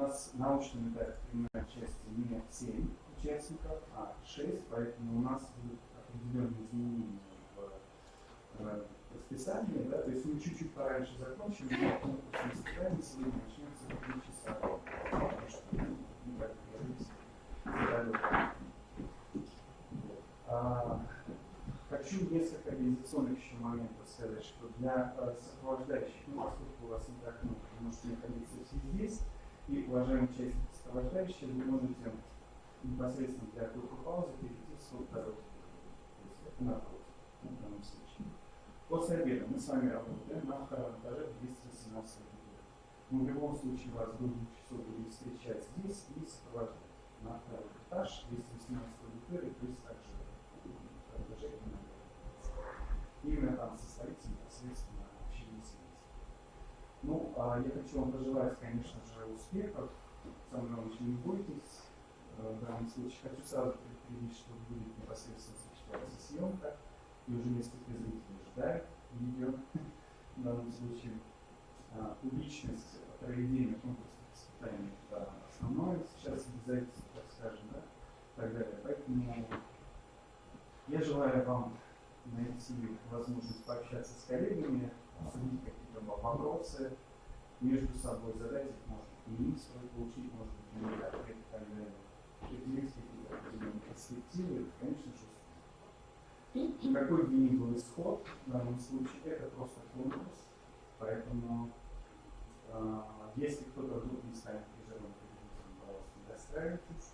нас научный этап принимает участие не 7 участников, а 6, поэтому у нас будут определенные изменения в расписании, да, то есть мы чуть-чуть пораньше закончим, но конкурсное испытание сегодня начнется в 3 часа, потому что мы так договорились. Хочу несколько организационных еще моментов сказать, что для сопровождающих, ну, поскольку у вас не так много, вы можете находиться все здесь, и, уважаемые участники сопровождающие, вы можете непосредственно для группы паузы перейти в свой второй. То есть это напротив, в данном случае. После обеда мы с вами работаем на втором этаже 218 кабинета. Мы в любом случае вас до 2 часов будем встречать здесь и сопровождать на второй этаж 218 аудитории, то есть также продолжение. Именно там состоится непосредственно общение с вами. Ну, я хочу вам пожелать, конечно же, успехов. Самое главное, не бойтесь. В данном случае хочу сразу предупредить, что будет непосредственно осуществляться съемка, и уже несколько зрителей ждают видео. В данном случае публичность проведения конкурсных испытаний – это основное сейчас обязательство, так скажем, да, и так далее. Поэтому я желаю вам найти возможность пообщаться с коллегами, обсудить какие-то вопросы, между собой задать их, может быть, не свой получить, может быть, не ответ и так далее. Определить какие-то определенные перспективы, конечно же, какой бы ни был исход, в данном случае это просто конкурс, поэтому если кто-то вдруг не станет призером, пожалуйста, не расстраивайтесь.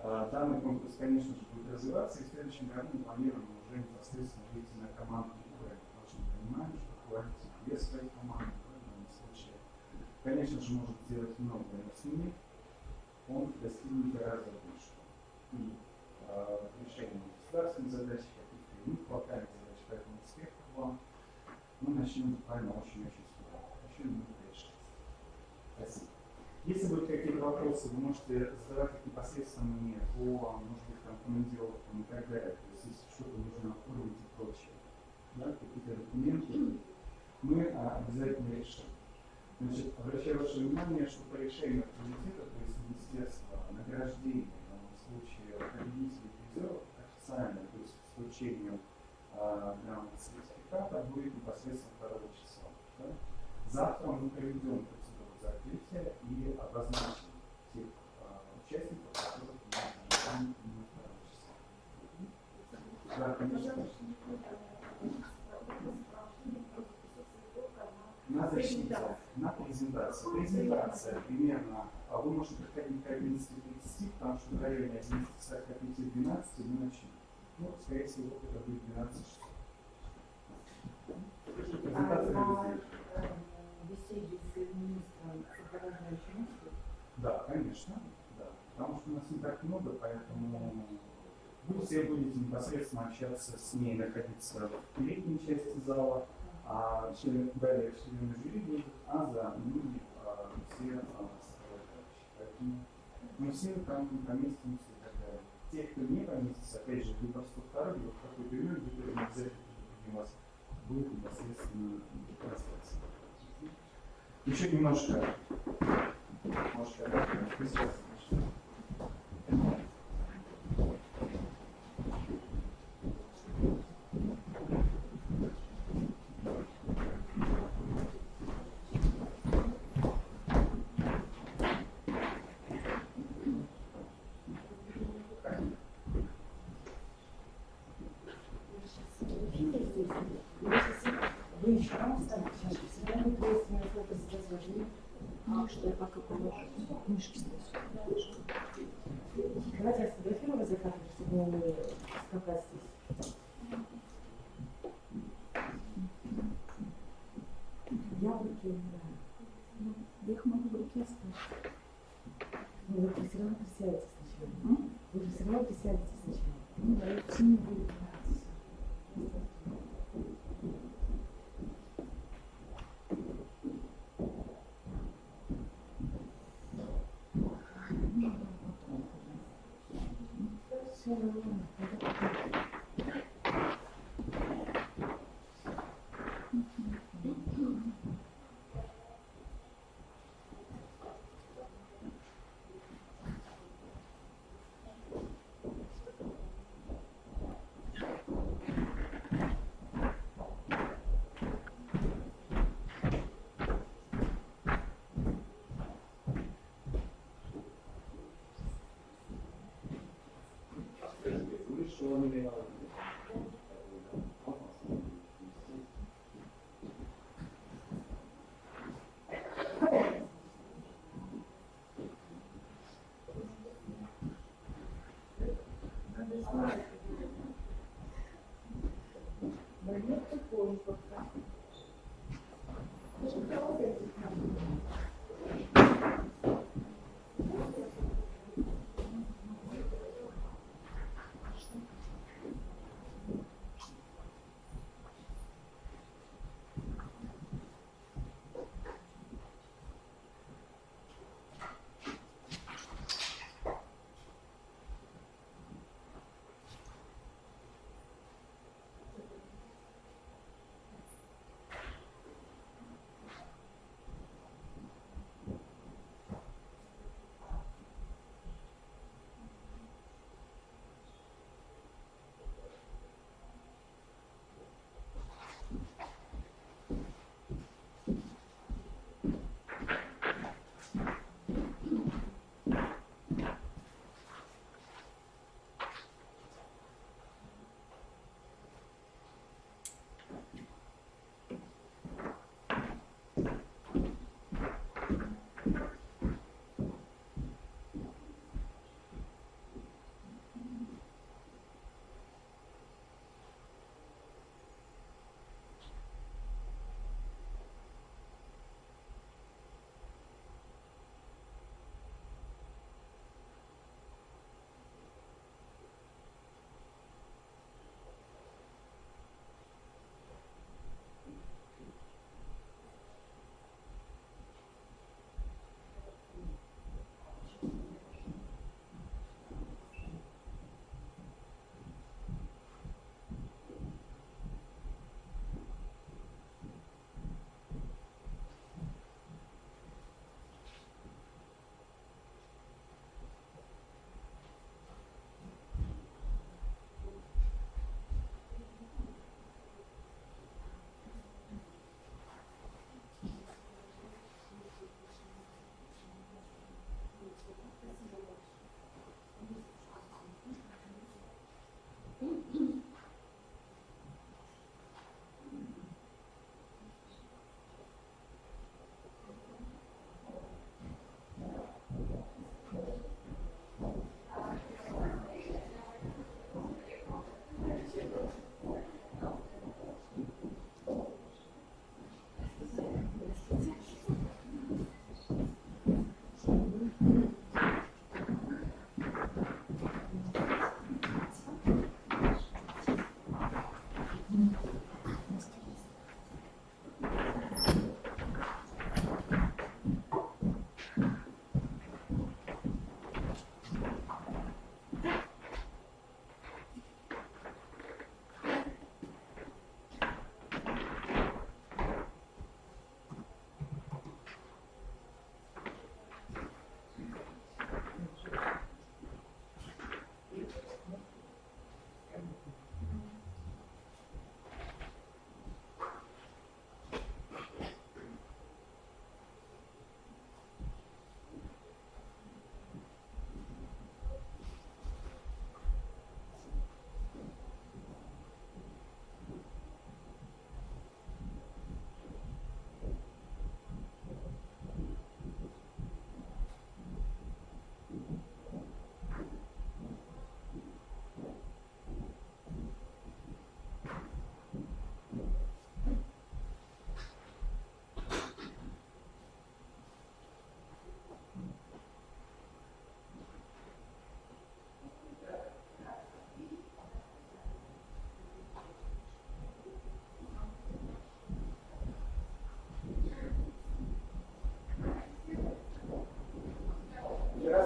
Данный конкурс, конечно же, будет развиваться, и в следующем году мы планируем уже непосредственно выйти на командный уровень, потому что мы понимаем, что руководитель без своей команды в данном случае, конечно же, может сделать многое, но с ними он достигнет гораздо больше. И решение государственных задач, каких-то иных локальных задач, поэтому успехов вам. Мы начнем буквально очень-очень скоро. Еще минут 5-6. Спасибо. Если будут какие-то вопросы, вы можете задавать их непосредственно мне по, может быть, там, командировкам и так далее. То есть, если что-то нужно оформить и прочее, да, какие-то документы, мы обязательно решим. Значит, обращаю ваше внимание, что по решению комитета, то есть Министерства награждения, в данном случае победителей призеров, официально, то есть с вручением грамотного сертификата, будет непосредственно 2 числа. Да? Завтра мы проведем процедуру закрытия и обозначим тех участников, которых мы ожидаем именно 2 числа. Да, конечно. На презентацию. Презентация примерно, вы можете приходить к 11:30, потому что в районе 11:45-12 мы начнем. Ну, скорее всего, это будет 12 часов. Презентация беседе с министром сопровождающим? Да, конечно. Да. Потому что у нас не так много, поэтому вы все будете непосредственно общаться с ней, находиться в передней части зала, а далее члены жюри будут, а за ними все сопровождающие. Поэтому мы все там поместимся и так далее. Те, кто не поместится, опять же, либо в 102, либо в какой-то иной, где-то не обязательно у вас будет непосредственно трансляция. Еще немножко. Вы еще рано встали? Сейчас всегда не ответственное фото возложили. Что я пока положу книжки здесь. Давайте я сфотографирую вас за кадром, чтобы не скакать здесь. Я в руке играю. Я их могу в руке оставить. Ну, вы все равно присядете сначала. Вы же все равно присядете сначала. Ну да, я все не буду нравиться. Все нормально.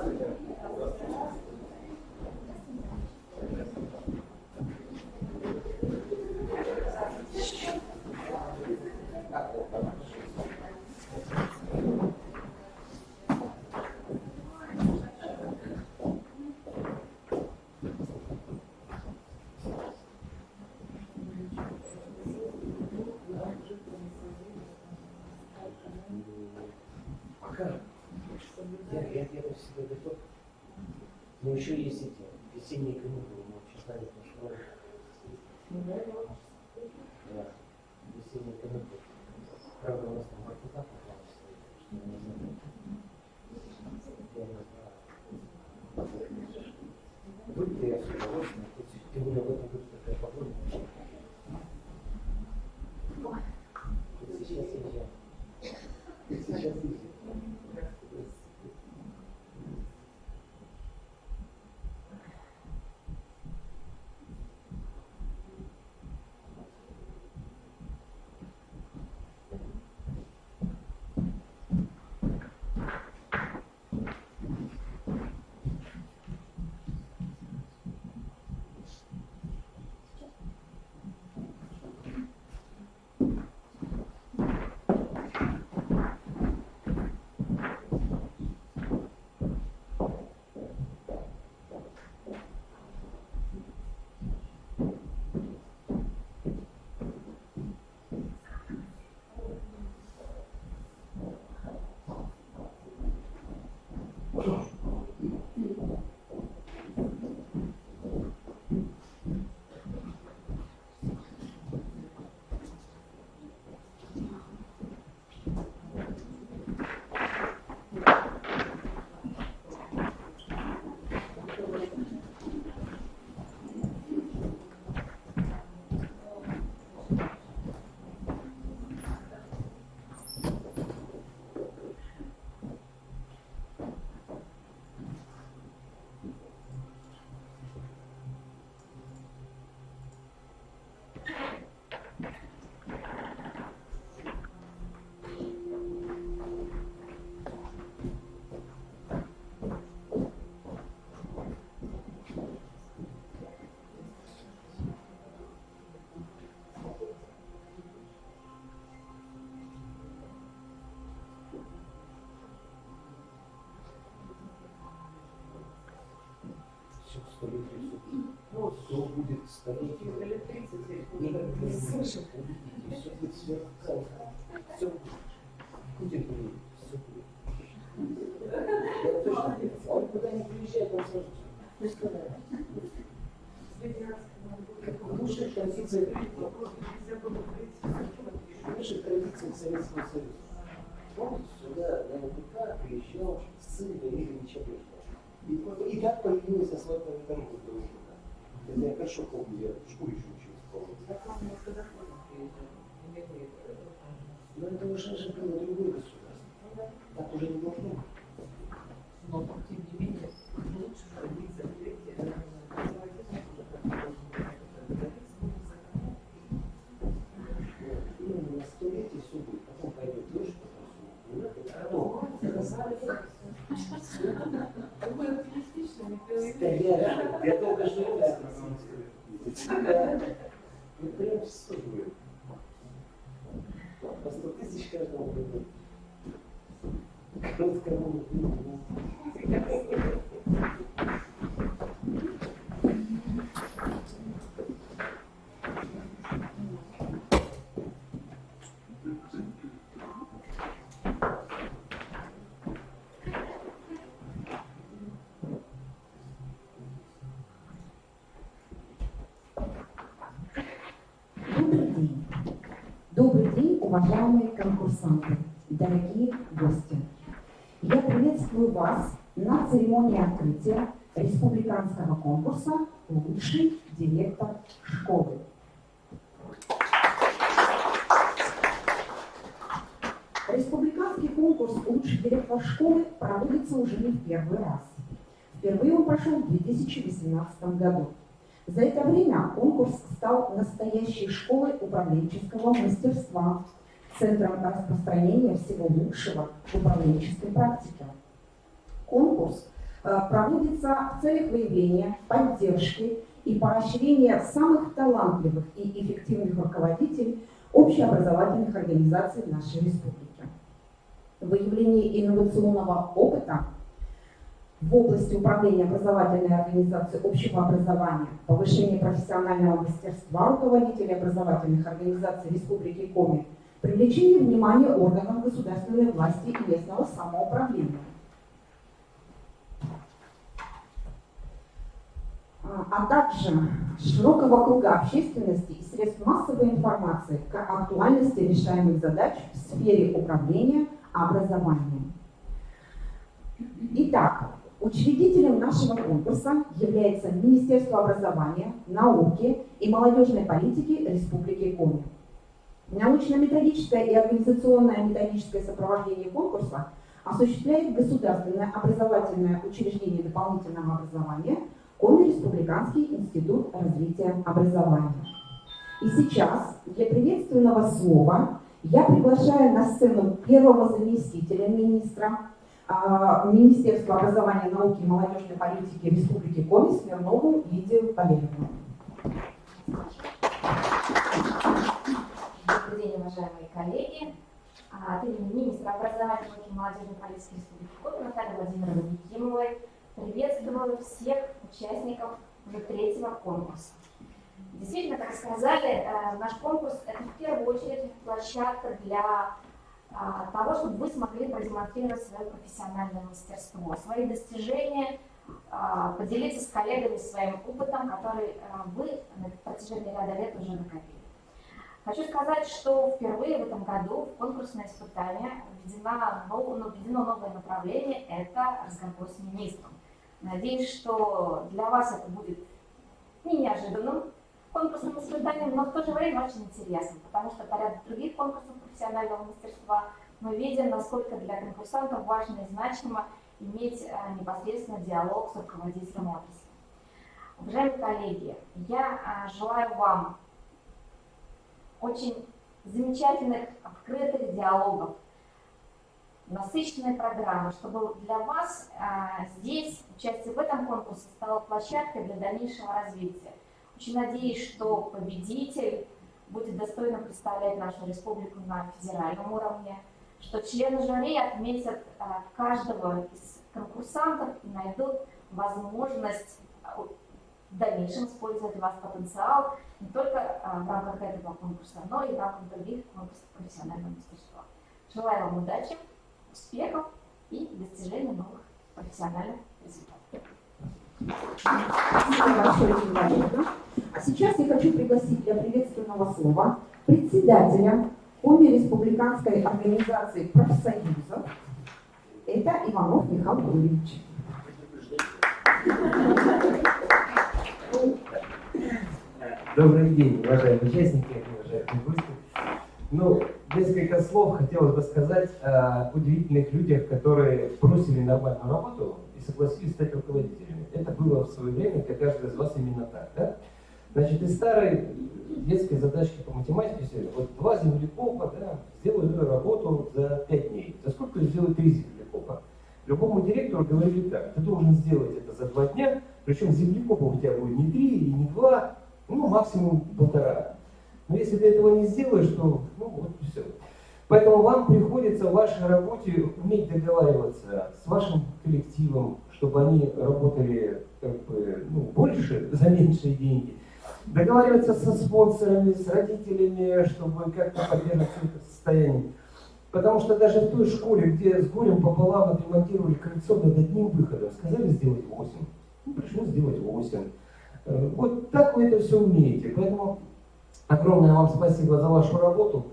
Здравствуйте. Пока. Я всегда готов. Но еще есть эти весенние каникулы, мы читали по школе. Да, весенние каникулы. Правда, у нас там депутат попал, что я не знаю. Я не знаю. Вы-то я с удовольствием, тем более в этом году такая погода. Сейчас езжай. Сейчас езжай. Ну, все будет столетие. Не слышал. Все будет сверху. Все будет. Все будет. Я точно. Он куда не приезжает, он сразу. Лучшая традиция. Лучшая традиция Советского Союза. Помните, сюда на ВПК приезжал сын Игоря Чапаева. И как появилась асфальтная дорога до ВПК? Это я хорошо помню, я в школе еще учился. Но это уже было другое государство. Так уже не должно быть. Но, тем не менее, лучше традиция третья. Именно на столетие все будет, потом пойдет дождь, потом Такое оптимистичное, я только что это прям все будет. По 100 тысяч каждому году. Кому Добрый день, уважаемые конкурсанты, дорогие гости. Я приветствую вас на церемонии открытия республиканского конкурса «Лучший директор школы». Республиканский конкурс «Лучший директор школы» проводится уже не в первый раз. Впервые он прошел в 2018 году. За это время конкурс стал настоящей школой управленческого мастерства, центром распространения всего лучшего в управленческой практике. Конкурс проводится в целях выявления, поддержки и поощрения самых талантливых и эффективных руководителей общеобразовательных организаций в нашей республике. Выявление инновационного опыта в области управления образовательной организацией общего образования, повышение профессионального мастерства руководителей образовательных организаций Республики Коми, привлечение внимания органов государственной власти и местного самоуправления, а также широкого круга общественности и средств массовой информации к актуальности решаемых задач в сфере управления образованием. Итак, учредителем нашего конкурса является Министерство образования, науки и молодежной политики Республики Коми. Научно-методическое и организационное методическое сопровождение конкурса осуществляет Государственное образовательное учреждение дополнительного образования Коми Республиканский институт развития образования. И сейчас для приветственного слова я приглашаю на сцену первого заместителя министра Министерства образования, науки и молодежной политики Республики Коми Смирнову Лидию Валерьевну. Добрый день, уважаемые коллеги. От имени министра образования, науки и молодежной политики Республики Коми Натальи Владимировны Якимовой приветствую всех участников уже третьего конкурса. Действительно, как сказали, наш конкурс – это в первую очередь площадка для того, чтобы вы смогли продемонстрировать свое профессиональное мастерство, свои достижения, поделиться с коллегами своим опытом, который вы на протяжении ряда лет уже накопили. Хочу сказать, что впервые в этом году в конкурсное испытание введено новое направление – это разговор с министром. Надеюсь, что для вас это будет не неожиданным конкурсным испытанием, но в то же время очень интересным, потому что по ряду других конкурсов профессионального мастерства мы видим, насколько для конкурсантов важно и значимо иметь непосредственно диалог с руководителем отрасли. Уважаемые коллеги, я желаю вам очень замечательных, открытых диалогов, насыщенной программы, чтобы для вас здесь участие в этом конкурсе стало площадкой для дальнейшего развития. Очень надеюсь, что победитель будет достойно представлять нашу республику на федеральном уровне, что члены жюри отметят каждого из конкурсантов и найдут возможность в дальнейшем использовать ваш потенциал не только в рамках этого конкурса, но и в рамках других конкурсов профессионального мастерства. Желаю вам удачи, успехов и достижения новых профессиональных результатов. Спасибо большое, Лидия Валерьевна. А сейчас я хочу пригласить для приветственного слова председателя Коми Республиканской организации профсоюзов. Это Иванов Михаил Юрьевич. Добрый день, уважаемые участники, уважаемые гости. Ну, несколько слов хотелось бы сказать о удивительных людях, которые бросили нормальную работу и согласились стать руководителями. Это было в свое время для каждого из вас именно так, да? Значит, из старой детской задачки по математике, вот 2 землекопа, да, сделают эту работу за 5 дней. За сколько сделать 3 землекопа? Любому директору говорили так: ты должен сделать это за 2 дня, причем землекопов у тебя будет не 3 и не 2, ну, максимум 1,5. Но если ты этого не сделаешь, то, ну, вот и все. Поэтому вам приходится в вашей работе уметь договариваться с вашим коллективом, чтобы они работали как бы, ну, больше за меньшие деньги. Договариваться со спонсорами, с родителями, чтобы как-то поддерживать все это состояние. Потому что даже в той школе, где с горем пополам отремонтировали крыльцо над одним выходом, сказали сделать 8. Ну, пришлось сделать 8. Вот так вы это все умеете. Поэтому огромное вам спасибо за вашу работу.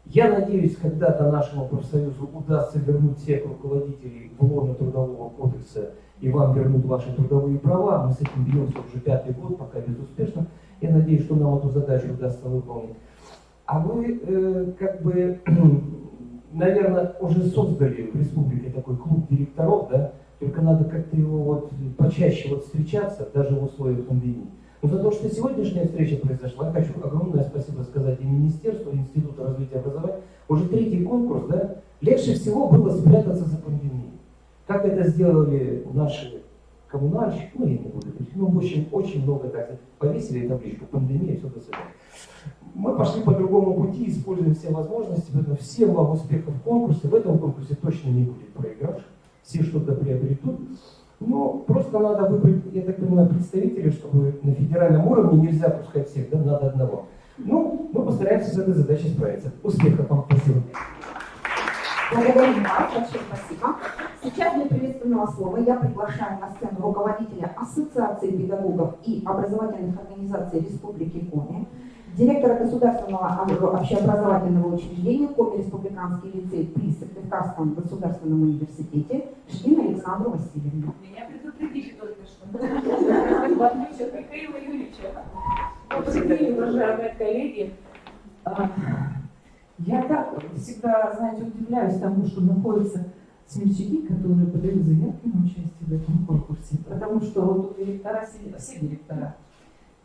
Я надеюсь, когда-то нашему профсоюзу удастся вернуть всех руководителей в лоно Трудового кодекса, и вам вернут ваши трудовые права. Мы с этим бьемся уже 5-й год, пока безуспешно. Я надеюсь, что нам эту задачу удастся выполнить. А вы, как бы, наверное, уже создали в республике такой клуб директоров, да? Только надо как-то его вот почаще вот встречаться, даже в условиях пандемии. Но за то, что сегодняшняя встреча произошла, я хочу огромное спасибо сказать и Министерству, и Институту развития образования. Уже 3-й конкурс, да? Легче всего было спрятаться за пандемией. Как это сделали наши коммунальщик, ну я не буду говорить, ну в общем очень много так повесили табличку, пандемия, все до свидания. Мы пошли по другому пути, используем все возможности, поэтому всем вам успехов в конкурсе. В этом конкурсе точно не будет проигравших, все что-то приобретут. Но просто надо выбрать, я так понимаю, представителей, чтобы на федеральном уровне нельзя пускать всех, да, надо одного. Ну, мы постараемся с этой задачей справиться. Успехов вам, спасибо. Благодарю вас, большое спасибо. Сейчас для приветственного слова я приглашаю на сцену руководителя Ассоциации педагогов и образовательных организаций Республики Коми, директора государственного общеобразовательного учреждения Коми Республиканский лицей при Сыктывкарском государственном университете Штину Александру Васильевну. Меня предупредили только что. В отличие от Михаила Юрьевича. Сергей, уважаемые коллеги, я так всегда, знаете, удивляюсь тому, что находятся смельчаки, которые подают заявки на участие в этом конкурсе, потому что вот у директора сидят, все директора,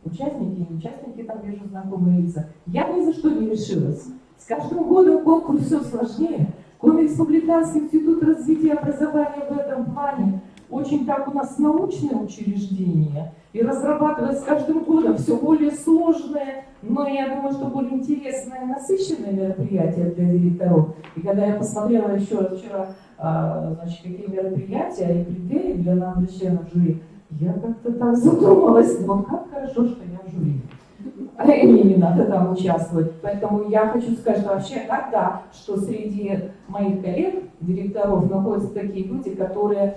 участники и неучастники, там вижу знакомые лица. Я ни за что не решилась. С каждым годом конкурс все сложнее. Коми Республиканский институт развития образования в этом плане очень так у нас научное учреждение и разрабатывает с каждым годом все более сложные, но я думаю, что более интересное и насыщенное мероприятие для директоров. И когда я посмотрела еще раз вчера, значит, какие мероприятия и критерии для нас, для членов жюри, я как-то так задумалась, ну как хорошо, что я в жюри. И мне не надо там участвовать. Поэтому я хочу сказать, что вообще когда, что среди моих коллег, директоров, находятся такие люди, которые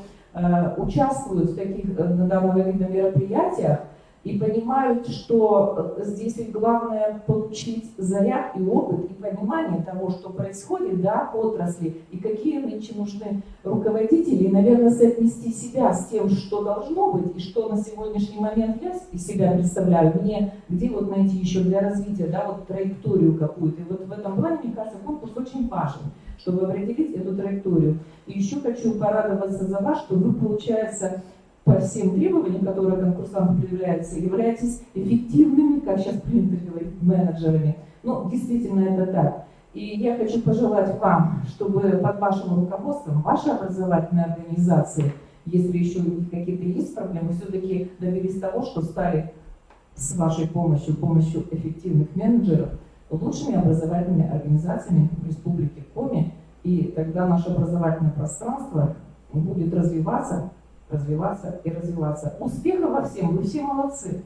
участвуют в таких данного вида мероприятиях и понимают, что здесь ведь главное получить заряд и опыт, и понимание того, что происходит, да, в отрасли, и какие нынче нужны руководители, и, наверное, соотнести себя с тем, что должно быть, и что на сегодняшний момент я из себя представляю, мне где вот найти еще для развития, да, вот траекторию какую-то. И вот в этом плане, мне кажется, конкурс очень важен, чтобы определить эту траекторию. И еще хочу порадоваться за вас, что вы, получается, по всем требованиям, которые конкурсантам предъявляются, являетесь эффективными, как сейчас принято говорить, менеджерами. Ну, действительно, это так. И я хочу пожелать вам, чтобы под вашим руководством, вашей образовательной организации, если еще какие-то есть проблемы, все-таки добились того, что стали с вашей помощью эффективных менеджеров, лучшими образовательными организациями Республики Коми, и тогда наше образовательное пространство будет развиваться и развиваться. Успехов во всем, вы все молодцы.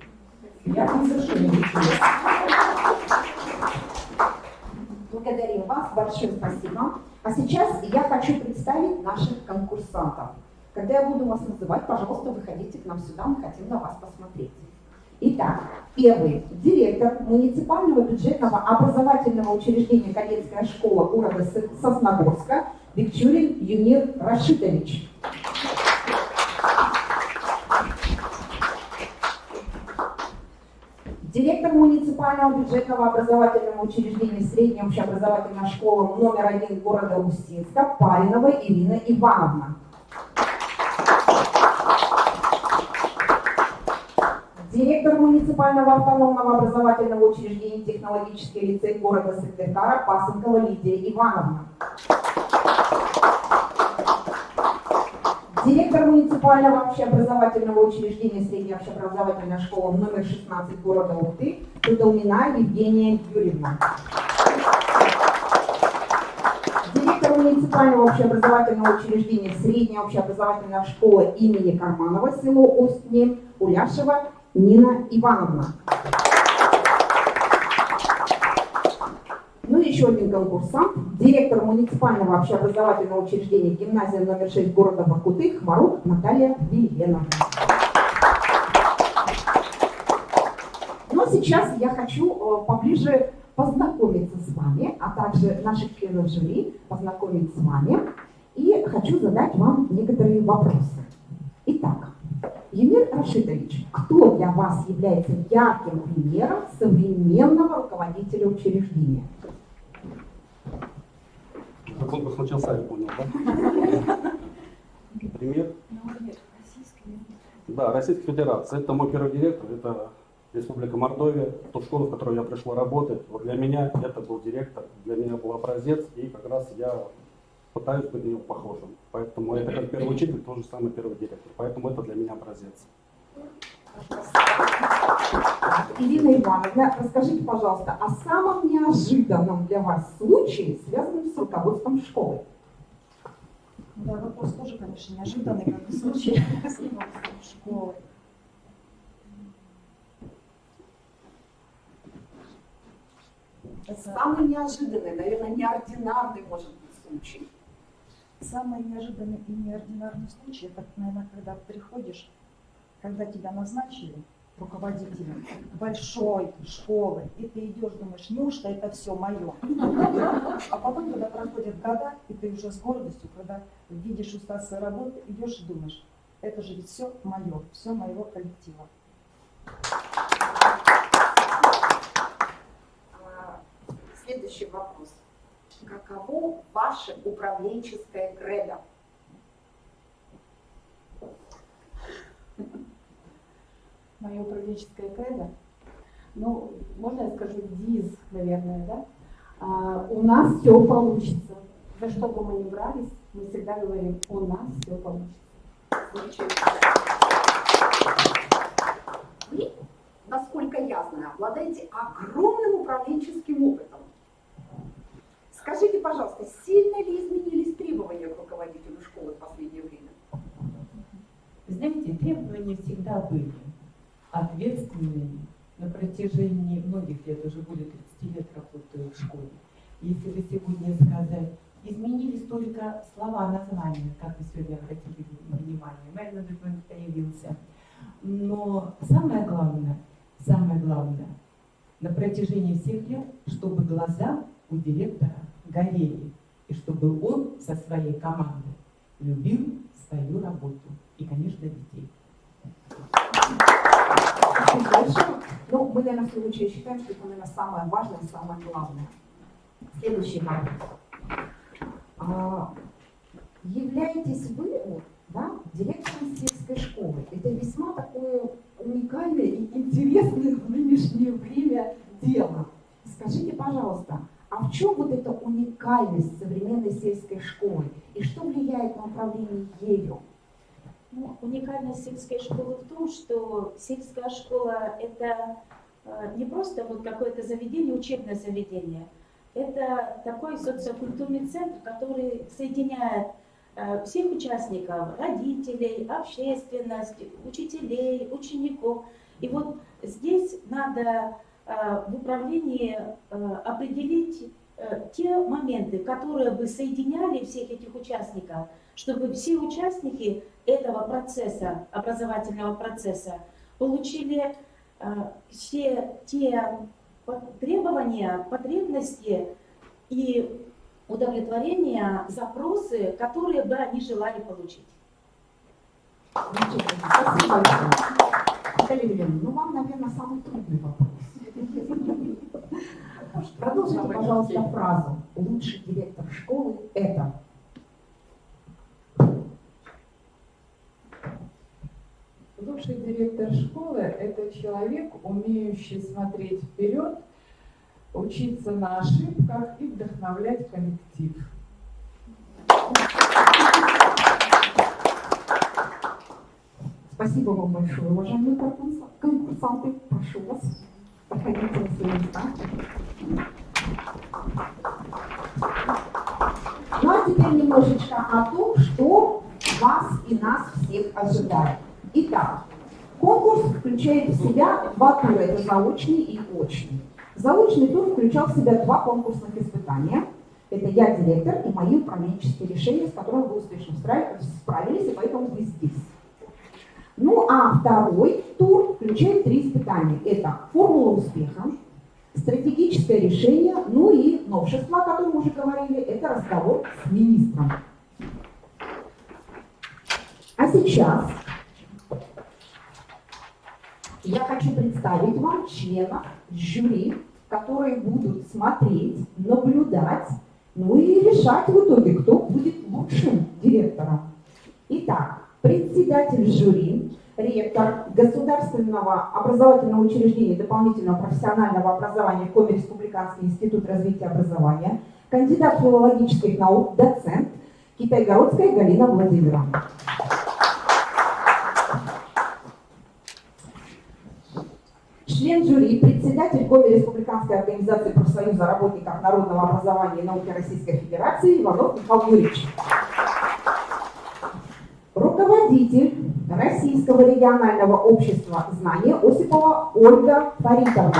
Я ни за что не училась. Благодарю вас, большое спасибо. А сейчас я хочу представить наших конкурсантов. Когда я буду вас называть, пожалуйста, выходите к нам сюда, мы хотим на вас посмотреть. Итак, первый директор муниципального бюджетного образовательного учреждения «Кадетская школа» города Сосногорска Викчурин Юнир Рашитович. Директор муниципального бюджетного образовательного учреждения средняя общеобразовательная школа номер 1 города Устинска Паринова Ирина Ивановна. Директор муниципального автономного образовательного учреждения технологический лицей города Сыктывкара Пасынкова Лидия Ивановна. Директор муниципального общеобразовательного учреждения средняя общеобразовательная школа номер 16 города Ухты Тудалмина Евгения Юрьевна. Директор муниципального общеобразовательного учреждения средняя общеобразовательная школа имени Карманова село Устни Уляшева Нина Ивановна. Ну и еще один конкурсант, директор муниципального общеобразовательного учреждения гимназия номер 6 города Воркуты Хмарук Наталья Вильеновна. Но сейчас я хочу поближе познакомиться с вами, а также наших членов жюри познакомить с вами. И хочу задать вам некоторые вопросы. Итак, Юнир Рашитович, кто для вас является ярким примером современного руководителя учреждения? Конкурс начался, я понял, да? Пример? Да, Российская Федерация. Это мой первый директор, это Республика Мордовия, ту школу, в которую я пришел работать. Вот для меня это был директор, для меня был образец, и как раз я пытаюсь быть на него похожим. Поэтому это как первый учитель, тот же самый первый директор. Поэтому это для меня образец. Ирина Ивановна, расскажите, пожалуйста, о самом неожиданном для вас случае, связанном с руководством школы. Да, вопрос тоже, конечно, неожиданный, как и случай с руководством школы. Самый неожиданный, наверное, неординарный, может быть, случай. Самый неожиданный и неординарный случай, это, наверное, когда ты приходишь, когда тебя назначили руководителем большой школы, и ты идешь, думаешь, неужто это все мое? А потом, когда проходят года, и ты уже с гордостью, когда видишь устав своей работы, идешь и думаешь, это же ведь все мое, все моего коллектива. Следующий вопрос. Каково ваше управленческое кредо? Мое управленческое кредо, ну, можно я скажу девиз, наверное, да? У нас все получится. За что бы мы ни брались, мы всегда говорим, у нас все получится. Вы, насколько я знаю, обладаете огромным управленческим опытом. Скажите, пожалуйста, сильно ли изменились требования к руководителю школы в последнее время? Знаете, требования всегда были ответственными. На протяжении многих лет, уже более 30 лет работаю в школе. Если бы сегодня сказать, изменились только слова, названия, как вы сегодня обратили внимание, менеджмент появился. Но самое главное, на протяжении всех лет, чтобы глаза у директора горели, и чтобы он со своей командой любил свою работу и, конечно, детей. Дальше. Ну, мы, наверное, в свою очередь считаем, что это, наверное, самое важное и самое главное. Следующий вопрос. Являетесь вы, да, директором сельской школы? Это весьма такое уникальное и интересное в нынешнее время дело. Скажите, пожалуйста, а в чем вот эта уникальность современной сельской школы? И что влияет на управление ею? Ну, уникальность сельской школы в том, что сельская школа – это не просто вот какое-то заведение, учебное заведение. Это такой социокультурный центр, который соединяет всех участников, родителей, общественность, учителей, учеников. И вот здесь надо в управлении определить те моменты, которые бы соединяли всех этих участников, чтобы все участники этого процесса, образовательного процесса, получили все те требования, потребности и удовлетворения, запросы, которые бы они желали получить. Спасибо большое. Наталья Юрьевна, ну вам, наверное, самый трудный вопрос. Продолжите, пожалуйста, фразу. Лучший директор школы – это… Лучший директор школы – это человек, умеющий смотреть вперед, учиться на ошибках и вдохновлять коллектив. Спасибо вам большое, уважаемые конкурсанты. Прошу вас, проходите на свои места. Ну а теперь немножечко о том, что вас и нас всех ожидает. Итак, конкурс включает в себя два тура, это заочный и очный. Заочный тур включал в себя два конкурсных испытания. Это я директор и мои управленческие решения, с которыми вы успешно справились, и поэтому вы здесь. Ну а второй тур включает три испытания. Это формула успеха, стратегическое решение, ну и новшество, о котором мы уже говорили, это разговор с министром. А сейчас я хочу представить вам членов жюри, которые будут смотреть, наблюдать, ну и решать в итоге, кто будет лучшим директором. Итак, председатель жюри, ректор Государственного образовательного учреждения дополнительного профессионального образования Коми Республиканский институт развития образования, кандидат филологических наук, доцент, Китайгородская Галина Владимировна. Член жюри, председатель Коми Республиканской организации профсоюза работников народного образования и науки Российской Федерации Иванов Михаил Юрьевич. Руководитель Российского регионального общества знания Осипова Ольга Фаритовна.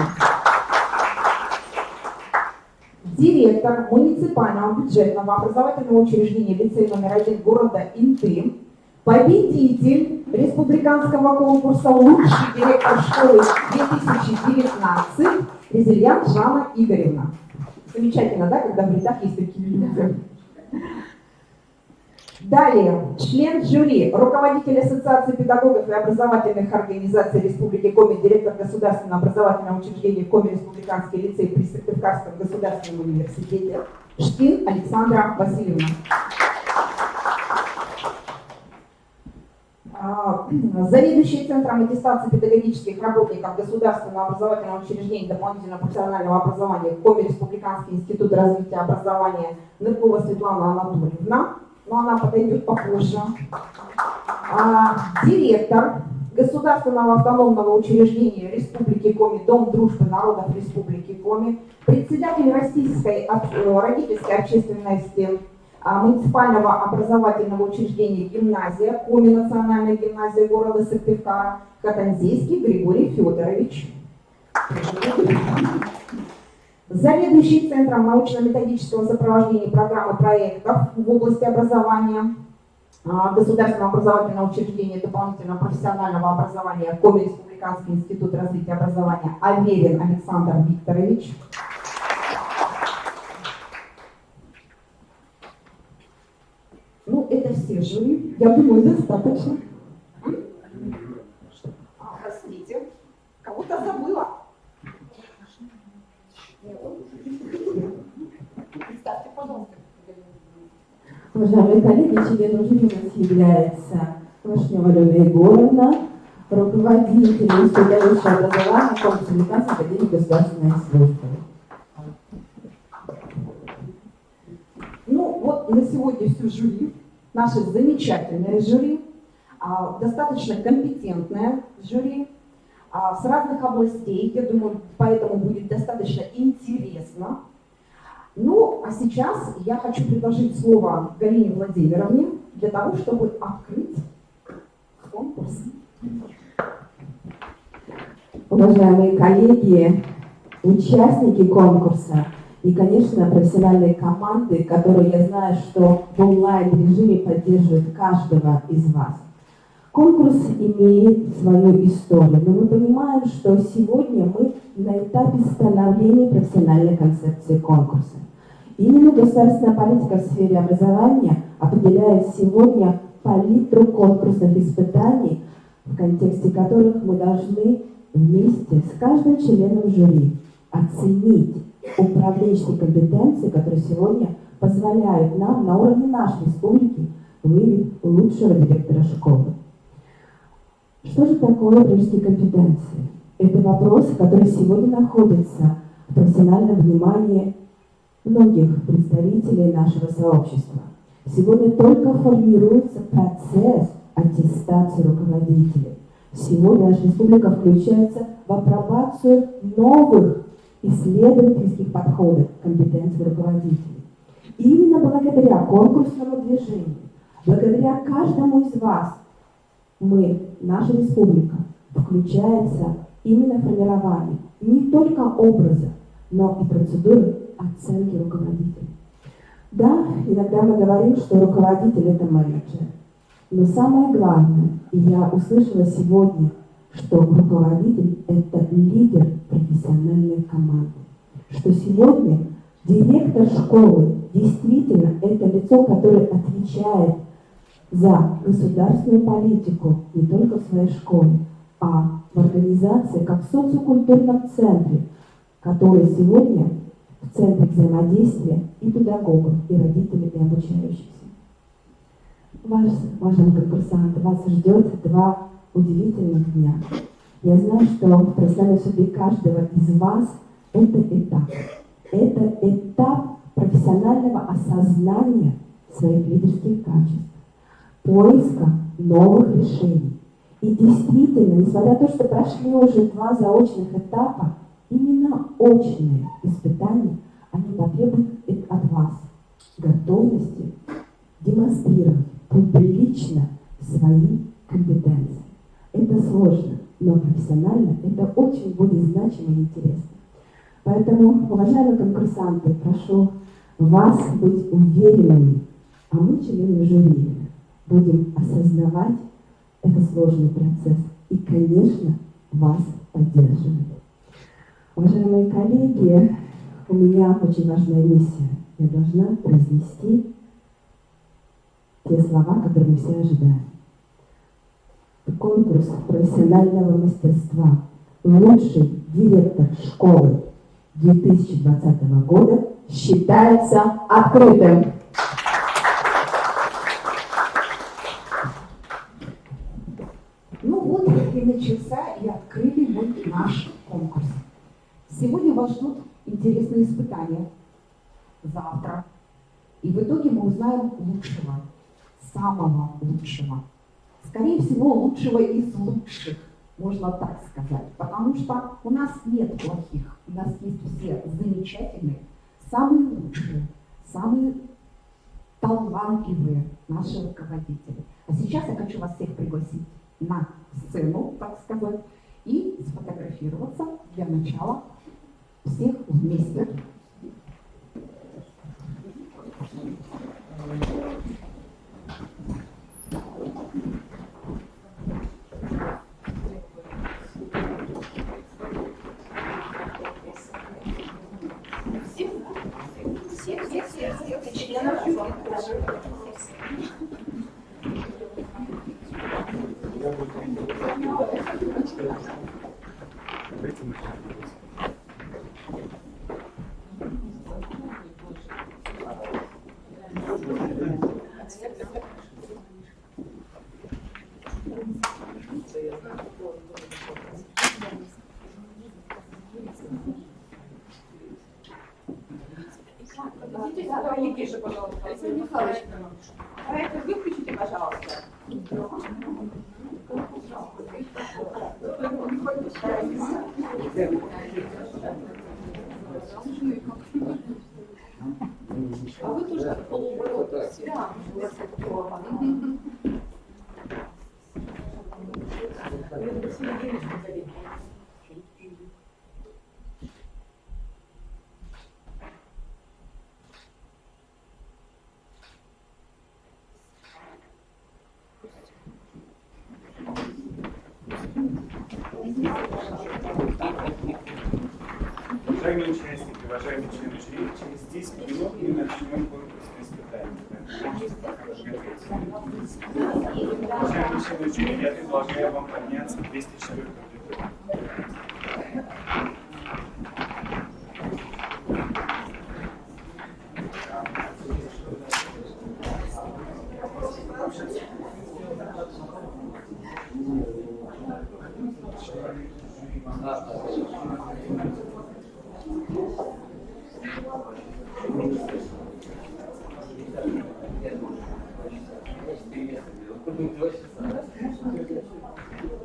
Директор муниципального бюджетного образовательного учреждения лицей номер 1 города Инты. Победитель республиканского конкурса «Лучший директор школы 2019» Резильян Жанна Игоревна. Замечательно, да, когда в рядах есть такие люди. Далее, член жюри, руководитель Ассоциации педагогов и образовательных организаций Республики Коми, директор государственного образовательного учреждения Коми Республиканский лицей при Сыктывкарском государственном университете Штин Александра Васильевна. Заведующий Центром аттестации педагогических работников Государственного образовательного учреждения дополнительного профессионального образования Коми Республиканский институт развития образования Ныркова Светлана Анатольевна, но она подойдет попозже. Директор Государственного автономного учреждения Республики Коми Дом дружбы народов Республики Коми, председатель Российской родительской общественности муниципального образовательного учреждения гимназия Коми национальная гимназия города Сыктывкара Катанзейский Григорий Федорович. Заведующий Центром научно-методического сопровождения программы проектов в области образования Государственного образовательного учреждения дополнительного профессионального образования Коми Республиканский институт развития образования Аверин Александр Викторович. Ну, это все жюри. Я думаю, достаточно. Простите, кого-то забыла. Представьте, пожалуйста. Уважаемые коллеги, членом жюри у нас является Вашнева Лёля Егоровна, руководитель Института высшего образования Конкурс Республиканской академии государственной службы. Ну вот на сегодня все жюри, наше замечательное жюри, достаточно компетентное жюри, с разных областей, я думаю, поэтому будет достаточно интересно. Ну, а сейчас я хочу предложить слово Галине Владимировне для того, чтобы открыть конкурс. Уважаемые коллеги, участники конкурса и, конечно, профессиональные команды, которые, я знаю, что в онлайн-режиме поддерживают каждого из вас. Конкурс имеет свою историю, но мы понимаем, что сегодня мы на этапе становления профессиональной концепции конкурса. Именно государственная политика в сфере образования определяет сегодня палитру конкурсных испытаний, в контексте которых мы должны вместе с каждым членом жюри оценить управленческие компетенции, которые сегодня позволяют нам на уровне нашей республики выявить лучшего директора школы. Что же такое управленческие компетенции? Это вопрос, который сегодня находится в профессиональном внимании многих представителей нашего сообщества. Сегодня только формируется процесс аттестации руководителей. Сегодня наша республика включается в апробацию новых исследовательских подходов к компетенции руководителей. И именно благодаря конкурсному движению, благодаря каждому из вас, наша республика, включается именно формирование не только образа, но и процедуры оценки руководителей. Да, иногда мы говорим, что руководитель – это менеджер. Но самое главное, и я услышала сегодня, что руководитель – это лидер профессиональной команды. Что сегодня директор школы действительно это лицо, которое отвечает за государственную политику не только в своей школе, а в организации, как в социокультурном центре, который сегодня в центре взаимодействия и педагогов, и родителей, и обучающихся. Уважаемые конкурсанты, вас ждет 2 удивительных дня. Я знаю, что в профессиональной судьбе каждого из вас это этап. Это этап профессионального осознания своих лидерских качеств, поиска новых решений. И действительно, несмотря на то, что прошли уже 2 заочных этапа, именно очные испытания, они потребуют от вас готовности демонстрировать публично свои компетенции. Это сложно, но профессионально это очень будет значимо и интересно. Поэтому, уважаемые конкурсанты, прошу вас быть уверенными, а мы, члены жюри, будем осознавать этот сложный процесс и, конечно, вас поддерживать. Уважаемые коллеги, у меня очень важная миссия. Я должна произнести те слова, которые мы все ожидаем. Конкурс профессионального мастерства «Лучший директор школы 2020 года» считается открытым. Ну вот и начался, и открыли мы наш конкурс. Сегодня вас ждут интересные испытания. Завтра. И в итоге мы узнаем лучшего, самого лучшего. Скорее всего, лучшего из лучших, можно так сказать. Потому что у нас нет плохих. У нас есть все замечательные, самые лучшие, самые талантливые наши руководители. А сейчас я хочу вас всех пригласить на сцену, так сказать, и сфотографироваться для начала всех вместе. Всех членов конкурса. Тише, пожалуйста. Александр Михайлович, проектор выключите, пожалуйста. А вы тоже полуоборота. Да. Уважаемые участники, уважаемые члены жюри, через 10 минут мы начнем конкурсные испытания. Уважаемые члены жюри, я предлагаю вам подняться 204 кандидатуру.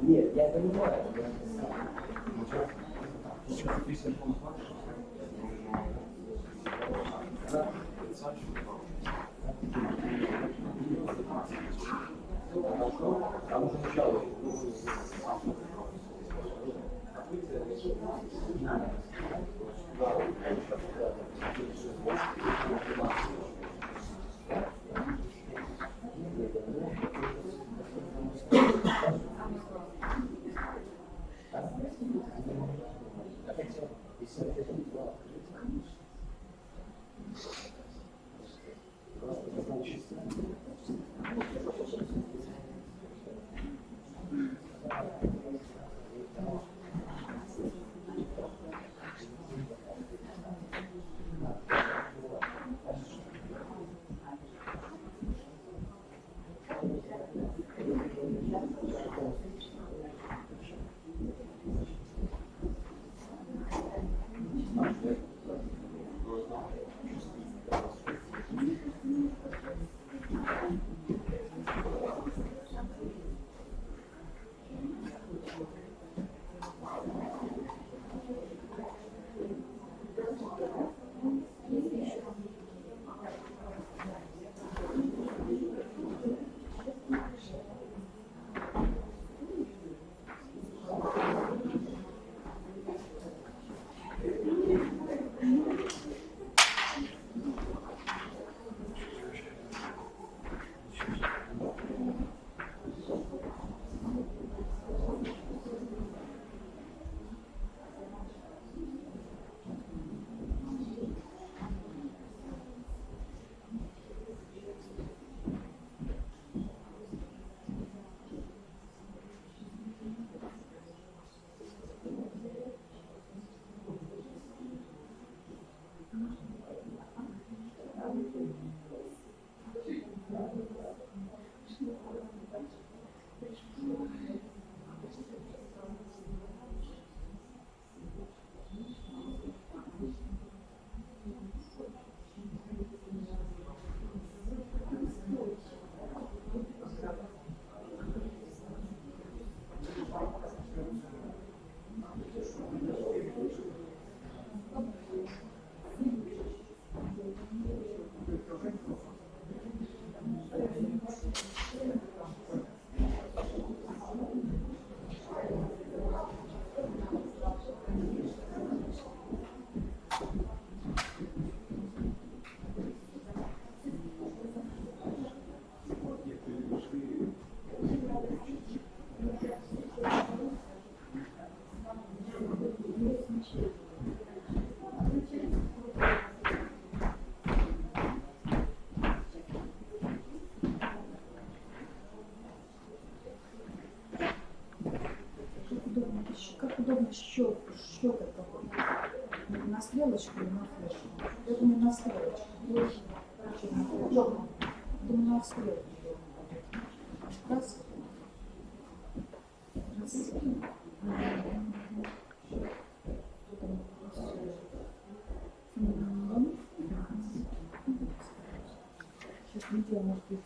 Нет, я понимаю. Как удобно щелкать какой? На стрелочку или на флешку? Я думаю, на стрелочку. Думаю, на стрелочку. Раз. Раз. Сейчас видео может быть.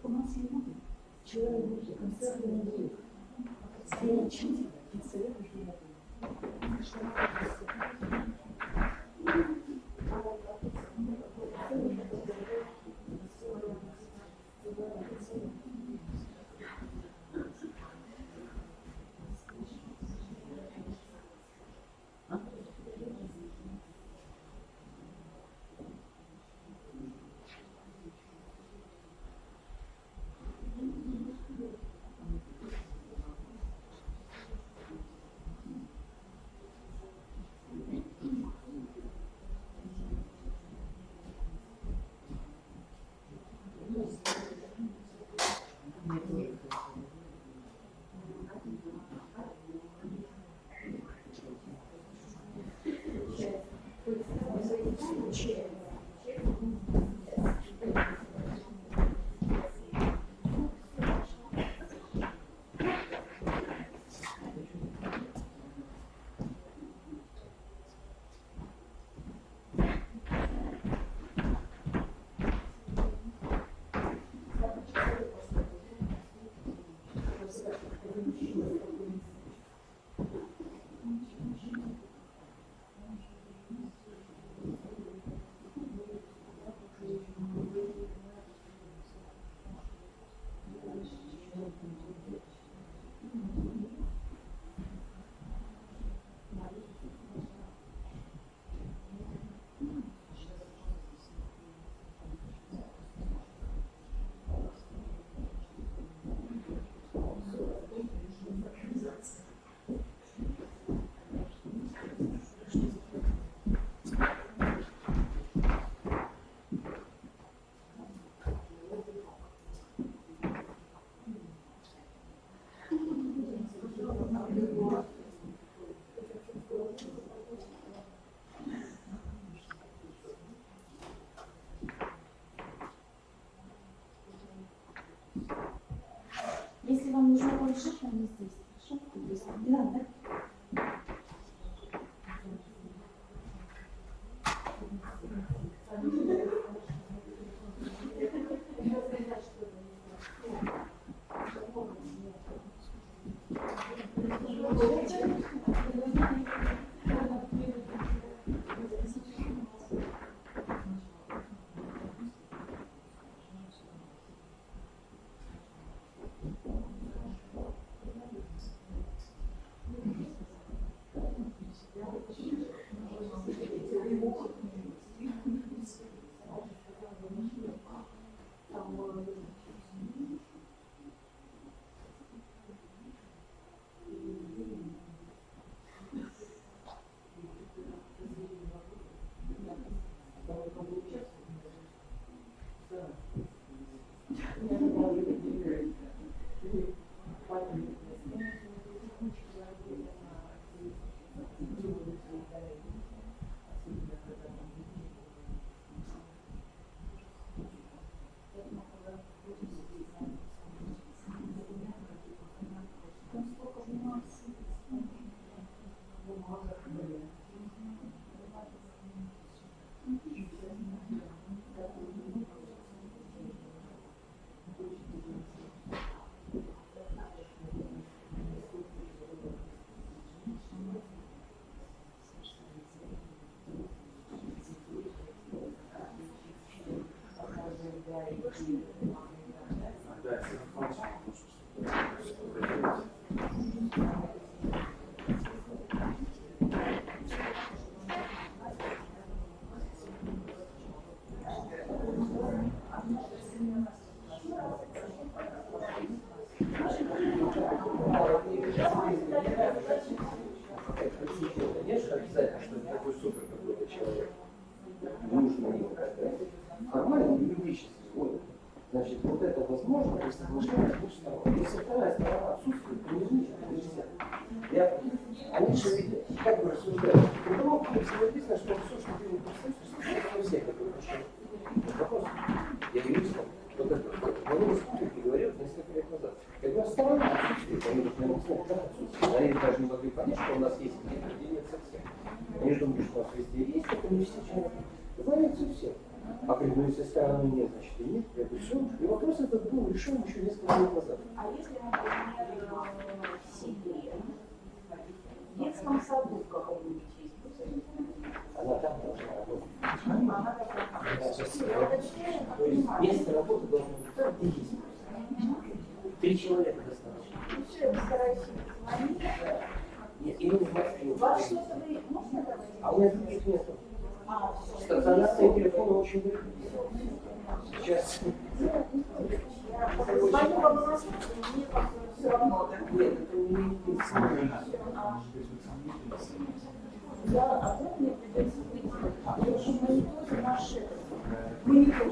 У нас не будет. Человек будет, концерта не будет. Все учителя, пиццерия не будет. Если вам нужно больше, они здесь. Хорошо? Здесь. Да, да. сейчас исходит. Значит, вот это возможно при соглашении двух сторон. Если вторая сторона отсутствует, то нельзя. Они же ведь как бы рассуждают. В трудовом кодексе написано, что все, что ты не представишь, это все, которые пришли. Вопрос. Я юристом. Вот это. Глава республики говорил несколько лет назад. Когда сторона отсутствует, они даже не могут знать, как отсутствует. Они даже не могли понять, что у нас есть где-то, где нет совсем. Они же думают, что у нас везде есть, это не все человек. Заняться все. А говорит, ну если стороны нет, значит и нет, это все. И вопрос этот был решен еще несколько лет назад. А если, например, в селе, в детском саду в каком-нибудь есть? Она там должна работать. Она То есть место работы должно быть там, где есть. 3 человека достаточно. Все, я постараюсь звонить. Нет, именно в Москве. Вас что-то вы можно давать? А у меня других нет. Стационарные телефоны очень далеко. Сейчас. Позвоню вам на Москву, мне все равно. Нет, это не единственное. Опять мне придется выйти. Потому что монитор наш монитор.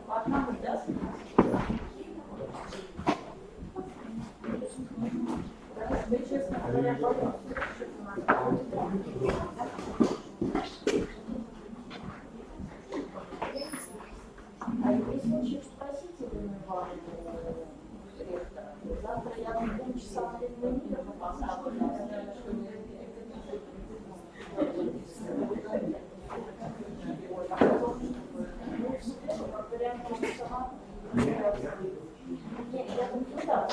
Одна даст. Да, честно говоря, а если очень спросите вас, завтра я вам полчаса на мир поставлю. Нет, я там туда.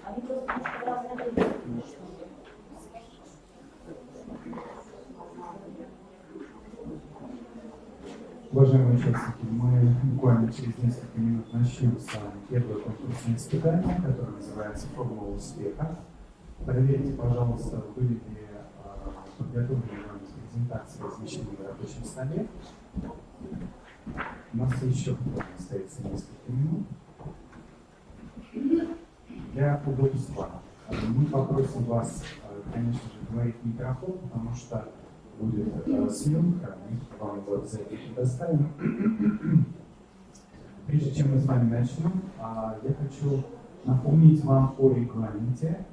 Они просто в разное время. Уважаемые участники, мы буквально через несколько минут начнем с вами первое конкурсное испытание, которое называется «Формула успеха». Проверьте, пожалуйста, были ли подготовлены вам презентации, размещены на рабочем столе. У нас еще остается несколько минут. Для удобства мы попросим вас, конечно же, говорить в микрофон, потому что будет съемка, мы вам его обязательно предоставим. Прежде чем мы с вами начнем, я хочу напомнить вам о регламенте.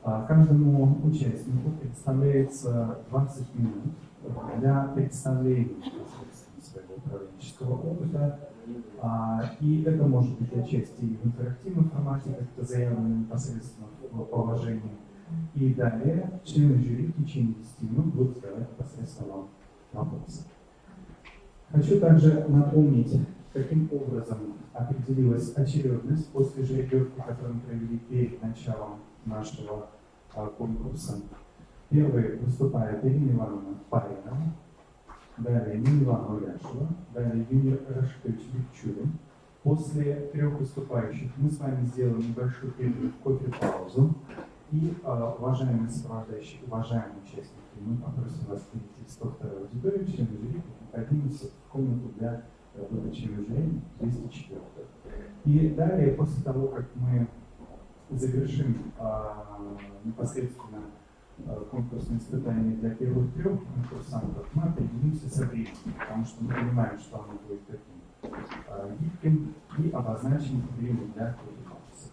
Каждому участнику представляется 20 минут для представления своего управленческого опыта. И это может быть отчасти и в интерактивном формате, как это заявлено непосредственно в положении. И далее члены жюри в течение 10 минут будут задавать непосредственно вам вопросы. Хочу также напомнить, каким образом определилась очередность после жеребьевки, которую мы провели перед началом нашего конкурса. Первой выступает Ирина Ивановна Паринова, далее Нина Ивановна Уляшева, далее Юрий Рашкович Викчурин. После 3 выступающих мы с вами сделаем небольшой перерыв, кофе-паузу. И, уважаемые сопровождающие, уважаемые участники, мы попросим вас перейти в 102 аудиторию, члены жюри, поднимемся в комнату для работы членов жюри 204. И далее, после того, как мы завершим непосредственно конкурсные испытания для первых 3 конкурсантов, мы определимся со временем, потому что мы понимаем, что оно будет таким гибким, и обозначим время для кофе-паузы.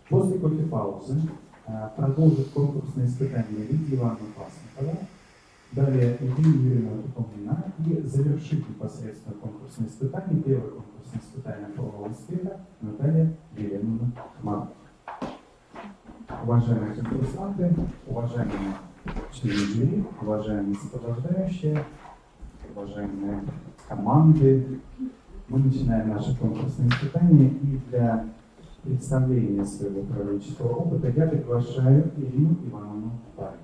После кофе-паузы продолжит конкурсное испытание Лидия Ивановна Пасынкова, далее Ирина Юрьевна Тупомина и завершит непосредственно конкурсное испытание, первое конкурсное испытание «Формула успеха» Наталья Еленовна Маркова. Уважаемые конкурсанты, уважаемые члены жюри, уважаемые сопровождающие, уважаемые команды, мы начинаем наше конкурсное испытание, и для представления своего управленческого опыта я приглашаю Ирину Ивановну Парину.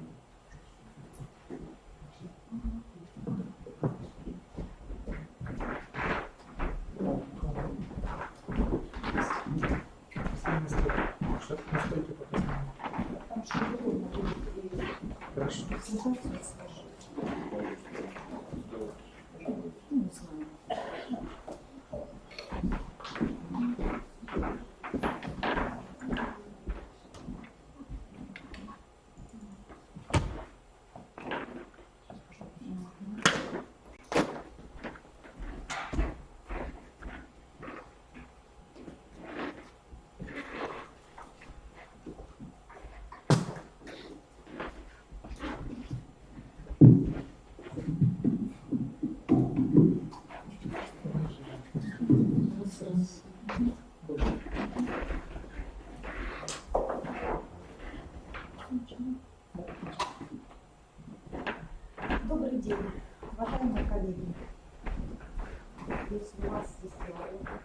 Хорошо. Уважаемые коллеги, если у вас есть яблоко,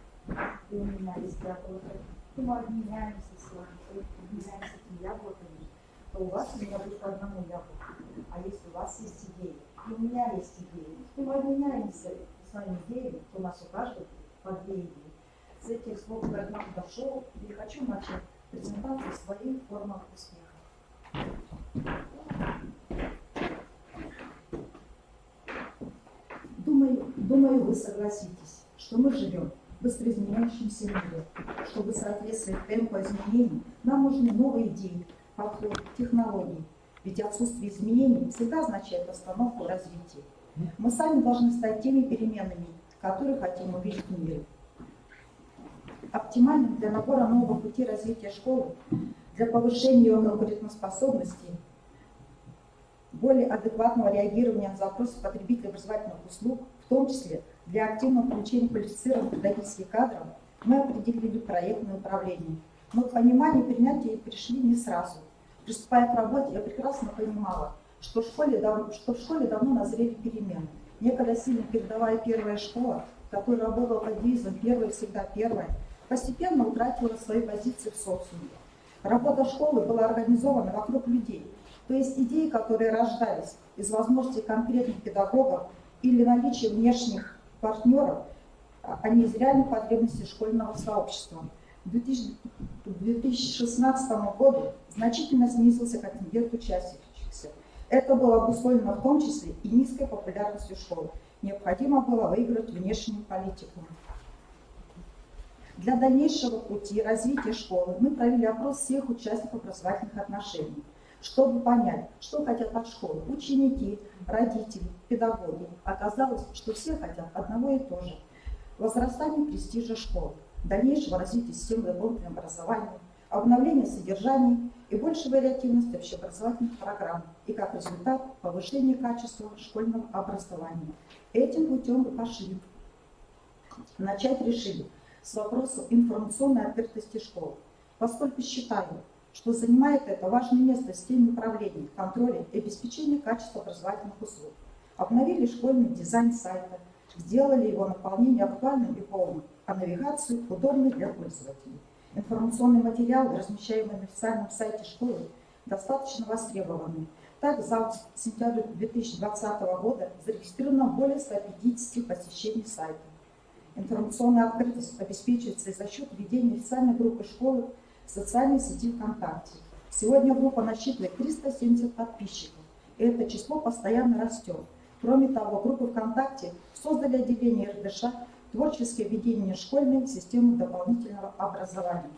и у меня есть яблоко, то мы обменяемся с вами, обменяемся этими яблоками, то у вас у меня будет по одному яблоку. А если у вас есть идеи, и у меня есть идеи, и мы обменяемся своими идеями, то у нас у каждого по две идеи. С этих слов я к нам дошел и хочу начать презентацию своих формах успеха. Думаю, вы согласитесь, что мы живем в быстро изменяющемся мире. Чтобы соответствовать темпу изменений, нам нужны новые идеи, подход, технологии. Ведь отсутствие изменений всегда означает остановку развития. Мы сами должны стать теми переменами, которые хотим увидеть в мире. Оптимальным для набора нового пути развития школы, для повышения ее конкурентоспособности, более адекватного реагирования на запросы потребителей образовательных услуг, в том числе для активного включения квалифицированных педагогических кадров, мы определили проектное управление. Но к пониманию и принятию пришли не сразу. Приступая к работе, я прекрасно понимала, что в школе давно назрели перемены. Некогда сильно передовая первая школа, которая работала под девизом «Первая всегда первая», постепенно утратила свои позиции в социуме. Работа школы была организована вокруг людей, то есть идеи, которые рождались из возможностей конкретных педагогов или наличия внешних партнеров, а не из реальных потребностей школьного сообщества. К 2016 году значительно снизился контингент учащихся. Это было обусловлено в том числе и низкой популярностью школы. Необходимо было выиграть внешнюю политику. Для дальнейшего пути развития школы мы провели опрос всех участников образовательных отношений, чтобы понять, что хотят от школы ученики, родители, педагоги. Оказалось, что все хотят одного и того же – возрастания престижа школы, дальнейшего развития системы дополнительного образования, обновления содержаний и большей вариативности общеобразовательных программ, и как результат повышения качества школьного образования. Этим путем мы пошли. Начать решили с вопроса информационной открытости школы, поскольку считаю, что занимает это важное место в системе управления, контроля и обеспечения качества образовательных услуг. Обновили школьный дизайн сайта, сделали его наполнение актуальным и полным, а навигацию удобной для пользователей. Информационные материалы, размещаемые на официальном сайте школы, достаточно востребованы. Так, за сентябрь 2020 года зарегистрировано более 150 посещений сайта. Информационная открытость обеспечивается и за счет ведения официальной группы школы в социальной сети ВКонтакте. Сегодня группа насчитывает 370 подписчиков, и это число постоянно растет. Кроме того, группы ВКонтакте создали отделение РДШ «Творческое ведение школьной системы дополнительного образования».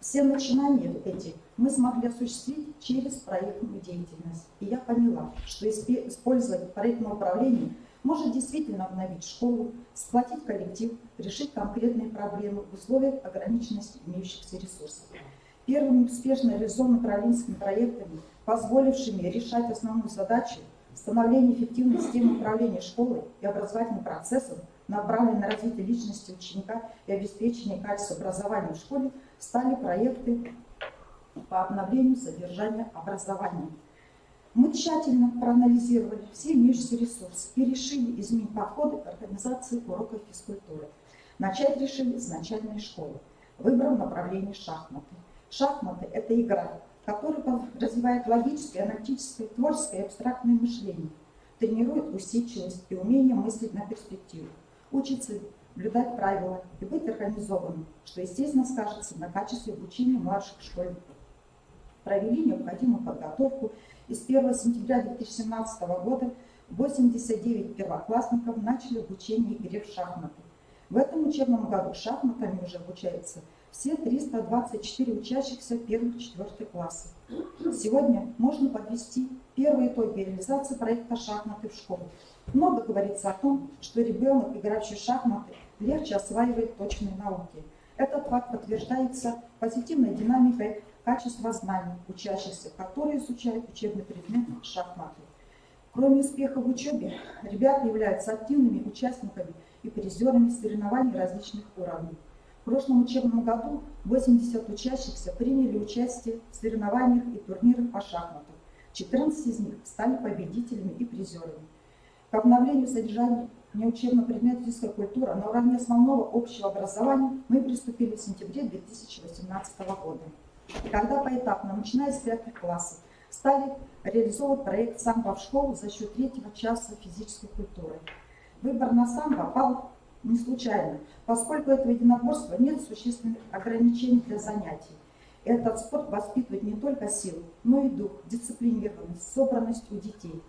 Все начинания эти мы смогли осуществить через проектную деятельность. И я поняла, что использование проектного управления может действительно обновить школу, сплотить коллектив, решить конкретные проблемы в условиях ограниченности имеющихся ресурсов. Первыми успешно реализованными управленческими проектами, позволившими решать основную задачу становления эффективной системы управления школой и образовательным процессом, направленные на развитие личности ученика и обеспечение качества образования в школе, стали проекты по обновлению содержания образования. Мы тщательно проанализировали все имеющиеся ресурсы и решили изменить подходы к организации уроков физкультуры. Начать решили с начальной школы, выбрав направление шахматы. Шахматы – это игра, которая развивает логическое, аналитическое, творческое и абстрактное мышление, тренирует усидчивость и умение мыслить на перспективу, учится соблюдать правила и быть организованным, что, естественно, скажется на качестве обучения младших школьников. Провели необходимую подготовку. И с 1 сентября 2017 года 89 первоклассников начали обучение игре в шахматы. В этом учебном году шахматами уже обучаются все 324 учащихся 1-4 классов. Сегодня можно подвести первые итоги реализации проекта «Шахматы в школе». Много говорится о том, что ребенок, играющий в шахматы, легче осваивает точные науки. Этот факт подтверждается позитивной динамикой качества знаний учащихся, которые изучают учебный предмет шахматы. Кроме успеха в учебе, ребята являются активными участниками и призерами соревнований различных уровней. В прошлом учебном году 80 учащихся приняли участие в соревнованиях и турнирах по шахматам. 14 из них стали победителями и призерами. К обновлению содержания неучебного предмета физическая культура на уровне основного общего образования мы приступили в сентябре 2018 года, когда поэтапно, начиная с 5 классов, стали реализовывать проект «Самбо в школу» за счет 3-го часа физической культуры. Выбор на самбо пал не случайно, поскольку этого единоборства нет существенных ограничений для занятий. Этот спорт воспитывает не только силу, но и дух, дисциплинированность, собранность у детей.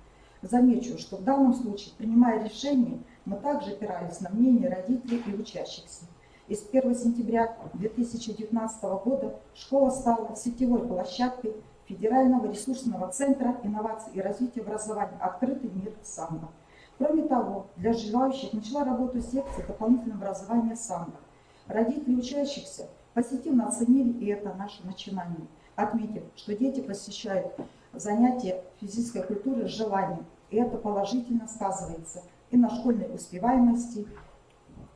Замечу, что в данном случае, принимая решение, мы также опирались на мнение родителей и учащихся. И с 1 сентября 2019 года школа стала сетевой площадкой Федерального ресурсного центра инноваций и развития образования «Открытый мир самбо». Кроме того, для желающих начала работу секция дополнительного образования самбо. Родители учащихся позитивно оценили и это наше начинание, отметив, что дети посещают занятия физической культуры с желанием, и это положительно сказывается и на школьной успеваемости,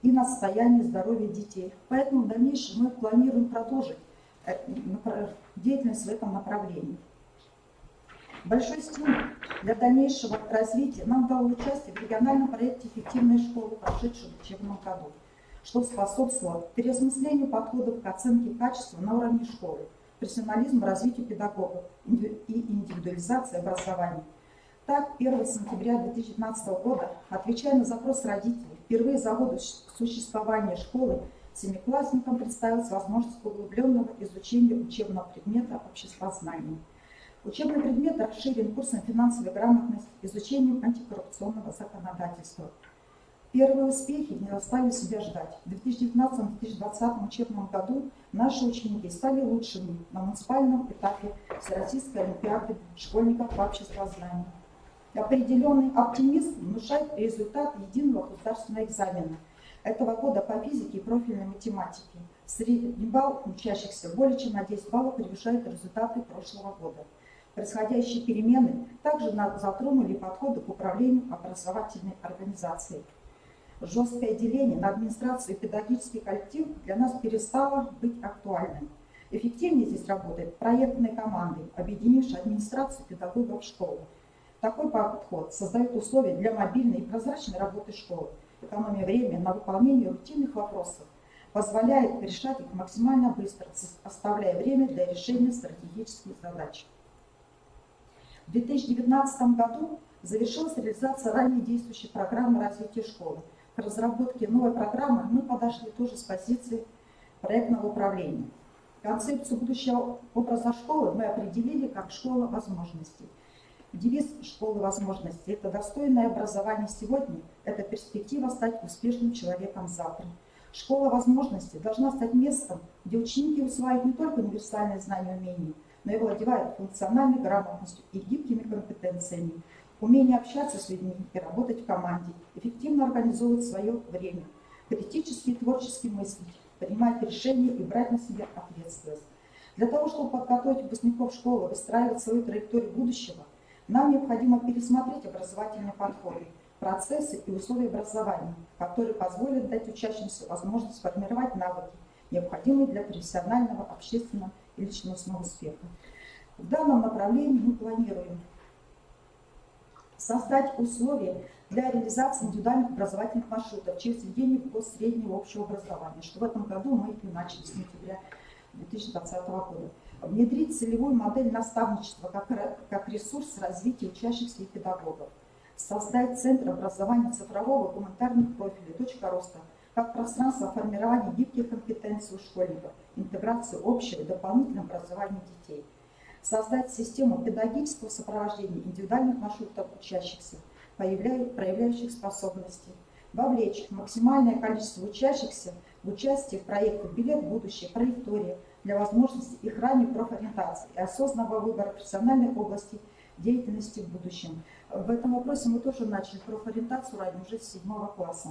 и на состоянии здоровья детей. Поэтому в дальнейшем мы планируем продолжить деятельность в этом направлении. Большой стимул для дальнейшего развития нам дало участие в региональном проекте «Эффективная школа», прошедшем в учебном году, что способствовало переосмыслению подходов к оценке качества на уровне школы, профессионализму, развитию педагогов и индивидуализации образования. Так, 1 сентября 2019 года, отвечая на запрос родителей, впервые за годы существования школы семиклассникам представилась возможность углубленного изучения учебного предмета обществознания. Учебный предмет расширен курсом финансовой грамотности, изучением антикоррупционного законодательства. Первые успехи не заставили себя ждать. В 2019-2020 учебном году наши ученики стали лучшими на муниципальном этапе Всероссийской олимпиады школьников по обществознанию. Определенный оптимизм внушает результат единого государственного экзамена этого года по физике и профильной математике. Средний балл учащихся более чем на 10 баллов превышает результаты прошлого года. Происходящие перемены также затронули подходы к управлению образовательной организацией. Жесткое деление на администрацию и педагогический коллектив для нас перестало быть актуальным. Эффективнее здесь работает проектные команды, объединившие администрацию педагогов школы. Такой подход создает условия для мобильной и прозрачной работы школы, экономия времени на выполнение рутинных вопросов, позволяет решать их максимально быстро, оставляя время для решения стратегических задач. В 2019 году завершилась реализация ранее действующей программы развития школы. К разработке новой программы мы подошли тоже с позиции проектного управления. Концепцию будущего образа школы мы определили как «Школа возможностей». Девиз «Школы возможностей» – это достойное образование сегодня, это перспектива стать успешным человеком завтра. Школа возможностей должна стать местом, где ученики усваивают не только универсальные знания и умения, но и владевают функциональной грамотностью и гибкими компетенциями, умение общаться с людьми и работать в команде, эффективно организовывать свое время, критически и творчески мыслить, принимать решения и брать на себя ответственность. Для того, чтобы подготовить выпускников школы, выстраивать свою траекторию будущего, нам необходимо пересмотреть образовательные подходы, процессы и условия образования, которые позволят дать учащимся возможность сформировать навыки, необходимые для профессионального, общественного и личностного успеха. В данном направлении мы планируем создать условия для реализации индивидуальных образовательных маршрутов через введение в курс среднего общего образования, что в этом году мы и начали с сентября 2020 года. Внедрить целевую модель наставничества как ресурс развития учащихся и педагогов. Создать центр образования цифрового гуманитарных профилей «Точка роста» как пространство формирования гибких компетенций у школьников, интеграцию общего и дополнительного образования детей. Создать систему педагогического сопровождения индивидуальных маршрутов учащихся, проявляющих способности. Вовлечь максимальное количество учащихся в участие в проектах «Билет в будущее», «Траектория» для возможности их ранней профориентации и осознанного выбора профессиональной области деятельности в будущем. В этом вопросе мы тоже начали профориентацию ранее уже с 7 класса.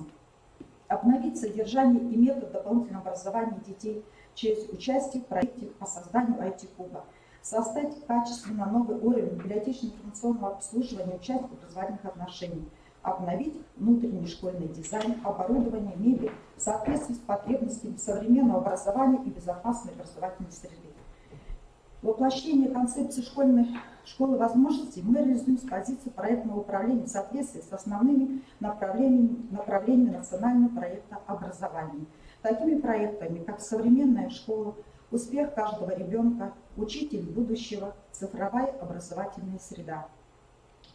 Обновить содержание и метод дополнительного образования детей через участие в проекте по созданию IT-клуба. Создать качественно новый уровень библиотечно-информационного обслуживания участников образовательных отношений. Обновить внутренний школьный дизайн, оборудование, мебель в соответствии с потребностями современного образования и безопасной образовательной среды. Воплощение концепции школы возможностей мы реализуем с позиции проектного управления в соответствии с основными направлениями национального проекта образования. Такими проектами, как современная школа, успех каждого ребенка, учитель будущего, цифровая образовательная среда.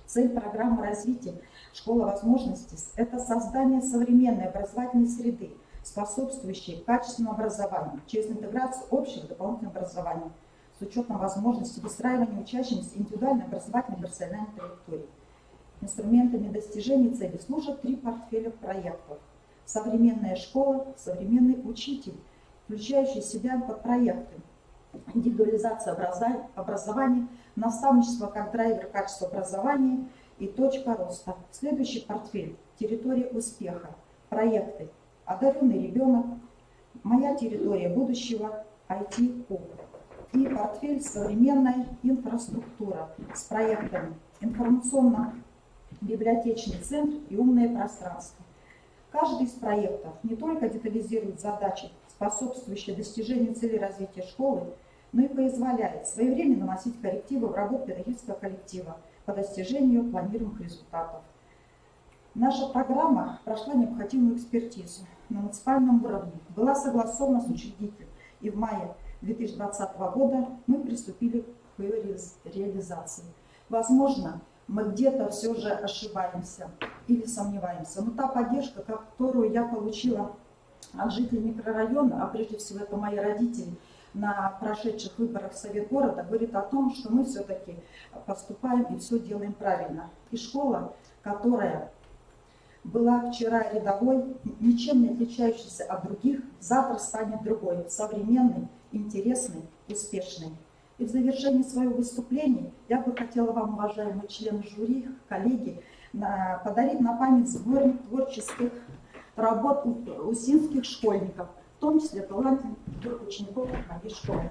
Цель программы развития «Школа возможностей» – это создание современной образовательной среды, способствующей качественному образованию через интеграцию общего и дополнительного образования с учетом возможности выстраивания учащимся индивидуальной образовательной профессиональной траектории. Инструментами достижения цели служат 3 портфеля проектов. Современная школа, современный учитель, включающий в себя подпроекты. Индивидуализация образования, наставничество как драйвер качества образования и точка роста. Следующий портфель – территория успеха, проекты. Одаренный ребенок, моя территория будущего, IT-клуб. И портфель «Современная инфраструктура» с проектами «Информационно-библиотечный центр» и «Умное пространство». Каждый из проектов не только детализирует задачи, способствующие достижению целей развития школы, но и позволяет своевременно наносить коррективы в работу педагогического коллектива по достижению планируемых результатов. Наша программа прошла необходимую экспертизу на муниципальном уровне, была согласована с учредителем, и в мае 2020 года мы приступили к ее реализации. Возможно, мы где-то все же ошибаемся или сомневаемся, но та поддержка, которую я получила от жителей микрорайона, а прежде всего это мои родители, на прошедших выборах в Совет города, говорит о том, что мы все-таки поступаем и все делаем правильно. И школа, которая была вчера рядовой, ничем не отличающейся от других, завтра станет другой, современной, интересной, успешной. И в завершении своего выступления я бы хотела вам, уважаемые члены жюри, коллеги, подарить на память сборник творческих работ усинских школьников, в том числе талантливых учеников моей школы.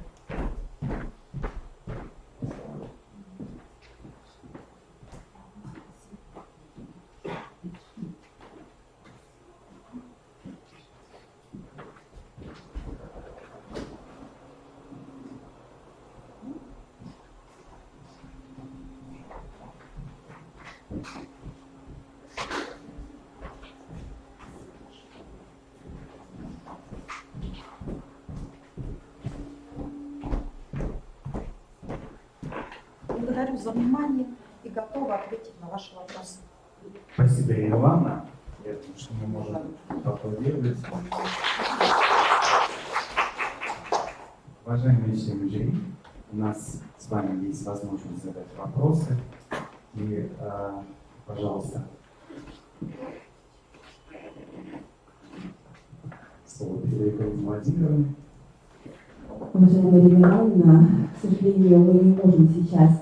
Благодарю за внимание и готова ответить на ваши вопросы. Спасибо, Ирина Ивановна. Я думаю, что мы можем поаплодировать. Уважаемые члены жюри, у нас с вами есть возможность задать вопросы. И, пожалуйста, слово передаю Галине Владимировне. Уважаемая Ирина Ивановна, к сожалению, мы не можем сейчас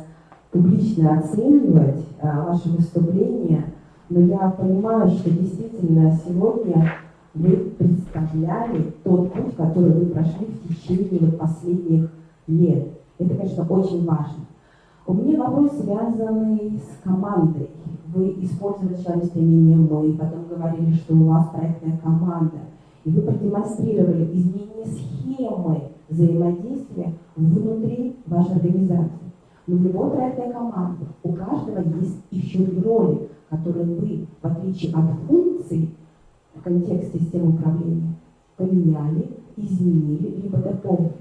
публично оценивать ваше выступление, но я понимаю, что действительно сегодня вы представляли тот путь, который вы прошли в течение последних лет. Это, конечно, очень важно. У меня вопрос, связанный с командой. Вы использовали местоимение «мы», потом говорили, что у вас проектная команда, и вы продемонстрировали изменение схемы взаимодействия внутри вашей организации. Но в любой проектной команде у каждого есть еще и роли, которые вы, в отличие от функций в контексте системы управления, поменяли, изменили, либо дополнили.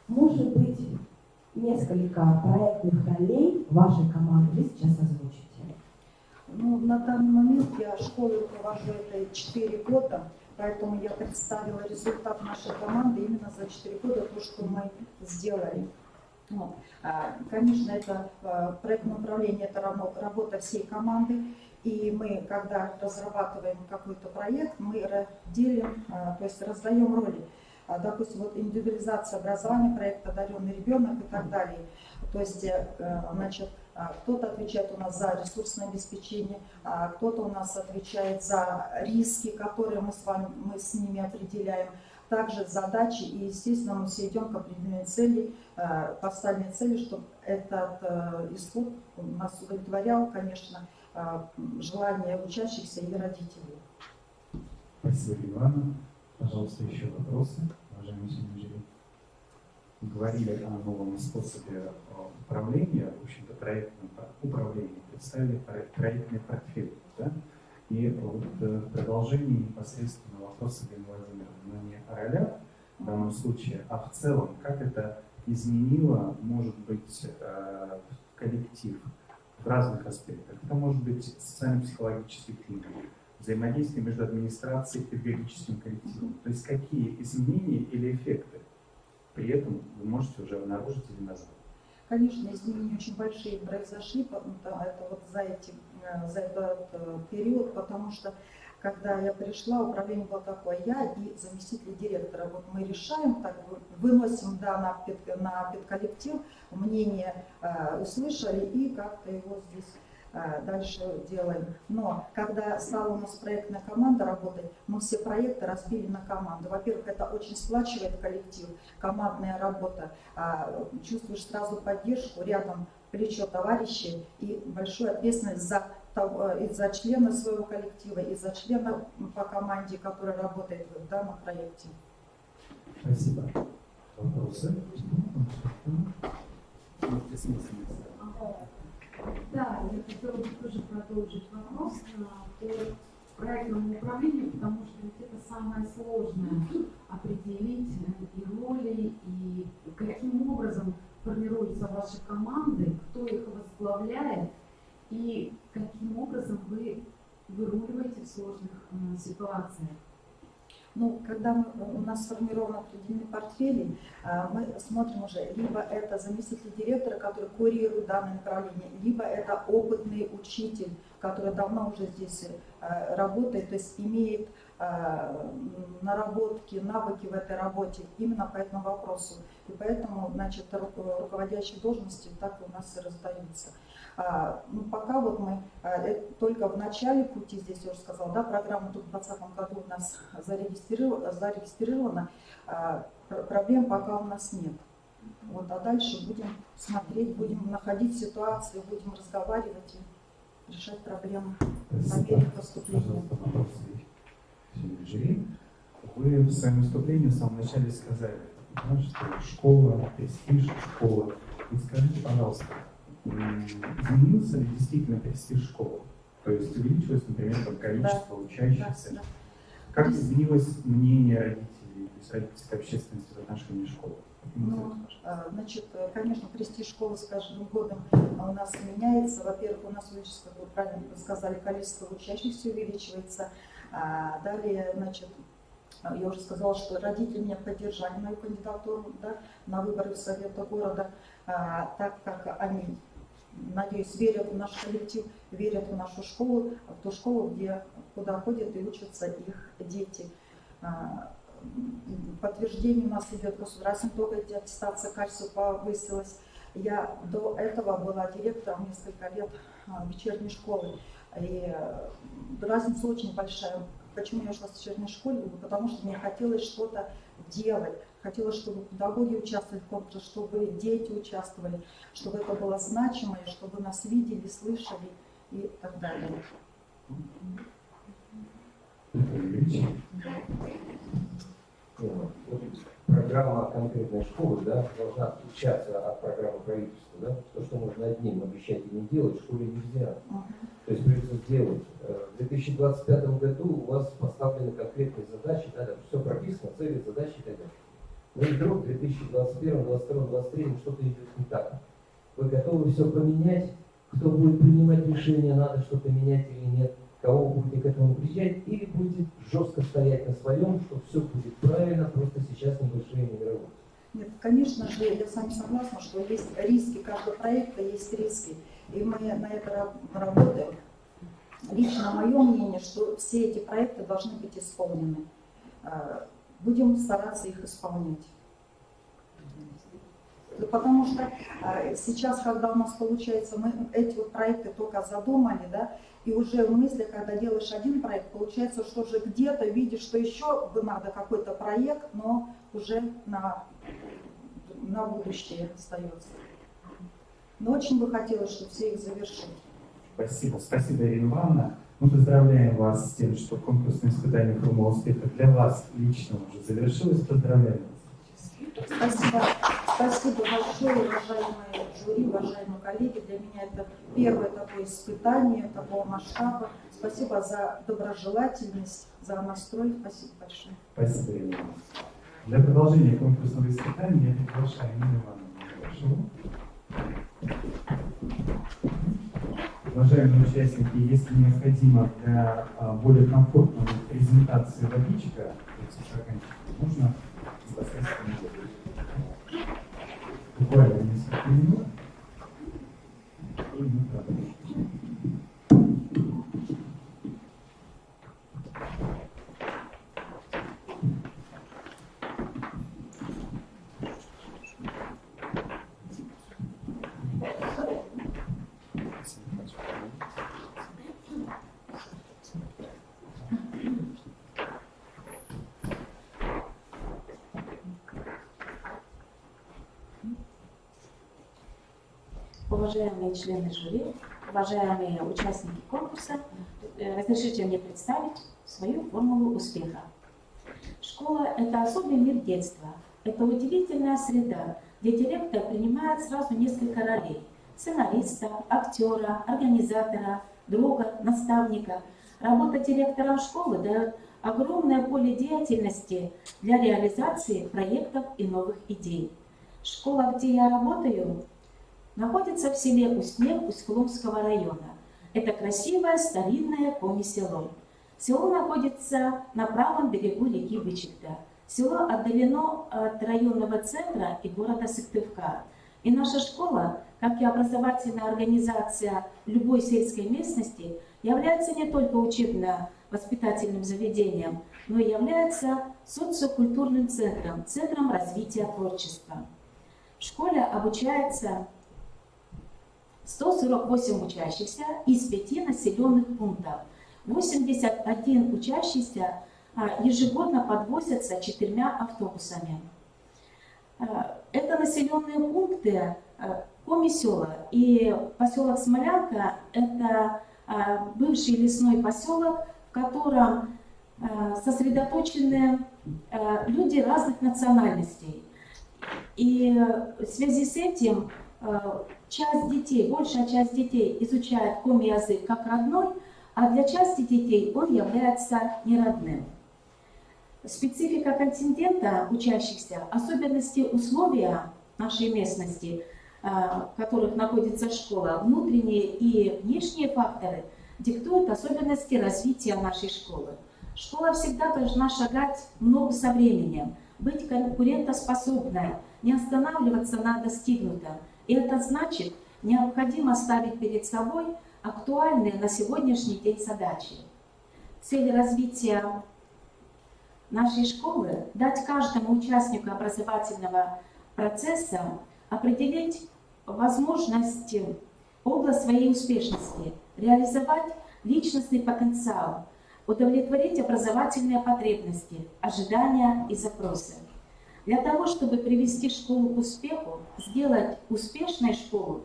Может быть, несколько проектных ролей вашей команды вы сейчас озвучите? Ну, на данный момент я школой руковожу это 4 года, поэтому я представила результат нашей команды именно за 4 года, то, что мы сделали. Вот. Конечно, это проектное управление, это работа всей команды. И мы, когда разрабатываем какой-то проект, мы делим, то есть раздаем роли. Допустим, вот индивидуализация образования, проект «Одаренный ребенок» и так далее. То есть, значит, кто-то отвечает у нас за ресурсное обеспечение, кто-то у нас отвечает за риски, которые мы с ними определяем. Также задачи, и, естественно, мы все идем к определенной цели, поставленной цели, чтобы этот исход нас удовлетворял, конечно, желание учащихся и родителей. Спасибо, Ивановна. Пожалуйста, еще вопросы, уважаемые члены жюри. говорили о новом способе управления, в общем-то, проектном управлении, представили проектный портфель. Да? И вот в продолжении непосредственно вопроса Галины Владимировны, не о ролях в данном случае, а в целом, как это изменило, может быть, коллектив в разных аспектах. Это может быть социально-психологический климат, взаимодействие между администрацией и педагогическим коллективом. То есть какие изменения или эффекты при этом вы можете уже обнаружить или назвать? Конечно, изменения очень большие произошли это вот за этот период, потому что когда я пришла, управление было такое, я и заместитель директора. Вот мы решаем, так выносим на педколлектив, мнение услышали и как-то его здесь дальше делаем. Но когда стала у нас проектная команда работать, мы все проекты разбили на команды. Во-первых, это очень сплачивает коллектив, командная работа. Чувствуешь сразу поддержку, рядом плечо товарищей и большую ответственность за члена своего коллектива и за члена по команде, который работает в данном проекте. Спасибо. Вопросы? Да, я хотела бы тоже продолжить вопрос по проектному управлению, потому что ведь это самое сложное — определить и роли, и каким образом формируются ваши команды, кто их возглавляет, и каким образом вы выруливаете в сложных ситуациях. Ну, когда у нас сформированы определенные портфели, мы смотрим уже, либо это заместитель директора, который курирует данное направление, либо это опытный учитель, который давно уже здесь работает, то есть имеет наработки, навыки в этой работе именно по этому вопросу. И поэтому, значит, руководящие должности так у нас и раздаются. Ну, пока вот мы только в начале пути, здесь я уже сказала, да, программа тут в 2020 году у нас зарегистрирована, проблем пока у нас нет. Вот, а дальше будем смотреть, будем находить ситуации, будем разговаривать и решать проблемы по мере поступления. Вы в своем выступлении в самом начале сказали, что школа, престиж школы. И скажите, пожалуйста, изменился ли действительно престиж школы? То есть увеличилось, например, количество учащихся? Да. Как изменилось мнение родителей, то есть родительской общественности в отношении школы? Ну, значит, конечно, престиж школы с каждым годом у нас меняется. Во-первых, у нас увеличивается, как вы правильно сказали, количество учащихся увеличивается. Далее, значит, я уже сказала, что родители меня поддержали мою кандидатуру, да, на выборы в Совета города, так как они, надеюсь, верят в наш коллектив, верят в нашу школу, в ту школу, куда ходят и учатся их дети. Подтверждение у нас идет государственной, только аттестация качества повысилась. Я до этого была директором несколько лет вечерней школы. И разница очень большая. Почему я ушла с вечерней школы? Потому что мне хотелось что-то делать. Хотелось, чтобы педагоги участвовали в конкурсе, чтобы дети участвовали, чтобы это было значимо, чтобы нас видели, слышали и так далее. Программа конкретной школы, да, должна отличаться от программы правительства. Да? То, что можно одним обещать и не делать, в школе нельзя. То есть придется сделать. В 2025 году у вас поставлены конкретные задачи, да, все прописано, цели, задачи и так далее. Но и вдруг в 2021, 2022, 2023 что-то идет не так. Вы готовы все поменять? Кто будет принимать решение, надо что-то менять или нет? Кого вы будете к этому приезжать? Или будете жестко стоять на своем, что все будет правильно, просто сейчас небольшие миграции? Нет, конечно же, я с вами согласна, что есть риски, каждого проекта есть риски. И мы на это работаем. Лично мое мнение, что все эти проекты должны быть исполнены. Будем стараться их исполнять. Потому что сейчас, когда у нас получается, мы эти вот проекты только задумали, да, и уже в мысли, когда делаешь один проект, получается, что уже где-то видишь, что еще бы надо какой-то проект, но уже на будущее остается. Но очень бы хотелось, чтобы все их завершили. Спасибо. Спасибо, Ирина Ивановна. Мы поздравляем вас с тем, что конкурсное испытание «Формула успеха» для вас лично уже завершилось. Поздравляем вас. Спасибо. Спасибо большое, уважаемые жюри, уважаемые коллеги. Для меня это первое такое испытание такого масштаба. Спасибо за доброжелательность, за настрой. Спасибо большое. Спасибо, Ирина. Для продолжения конкурсного испытания я приглашаю Нину Ивановну. Уважаемые участники, если необходимо для более комфортной презентации водичка, можно непосредственно буквально несколько минут. И мы продолжим. Уважаемые члены жюри, уважаемые участники конкурса, разрешите мне представить свою формулу успеха. Школа – это особый мир детства, это удивительная среда, где директор принимает сразу несколько ролей – сценариста, актера, организатора, друга, наставника. Работа директором школы дает огромное поле деятельности для реализации проектов и новых идей. Школа, где я работаю, находится в селе Устне Усть-Коломского района. Это красивое старинное коми-село. Село находится на правом берегу реки Вычегда. Село отдалено от районного центра и города Сыктывкар. И наша школа, как и образовательная организация любой сельской местности, является не только учебно-воспитательным заведением, но и является социокультурным центром, центром развития творчества. В школе обучается 148 учащихся из 5 населенных пунктов. 81 учащийся ежегодно подвозятся 4 автобусами. Это населенные пункты Коми-села и поселок Смолянка. Это бывший лесной поселок, в котором сосредоточены люди разных национальностей. И в связи с этим часть детей, большая часть детей изучает коми-язык как родной, а для части детей он является неродным. Специфика контингента учащихся, особенности условия нашей местности, в которых находится школа, внутренние и внешние факторы диктуют особенности развития нашей школы. Школа всегда должна шагать в ногу со временем, быть конкурентоспособной, не останавливаться на достигнутом. И это значит, необходимо ставить перед собой актуальные на сегодняшний день задачи. Цель развития нашей школы – дать каждому участнику образовательного процесса определить возможности, область своей успешности, реализовать личностный потенциал, удовлетворить образовательные потребности, ожидания и запросы. Для того, чтобы привести школу к успеху, сделать успешной школу,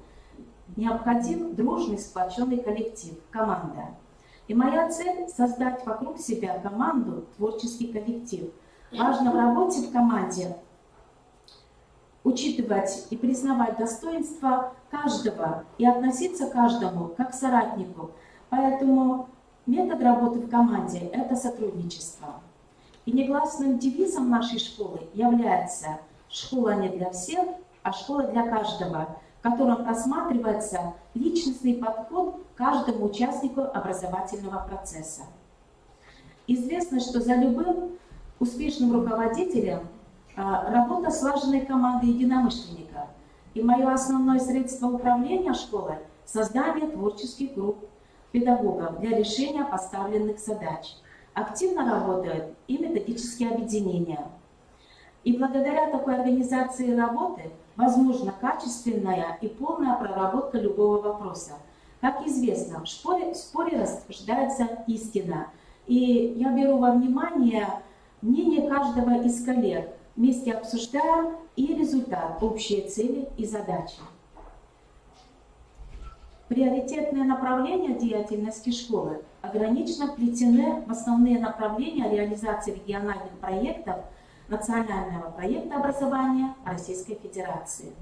необходим дружный, сплоченный коллектив, команда. И моя цель – создать вокруг себя команду, творческий коллектив. Важно в работе в команде учитывать и признавать достоинства каждого и относиться к каждому как к соратнику. Поэтому метод работы в команде – это сотрудничество. И негласным девизом нашей школы является «Школа не для всех, а школа для каждого», в котором просматривается личностный подход к каждому участнику образовательного процесса. Известно, что за любым успешным руководителем работа слаженной команды единомышленников. И мое основное средство управления школой – создание творческих групп педагогов для решения поставленных задач. Активно работают и методические объединения. И благодаря такой организации работы возможна качественная и полная проработка любого вопроса. Как известно, в споре рождается истина. И я беру во внимание мнение каждого из коллег. Вместе обсуждаем и результат, общие цели и задачи. Приоритетные направления деятельности школы ограниченно вплетены в основные направления реализации региональных проектов национального проекта образования Российской Федерации.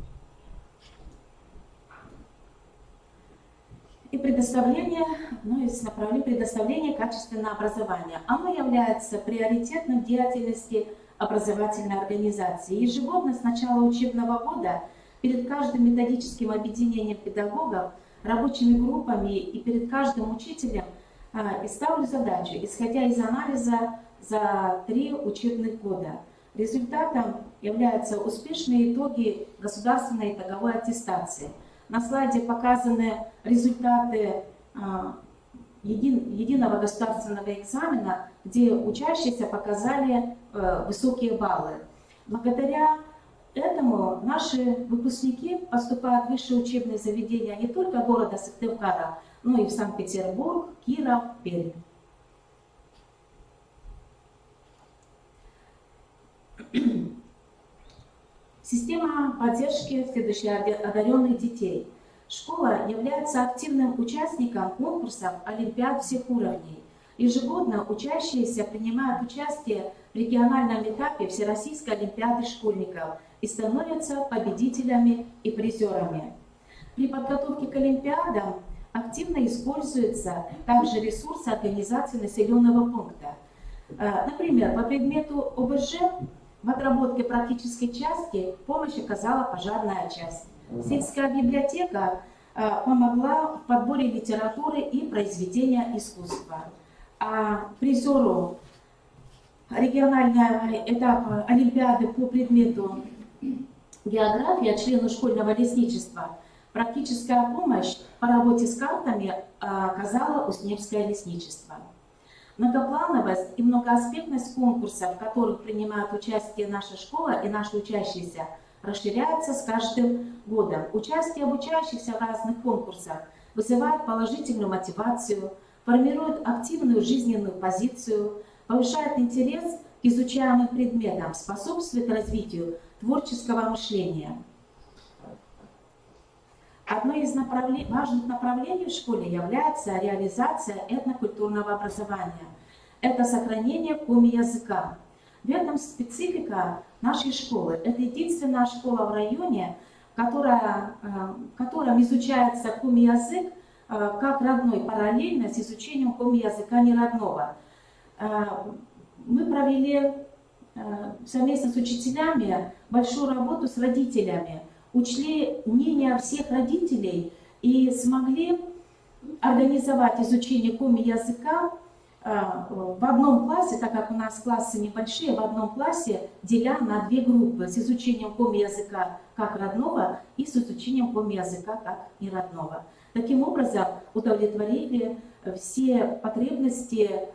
И предоставление, одно из направлений предоставления качественного образования. Оно является приоритетным в деятельности образовательной организации. Ежегодно с начала учебного года перед каждым методическим объединением педагогов, рабочими группами и перед каждым учителем ставлю задачу, исходя из анализа за 3 учебных года. Результатом являются успешные итоги государственной итоговой аттестации. На слайде показаны результаты единого государственного экзамена, где учащиеся показали высокие баллы. Благодаря этому наши выпускники поступают в высшие учебные заведения не только города Сыктывкара, но и в Санкт-Петербург, Киров, Пермь. Система поддержки одаренных детей. Школа является активным участником конкурсов олимпиад всех уровней. Ежегодно учащиеся принимают участие в региональном этапе Всероссийской олимпиады школьников и становятся победителями и призерами. При подготовке к олимпиадам активно используются также ресурсы организации населенного пункта. Например, по предмету ОБЖ в отработке практической части помощь оказала пожарная часть. Сельская библиотека помогла в подборе литературы и произведения искусства. А призеру регионального этапа олимпиады по предмету география, члену школьного лесничества, практическая помощь по работе с картами оказала Усневское лесничество. Многоплановость и многоаспектность конкурсов, в которых принимают участие наша школа и наши учащиеся, расширяется с каждым годом. Участие обучающихся в разных конкурсах вызывает положительную мотивацию, формирует активную жизненную позицию, повышает интерес к изучаемым предметам, способствует развитию творческого мышления. Одно из важных направлений в школе является реализация этнокультурного образования. Это сохранение коми-языка. В этом специфика нашей школы. Это единственная школа в районе, в котором изучается коми-язык как родной, параллельно с изучением коми-языка неродного. Мы провели совместно с учителями большую работу с родителями, учли мнение всех родителей и смогли организовать изучение коми-языка в одном классе, так как у нас классы небольшие, в одном классе деля на 2 группы с изучением коми-языка как родного и с изучением коми-языка как неродного. Таким образом удовлетворили все потребности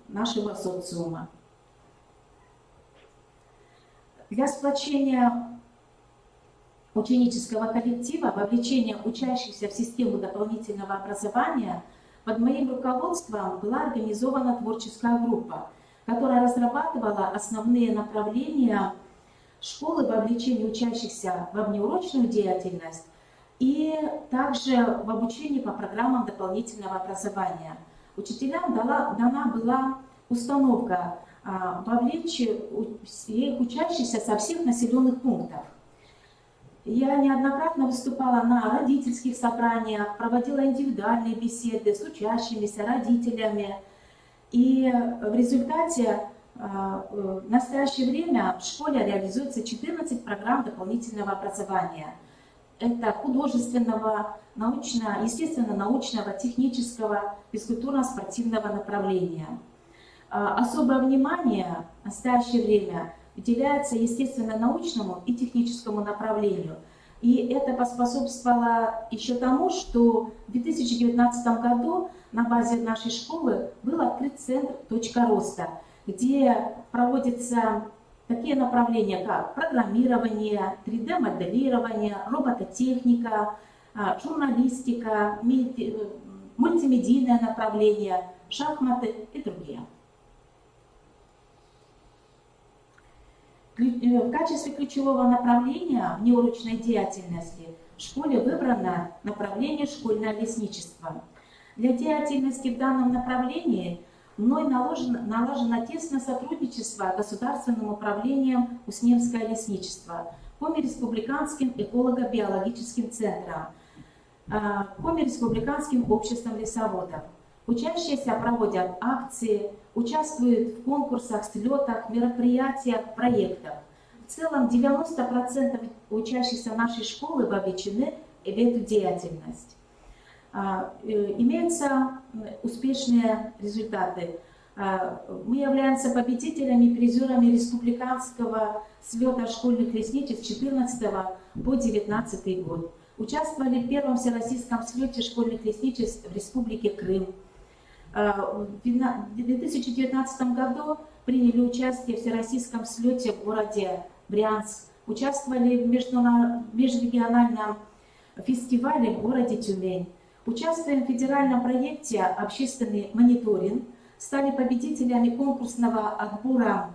нашего социума. Для сплочения ученического коллектива, вовлечения учащихся в систему дополнительного образования под моим руководством была организована творческая группа, которая разрабатывала основные направления школы вовлечения учащихся во внеурочную деятельность и также в обучении по программам дополнительного образования. Учителям дана была установка вовлечь их учащихся со всех населенных пунктов. Я неоднократно выступала на родительских собраниях, проводила индивидуальные беседы с учащимися, родителями. И в результате в настоящее время в школе реализуется 14 программ дополнительного образования. Это художественного, естественно-научного, технического, физкультурно-спортивного направления. Особое внимание в настоящее время уделяется естественно-научному и техническому направлению. И это поспособствовало еще тому, что в 2019 году на базе нашей школы был открыт центр «Точка роста», где проводятся такие направления, как программирование, 3D-моделирование, робототехника, журналистика, мультимедийное направление, шахматы и другие. В качестве ключевого направления внеурочной деятельности в школе выбрано направление школьное лесничество. Для деятельности в данном направлении мной налажено тесное сотрудничество государственным управлением Уснемское лесничество, Коми-республиканским эколого-биологическим центром, Коми-республиканским обществом лесоводов. Учащиеся проводят акции, участвуют в конкурсах, слетах, мероприятиях, проектах. В целом 90% учащихся нашей школы вовлечены в эту деятельность. Имеются успешные результаты. Мы являемся победителями и призерами республиканского слета школьных лесничеств с 2014 по 2019 год. Участвовали в первом всероссийском слете школьных лесничеств в Республике Крым. В 2019 году приняли участие в всероссийском слете в городе Брянск. Участвовали в межрегиональном фестивале в городе Тюмень. Участвуем в федеральном проекте «Общественный мониторинг». Стали победителями конкурсного отбора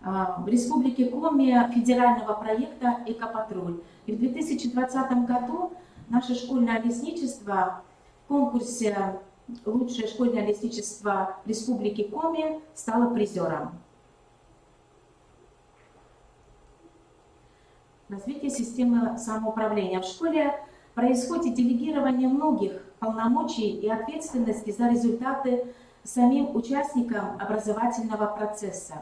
в Республике Коми федерального проекта «Экопатруль». И в 2020 году наше школьное лесничество в конкурсе «Лучшее школьное лесничество Республики Коми» стало призером. Развитие системы самоуправления. В школе происходит делегирование многих полномочий и ответственности за результаты самим участникам образовательного процесса.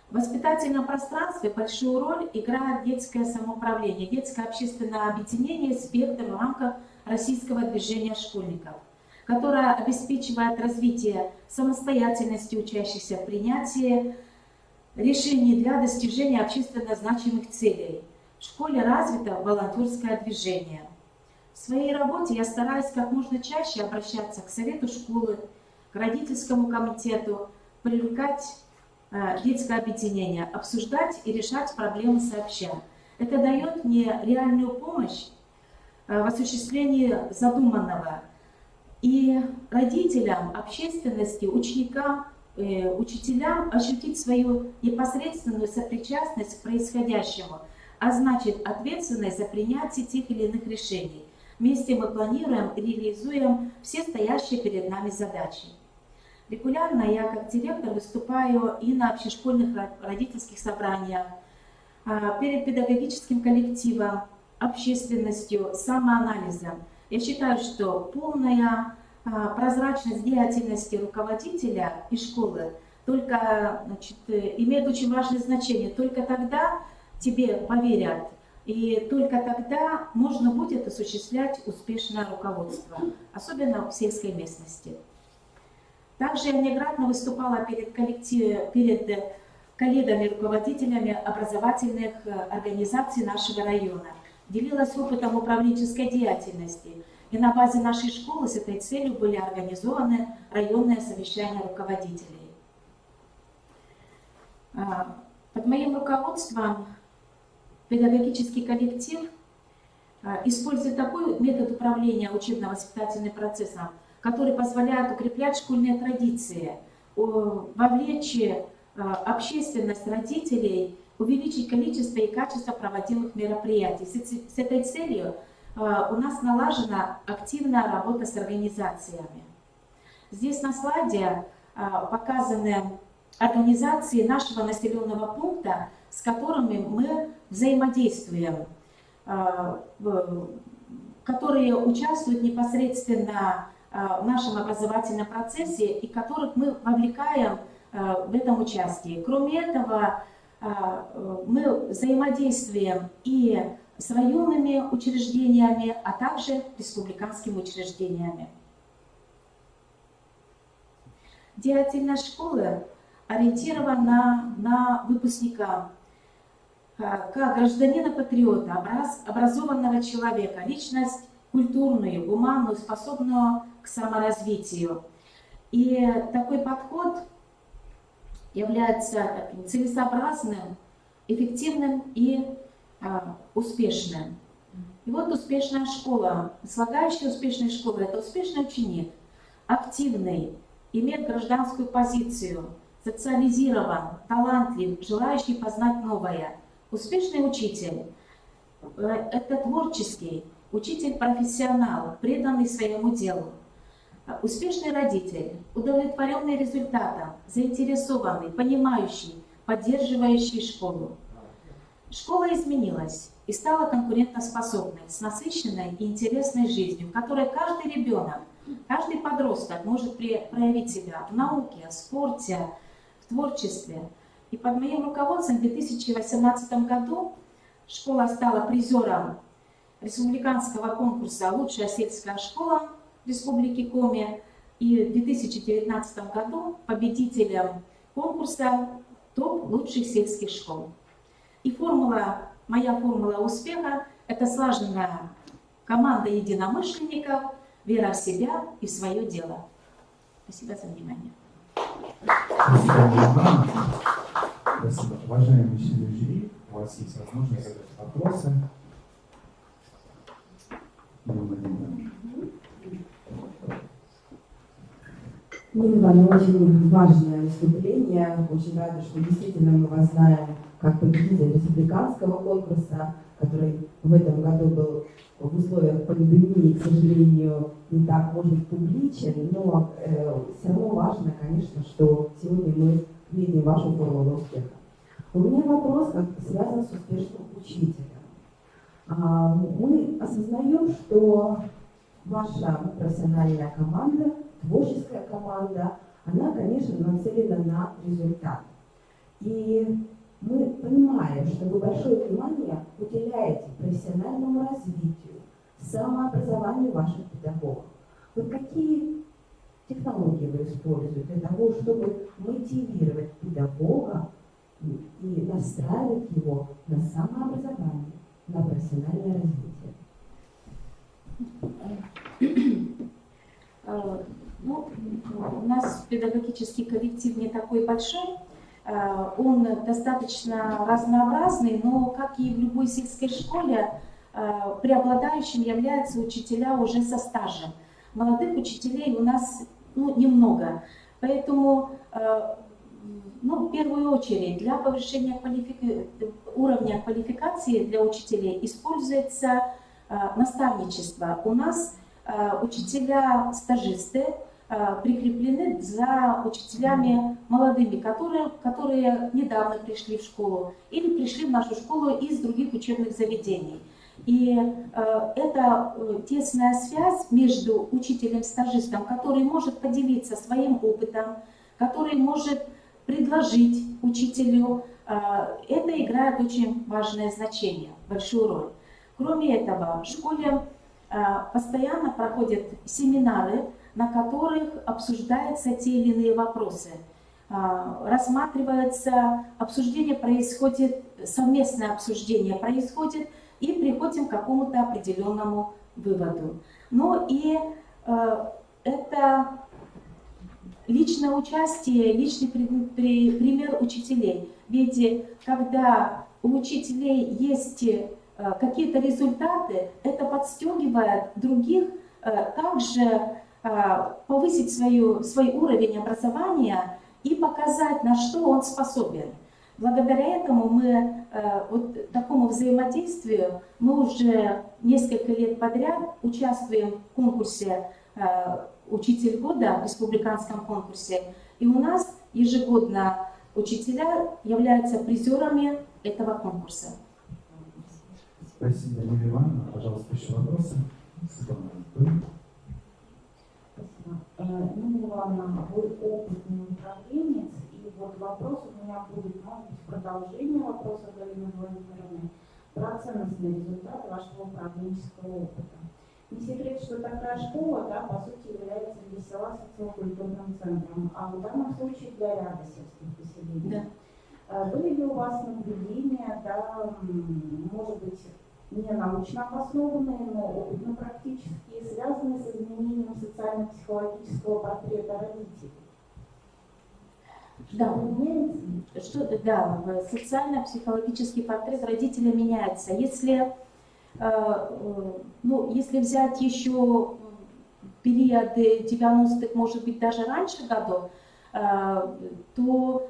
В воспитательном пространстве большую роль играет детское самоуправление, детское общественное объединение «Спектр» в рамках российского движения школьников, которое обеспечивает развитие самостоятельности учащихся в принятии решений для достижения общественно значимых целей. В школе развито волонтерское движение. В своей работе я стараюсь как можно чаще обращаться к совету школы, к родительскому комитету, привлекать детское объединение, обсуждать и решать проблемы сообща. Это дает мне реальную помощь в осуществлении задуманного. И родителям, общественности, ученикам, учителям ощутить свою непосредственную сопричастность к происходящему, а значит ответственность за принятие тех или иных решений. Вместе мы планируем и реализуем все стоящие перед нами задачи. Регулярно я как директор выступаю и на общешкольных родительских собраниях, перед педагогическим коллективом, общественностью, самоанализом. Я считаю, что полная прозрачность деятельности руководителя и школы только, имеет очень важное значение. Только тогда тебе поверят, и только тогда можно будет осуществлять успешное руководство, особенно в сельской местности. Также я неоднократно выступала перед коллегами, руководителями образовательных организаций нашего района, делилась опытом управленческой деятельности, и на базе нашей школы с этой целью были организованы районные совещания руководителей. Под моим руководством педагогический коллектив использует такой метод управления учебно-воспитательным процессом, который позволяет укреплять школьные традиции, вовлечь общественность, родителей, увеличить количество и качество проводимых мероприятий. С этой целью у нас налажена активная работа с организациями. Здесь на слайде показаны организации нашего населенного пункта, с которыми мы взаимодействуем, которые участвуют непосредственно в нашем образовательном процессе и которых мы вовлекаем в этом участии. Кроме этого, мы взаимодействуем и с районными учреждениями, а также республиканскими учреждениями. Деятельность школы ориентирована на выпускника, как гражданина-патриота, образованного человека, личность культурную, гуманную, способную к саморазвитию. И такой подход является целесообразным, эффективным и успешным. И вот успешная школа, слагающая успешной школы, это успешный ученик, активный, имеет гражданскую позицию, социализирован, талантлив, желающий познать новое. Успешный учитель – это творческий, учитель-профессионал, преданный своему делу. Успешный родитель, удовлетворенный результатом, заинтересованный, понимающий, поддерживающий школу. Школа изменилась и стала конкурентоспособной, с насыщенной и интересной жизнью, в которой каждый ребенок, каждый подросток может проявить себя в науке, в спорте, в творчестве. И под моим руководством в 2018 году школа стала призером республиканского конкурса «Лучшая сельская школа» Республики Коми, и в 2019 году победителем конкурса «Топ лучших сельских школ». И моя формула успеха – это слаженная команда единомышленников, вера в себя и в свое дело. Спасибо за внимание. Спасибо. Спасибо. Уважаемые члены жюри, у вас есть возможность задать вопросы. Нина Ивановна, очень важное выступление. Очень рада, что действительно мы вас знаем как победитель республиканского конкурса, который в этом году был в условиях пандемии, к сожалению, не так, может быть, публичен, но все равно важно, конечно, что сегодня мы видим вашу формулу успеха. У меня вопрос связан с успешным учителем. Мы осознаем, что ваша профессиональная команда, творческая команда, она, конечно, нацелена на результат. И мы понимаем, что вы большое внимание уделяете профессиональному развитию, самообразованию ваших педагогов. Вот какие технологии вы используете для того, чтобы мотивировать педагога и настраивать его на самообразование, на профессиональное развитие? Ну, у нас педагогический коллектив не такой большой, он достаточно разнообразный, но, как и в любой сельской школе, преобладающим являются учителя уже со стажем. Молодых учителей у нас немного, поэтому в первую очередь для повышения уровня квалификации для учителей используется наставничество. У нас учителя-стажисты прикреплены за учителями молодыми, которые недавно пришли в школу или пришли в нашу школу из других учебных заведений. И это тесная связь между учителем-стажистом, который может поделиться своим опытом, который может предложить учителю. Это играет очень важное значение, большую роль. Кроме этого, в школе постоянно проходят семинары, на которых обсуждаются те или иные вопросы. Рассматривается, обсуждение происходит, совместное обсуждение происходит, и приходим к какому-то определенному выводу. Но и это личное участие, личный пример учителей. Ведь когда у учителей есть какие-то результаты, это подстегивает других также повысить свой уровень образования и показать, на что он способен. Благодаря этому мы, вот такому взаимодействию, мы уже несколько лет подряд участвуем в конкурсе «Учитель года», в республиканском конкурсе, и у нас ежегодно учителя являются призерами этого конкурса. Спасибо, Нина Ивановна. Пожалуйста, еще вопросы? Светлана. Нина Ивановна, вы опытный управленец, и вот вопрос у меня будет, может быть, продолжение вопроса Галины Владимировны про ценностные результаты вашего управленческого опыта. Не секрет, что такая школа, да, по сути, является для села социокультурным центром, а в данном случае для ряда сельских поселений. Да. Были ли у вас наблюдения, да, может быть, не научно обоснованные, но опытно-практические, связанные с изменением социально-психологического портрета родителей? Да, социально-психологический портрет родителя меняется. Если взять еще периоды 90-х, может быть, даже раньше годов, то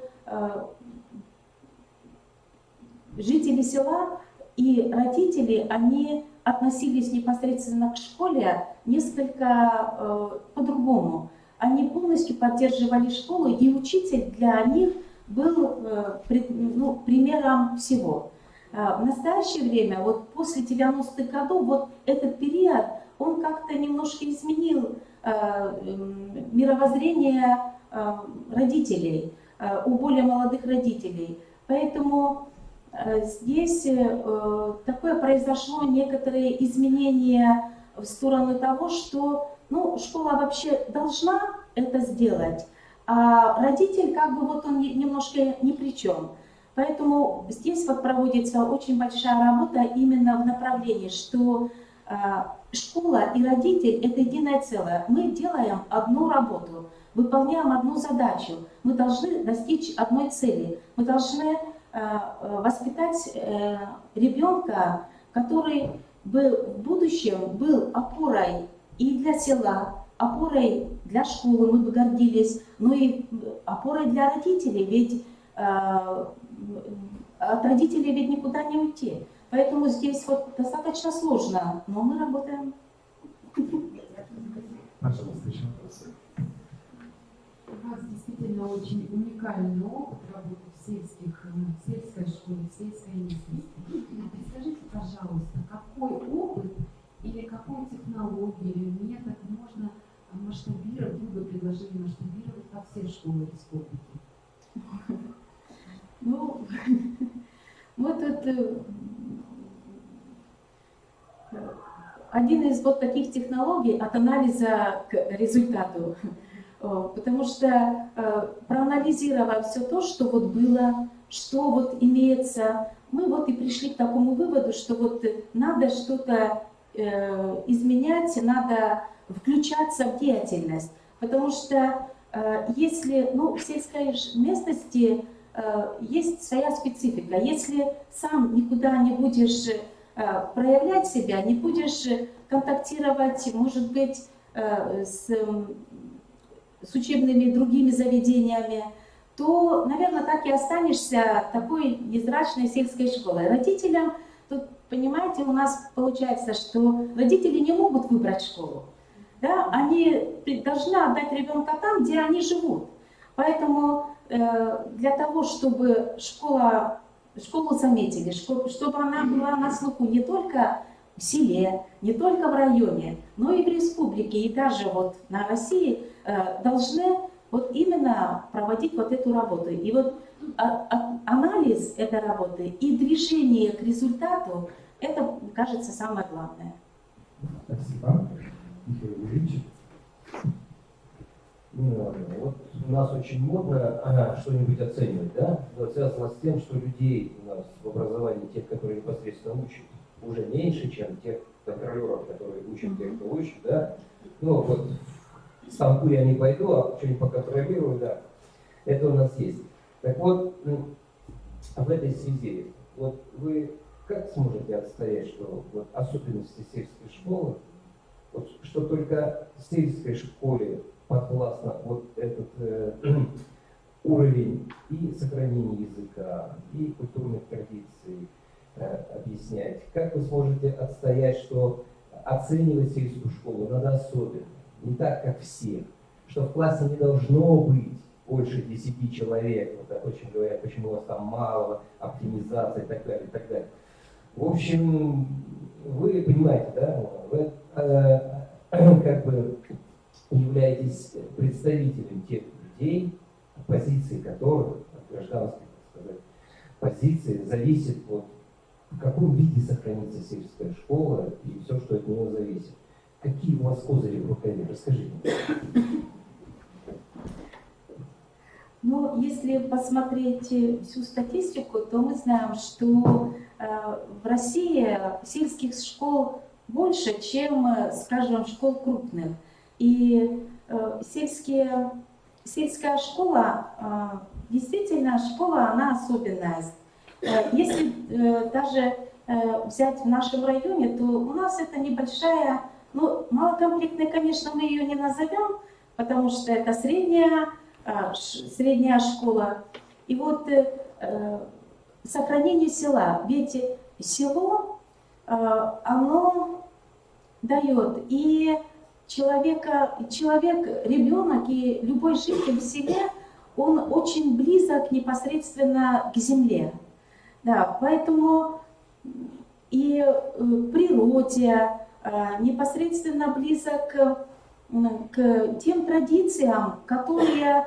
жители села и родители, они относились непосредственно к школе несколько по-другому. Они полностью поддерживали школу, и учитель для них был примером всего. В настоящее время, вот после 90-х годов, вот этот период, он как-то немножко изменил мировоззрение родителей, у более молодых родителей. Поэтому здесь такое произошло некоторые изменения в сторону того, что школа вообще должна это сделать, а родитель как бы вот он немножко ни при чем. Поэтому здесь вот проводится очень большая работа именно в направлении, что школа и родитель – это единое целое. Мы делаем одну работу, выполняем одну задачу. Мы должны достичь одной цели. Мы должны воспитать ребенка, который бы в будущем был опорой и для села, опорой для школы, мы бы гордились, но и опорой для родителей, ведь от родителей ведь никуда не уйти. Поэтому здесь вот достаточно сложно, но мы работаем. Пожалуйста, еще вопросы. У вас действительно очень уникальный опыт работы в сельской школе, в сельской местности. Скажите, пожалуйста, какой опыт или какую технологию или метод можно масштабировать, вы бы предложили масштабировать во все школы республики? Вот это один из вот таких технологий от анализа к результату. Потому что проанализировав все то, что вот было, что вот имеется, мы вот и пришли к такому выводу, что вот надо что-то изменять, надо включаться в деятельность. Потому что если в сельской местности есть своя специфика, если сам никуда не будешь проявлять себя, не будешь контактировать, может быть, с учебными другими заведениями, то, наверное, так и останешься такой невзрачной сельской школой. Родителям, тут, понимаете, у нас получается, что родители не могут выбрать школу. Да? Они должны отдать ребенка там, где они живут. Поэтому для того, чтобы школу заметили, чтобы она была на слуху не только в селе, не только в районе, но и в республике, и даже вот на России, должны вот именно проводить вот эту работу. И вот анализ этой работы и движение к результату, это, кажется, самое главное. Спасибо. Михаил Юрьевич. Вот у нас очень модно что-нибудь оценивать, да? Но связано с тем, что людей у нас в образовании, тех, которые непосредственно учат, уже меньше, чем тех контролеров, которые учат тех, кто учит, да? Ну вот в станку я не пойду, а что-нибудь поконтролирую, да. Это у нас есть. Так вот, в этой связи, вот вы как сможете отстоять, что вот особенности сельской школы, вот, что только в сельской школе подвластно вот этот уровень и сохранения языка, и культурных традиций объяснять? Как вы сможете отстоять, что оценивать сельскую школу надо особенно, не так, как все, что в классе не должно быть больше 10 человек, вот так очень говорят, почему у вас там мало, оптимизация и так далее, и так далее. В общем, вы понимаете, да, вы как бы являетесь представителем тех людей, позиции которых, от гражданских, так сказать, позиций, зависит вот, в каком виде сохранится сельская школа и все, что от нее зависит. Какие у вас козыри в рукаве? Расскажите. Ну, если посмотреть всю статистику, то мы знаем, что в России сельских школ больше, чем, скажем, школ крупных. И сельская школа, действительно, школа, она особенная. Если даже взять в нашем районе, то у нас это небольшая, ну, малокомплектная, конечно, мы ее не назовем, потому что это средняя школа. И вот сохранение села. Ведь село оно дает. И человек, ребенок и любой житель в селе, он очень близок непосредственно к земле. Да, поэтому и к природе, непосредственно близок к тем традициям, которые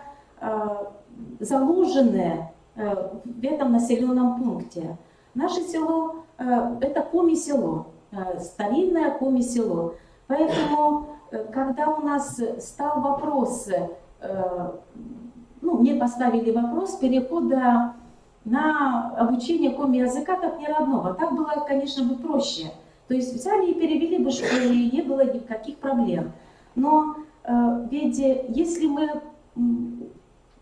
заложены в этом населенном пункте. Наше село – это коми-село, старинное коми-село. Поэтому, когда у нас стал вопрос, мне поставили вопрос перехода на обучение коми-языка как неродного, так было, конечно, бы проще. То есть взяли и перевели бы, и не было никаких проблем. Но ведь если мы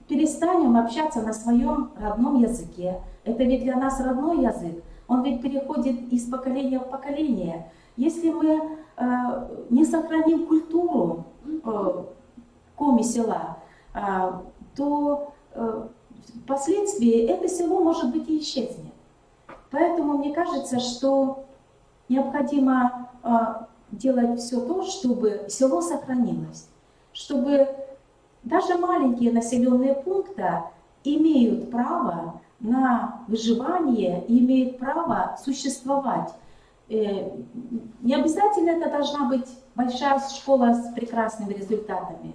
перестанем общаться на своем родном языке, это ведь для нас родной язык, он ведь переходит из поколения в поколение. Если мы не сохраним культуру коми-села, то впоследствии это село, может быть, и исчезнет. Поэтому мне кажется, что необходимо делать все то, чтобы село сохранилось, чтобы даже маленькие населенные пункты имеют право на выживание и имеют право существовать. Не обязательно это должна быть большая школа с прекрасными результатами.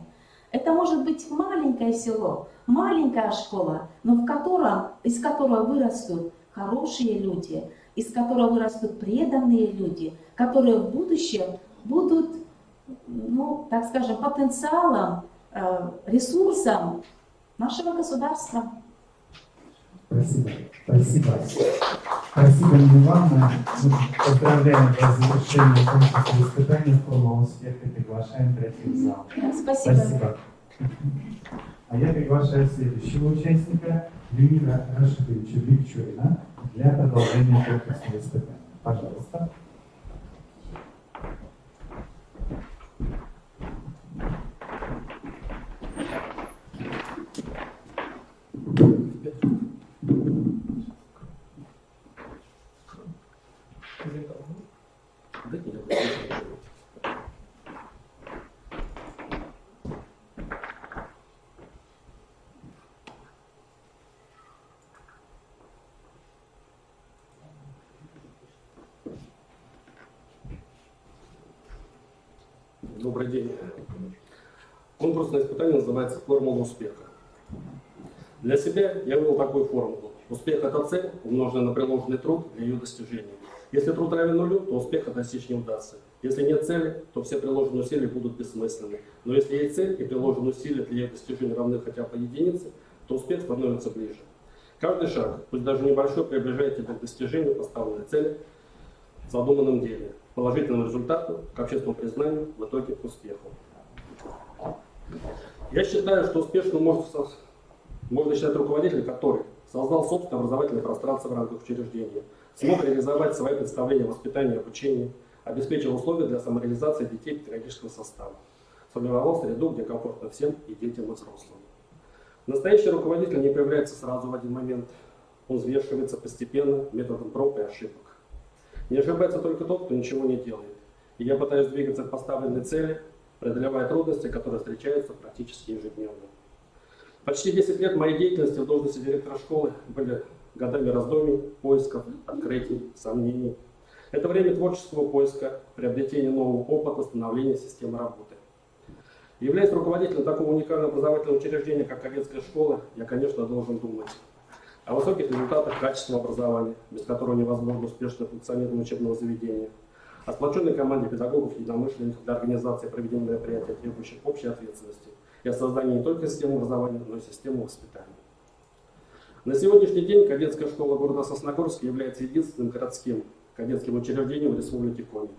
Это может быть маленькое село, маленькая школа, но из которого вырастут хорошие люди, из которого вырастут преданные люди, которые в будущем будут, так скажем, потенциалом, ресурсом нашего государства. Спасибо. Спасибо. Спасибо, Нина Ивановна. Мы поздравляем вас с завершением конкурса испытаний «Формула успеха» и приглашаем пройти в зал. Спасибо. Спасибо. А я приглашаю следующего участника, Юрия Рашидовича Викчурина, для продолжения конкурсного испытания. Пожалуйста. Добрый день. Конкурсное испытание называется «Формула успеха». Для себя я вывел такую формулу. Успех – это цель, умноженная на приложенный труд для ее достижения. Если труд равен нулю, то успеха достичь не удастся. Если нет цели, то все приложенные усилия будут бессмысленны. Но если есть цель и приложенные усилия для ее достижения равны хотя бы по единице, то успех становится ближе. Каждый шаг, пусть даже небольшой, приближает тебя к достижению поставленной цели в задуманном деле, к положительному результату, к общественному признанию, в итоге к успеху. Я считаю, что успешным можно считать руководителя, который создал собственное образовательное пространство в рамках учреждения, смог реализовать свои представления о воспитании и обучении, обеспечил условия для самореализации детей педагогического состава, сформировал среду, где комфортно всем, и детям, и взрослым. Настоящий руководитель не появляется сразу в один момент, он взвешивается постепенно методом проб и ошибок. Не ошибается только тот, кто ничего не делает. И я пытаюсь двигаться к поставленной цели, преодолевая трудности, которые встречаются практически ежедневно. Почти 10 лет моей деятельности в должности директора школы были годами раздумий, поисков, открытий, сомнений. Это время творческого поиска, приобретения нового опыта, становления системы работы. Являясь руководителем такого уникального образовательного учреждения, как Кадетская школа, я, конечно, должен думать о высоких результатах качественного образования, без которого невозможно успешное функционирование учебного заведения, о сплоченной команде педагогов и единомышленников для организации и проведения мероприятий, требующих общей ответственности, и о создании не только системы образования, но и системы воспитания. На сегодняшний день Кадетская школа города Сосногорска является единственным городским кадетским учреждением в Республике Коми.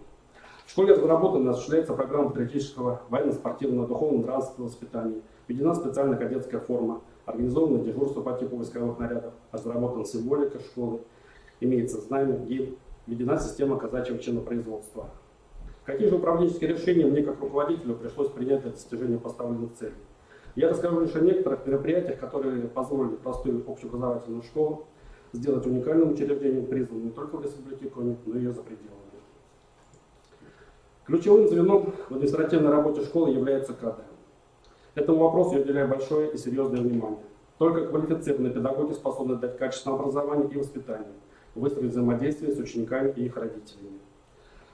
В школе разработана и осуществляется программа патриотического, военно-спортивного, духовно-нравственного воспитания, введена специальная кадетская форма, организовано дежурство по типу войсковых нарядов, разработана символика школы, имеется знамя, гимн, введена система казачьего чинопроизводства. Какие же управленческие решения мне как руководителю пришлось принять для достижения поставленных целей? Я расскажу лишь о некоторых мероприятиях, которые позволили простую общеобразовательную школу сделать уникальным учреждением, признанным не только в Республике Коми, но и ее за пределами. Ключевым звеном в административной работе школы являются кадры. Этому вопросу я уделяю большое и серьезное внимание. Только квалифицированные педагоги способны дать качественное образование и воспитание, выстроить взаимодействие с учениками и их родителями.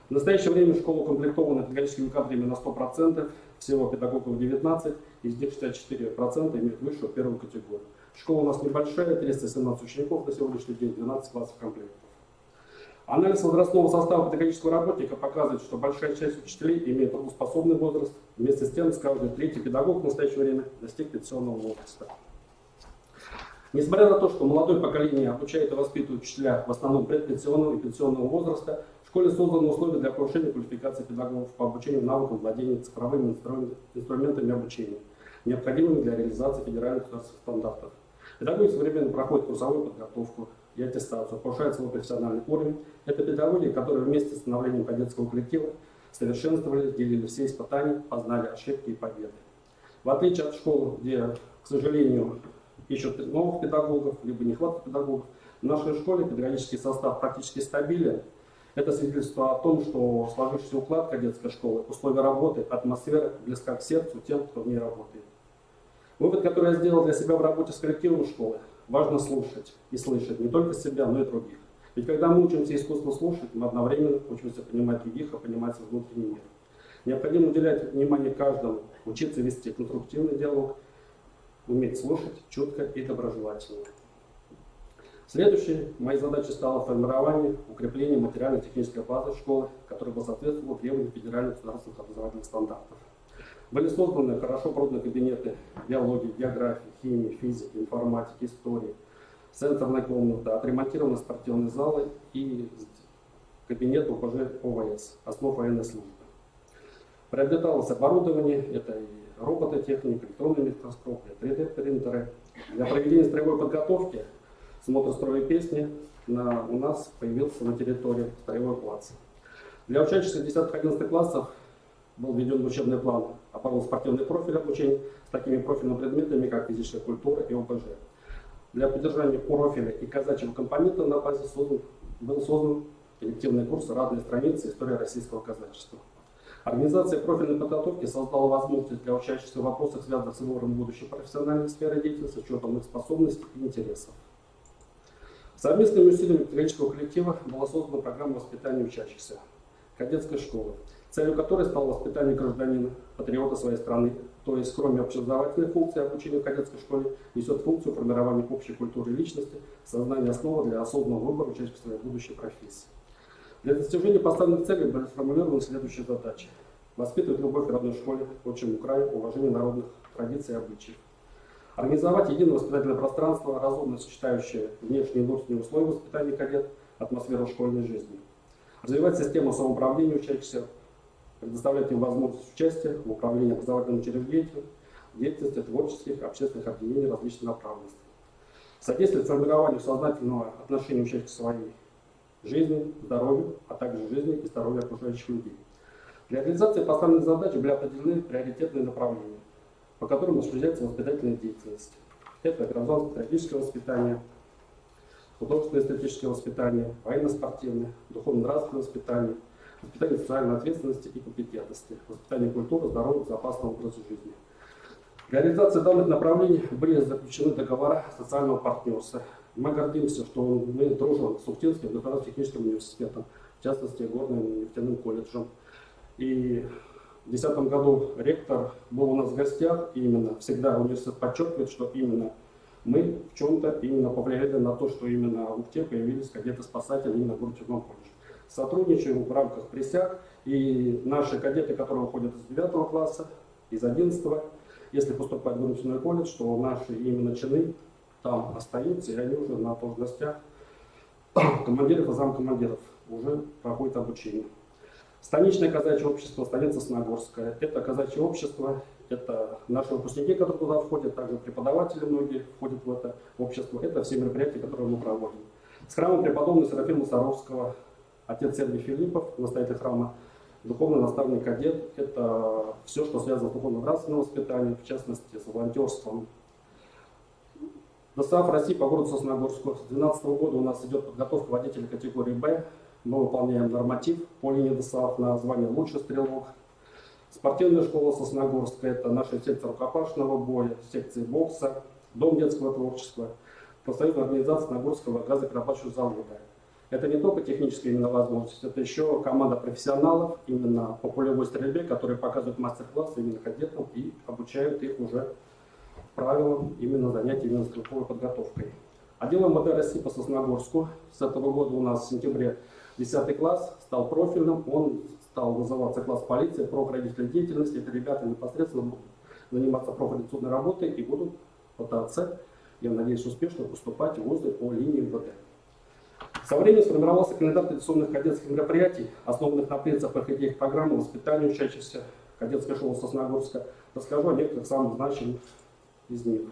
В настоящее время школа укомплектована педагогическими кадрами на 100%, всего педагогов 19, из них 64% имеют высшую первую категорию. Школа у нас небольшая, 317 учеников на сегодняшний день, 12 классов комплектов. Анализ возрастного состава педагогического работника показывает, что большая часть учителей имеет трудоспособный возраст. Вместе с тем, каждый третий педагог в настоящее время достиг пенсионного возраста. Несмотря на то, что молодое поколение обучает и воспитывает учителя в основном предпенсионного и пенсионного возраста, в школе созданы условия для повышения квалификации педагогов по обучению навыкам владения цифровыми инструментами обучения, необходимыми для реализации федеральных государственных стандартов. Педагоги современно проходят курсовую подготовку и аттестацию, повышают свой профессиональный уровень. Это педагоги, которые вместе с становлением кадетского коллектива совершенствовали, делили все испытания, познали ошибки и победы. В отличие от школ, где, к сожалению, ищут новых педагогов, либо нехватка педагогов, в нашей школе педагогический состав практически стабилен. Это свидетельство о том, что сложившийся уклад кадетской школы, условия работы, атмосфера близка к сердцу тем, кто в ней работает. Вывод, который я сделал для себя в работе с коллективом школы: важно слушать и слышать не только себя, но и других. Ведь когда мы учимся искусству слушать, мы одновременно учимся понимать других, а понимать свой внутренний мир. Необходимо уделять внимание каждому, учиться вести конструктивный диалог, уметь слушать чутко и доброжелательно. Следующей моей задачей стало формирование, укрепление материально-технической базы школы, которая бы соответствовала требованиям федеральных государственных образовательных стандартов. Были созданы хорошо проданы кабинеты биологии, географии, химии, физики, информатики, истории, сенсорная комната, отремонтированы спортивные залы и кабинет УПЖ ОВС, основ военной службы. Приобреталось оборудование, это и робототехника, электронный микроскоп, 3D-принтеры. Для проведения строевой подготовки, смотра строя песни у нас появился на территории строевой плац. Для учащихся 10-11 классов был введен учебный план опорно-спортивный профиль обучения с такими профильными предметами, как физическая культура и ОБЖ. Для поддержания профиля и казачьего компонента на базе был создан коллективный курс «Радные страницы. История российского казачества». Организация профильной подготовки создала возможность для учащихся в вопросах, связанных с выбором будущей профессиональной сферы деятельности, с учетом их способностей и интересов. Совместными усилиями педагогического коллектива была создана программа воспитания учащихся кадетской школы, целью которой стало воспитание гражданина, патриота своей страны, то есть кроме общеобразовательной функции обучения в кадетской школе, несет функцию формирования общей культуры личности, создания основы для осознанного выбора участника своей будущей профессии. Для достижения поставленных целей были сформулированы следующие задачи: воспитывать любовь к родной школе, к отчему краю, уважение народных традиций и обычаев. Организовать единое воспитательное пространство, разумно сочетающее внешние и внутренние условия воспитания кадет, атмосферу школьной жизни. Развивать систему самоуправления учащихся, предоставлять им возможность участия в управлении образовательным учреждением, деятельности творческих, общественных объединений различных направленностей. Содействовать формированию сознательного отношения учащихся к своей жизни, здоровью, а также жизни и здоровью окружающих людей. Для реализации поставленных задач были определены приоритетные направления, по которым осуществляется воспитательная деятельность. Это гражданско-патриотическое воспитание, художественно-эстетическое воспитание, военно-спортивное, духовно-нравственное воспитание, воспитание социальной ответственности и компетентности, воспитание культуры, здоровья, безопасного образа жизни. Для реализации данных направлений были заключены договора социального партнерства. Мы гордимся, что мы дружим с Ухтинским государственным университетом, в частности, Горным нефтяным колледжем. И в 2010 году ректор был у нас в гостях, и именно всегда университет подчеркивает, что именно мы в чем-то именно повлияли на то, что именно в Ухте появились кадеты-спасатели именно в Горном колледже. Сотрудничаем в рамках присяг, и наши кадеты, которые уходят из 9 класса, из 11, если поступать в Горный колледж, то наши именно чины там остаются, и они уже на должностях командиров и замкомандиров уже проходят обучение. Станичное казачье общество, станица Сногорская. Это казачье общество, это наши выпускники, которые туда входят, также преподаватели многие входят в это общество. Это все мероприятия, которые мы проводим. С храмом преподобного Серафима Саровского, отец Сергей Филиппов, настоятель храма, духовный наставник кадет. Это все, что связано с духовно-нравственным воспитанием, в частности, с волонтерством. ДОСААФ России по городу Сосногорску. С 2012 года у нас идет подготовка водителей категории «Б». Мы выполняем норматив по линии ДСАФ на звание «Лучший стрелок». Спортивная школа Сосногорская – это наша секция рукопашного боя, секции бокса, дом детского творчества, профсоюзная организация Нагорского газоперерабатывающего завода. Это не только техническая именно возможность, это еще команда профессионалов именно по полевой стрельбе, которые показывают мастер-классы именно кадетам и обучают их уже правилам именно занятий именно стрелковой подготовкой. Отдел МВД России по Сосногорску с этого года у нас в сентябре 10 класс стал профильным, он стал называться класс полиции, профродительной деятельности. Это ребята непосредственно будут заниматься профориентационной работой и будут пытаться, я надеюсь, успешно поступать в вузы по линии МВД. Со временем сформировался календарь традиционных кадетских мероприятий, основанных на принципах и идеях программы воспитания учащихся кадетской школы Сосногорска. Расскажу о некоторых самых значимых из них.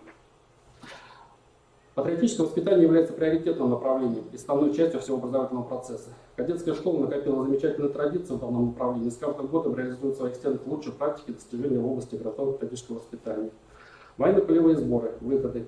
Патриотическое воспитание является приоритетным направлением и основной частью всего образовательного процесса. Кадетская школа накопила замечательные традиции в данном направлении и с каждым годом реализует в своих стенах лучшие практики и достижения в области патриотического воспитания. Военно-полевые сборы, выходы,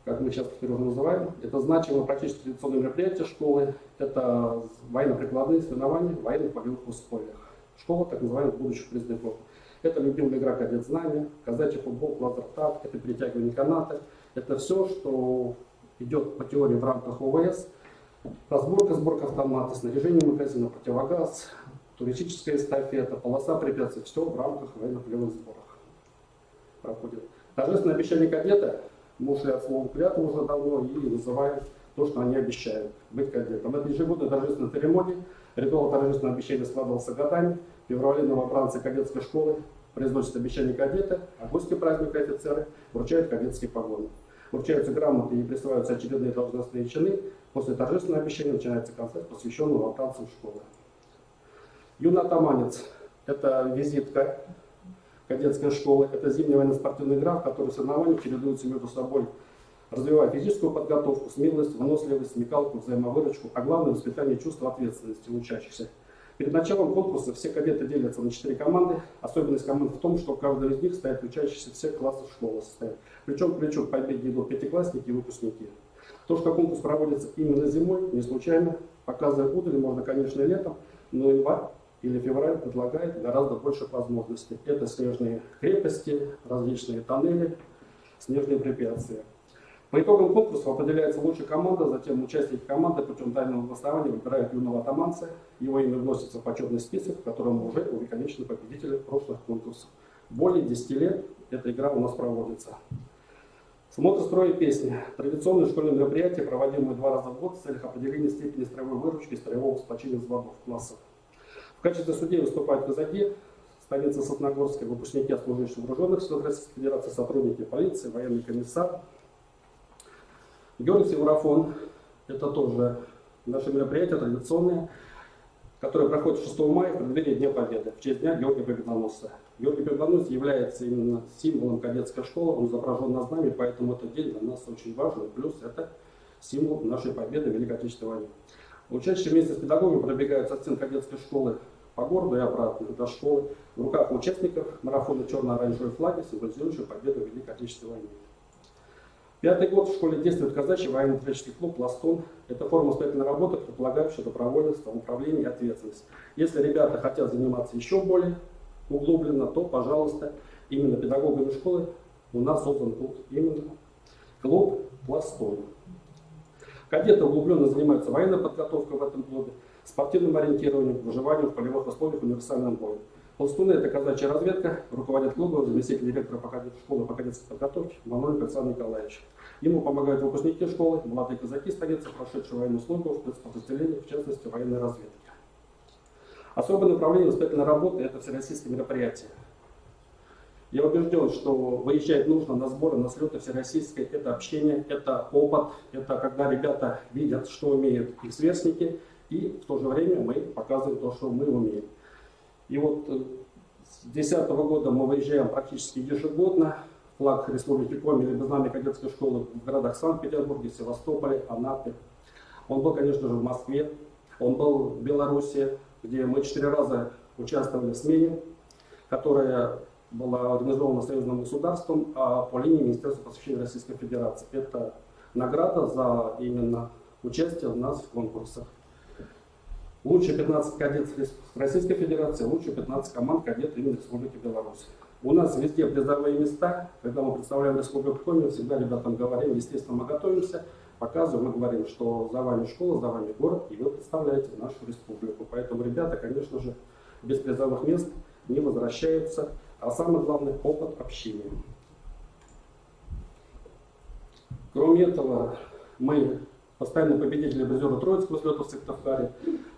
как мы сейчас теперь уже называем, это значимое практически традиционное мероприятие школы, это военно-прикладные соревнования в военно-полевых условиях. Школа так называемых будущих призывов. Это любимая игра «Кадет знания», казачий футбол, лазертаг, это перетягивание каната. Это все, что идет по теории в рамках ОВС. Сборка автомата, снаряжение магазина, противогаз, туристическая эстафета, полоса препятствий. Все в рамках военно-полевых сборов проходит. Торжественное обещание кадета, мы ушли от слова клятвы уже давно и называем то, что они обещают быть кадетом. Это ежегодная торжественная церемония. Ритуал торжественного обещания складывался годами. В феврале новобранцы кадетской школы произносят обещание кадета, а гости праздника офицеры вручают кадетские погоны. Вручаются грамоты и присваиваются очередные должностные чины. После торжественного обещания начинается концерт, посвященный новобранцам школы. Юный атаманец – это визитка кадетской школы. Это зимняя военно-спортивная игра, в которой соревнования чередуются между собой, развивая физическую подготовку, смелость, выносливость, смекалку, взаимовыручку, а главное – воспитание чувства ответственности у учащихся. Перед началом конкурса все кадеты делятся на 4 команды. Особенность команд в том, что каждый из них стоит учащиеся всех классов школы. Причем к плечу к победе идут пятиклассники и выпускники. То, что конкурс проводится именно зимой, не случайно. Показывая удали можно, конечно, и летом, но январь или февраль предлагает гораздо больше возможностей. Это снежные крепости, различные тоннели, снежные препятствия. По итогам конкурса определяется лучшая команда, затем участники команды путем тайного голосования выбирают юного атаманца, его имя вносится в почетный список, в котором уже увековечены победители прошлых конкурсов. Более 10 лет эта игра у нас проводится. Смотр строя и песни. Традиционное школьное мероприятие, проводимое 2 раза в год в целях определения степени строевой выручки и строевого сплочения взводов классов. В качестве судей выступают казаки, столица Сосногорская, выпускники служащих вооруженных сил Российской Федерации, сотрудники полиции, военный комиссар. Георгиевский марафон – это тоже наше мероприятие традиционное, которое проходит 6 мая в преддверии Дня Победы, в честь Дня Георгия Победоносца. Георгий Победоносец является именно символом кадетской школы, он изображен на знамени, поэтому этот день для нас очень важный, плюс это символ нашей победы в Великой Отечественной войне. Учащиеся вместе с педагогами пробегают со стен кадетской школы по городу и обратно до школы. В руках участников марафона черно-оранжевые флаги, символизирующие победу в Великой Отечественной войне. 5-й год в школе действует казачий военно-патриотический клуб «Пластун». Это форма воспитательной работы, предполагающая добровольность, самоуправление и ответственность. Если ребята хотят заниматься еще более углубленно, то, пожалуйста, именно педагогами школы у нас создан тут именно клуб «Пластун». Кадеты углубленно занимаются военной подготовкой в этом клубе, спортивным ориентированием, выживанием в полевых условиях, универсальным боем. Пластуны – это казачья разведка, руководит клубом, заместитель директора школы по кадетской подготовке Мануэль Александр Николаевич. Ему помогают выпускники школы, молодые казаки столицы, прошедшие военную службу в спецподразделении, в частности, военной разведки. Особое направление воспитательной работы – это всероссийские мероприятия. Я убежден, что выезжать нужно на сборы, на слеты всероссийские. Это общение, это опыт, это когда ребята видят, что умеют их сверстники, и в то же время мы показываем то, что мы умеем. И вот с 2010 года мы выезжаем практически ежегодно. Флаг Республики Коми либо знамя кадетской школы в городах Санкт-Петербурге, Севастополе, Анапе. Он был, конечно же, в Москве, он был в Беларуси, где мы 4 раза участвовали в смене, которая была организована союзным государством по линии Министерства просвещения Российской Федерации. Это награда за именно участие у нас в конкурсах. Лучшие 15 кадетов Российской Федерации, лучшие 15 команд кадетов именно Республики Беларусь. У нас везде призовые места. Когда мы представляем Республику Коми, всегда ребятам говорим, естественно, мы готовимся, показываем, мы говорим, что за вами школа, за вами город, и вы представляете нашу республику. Поэтому ребята, конечно же, без призовых мест не возвращаются. А самое главное – опыт общения. Кроме этого, мы постоянные победители призера Троицкого слета в Сыктывкаре.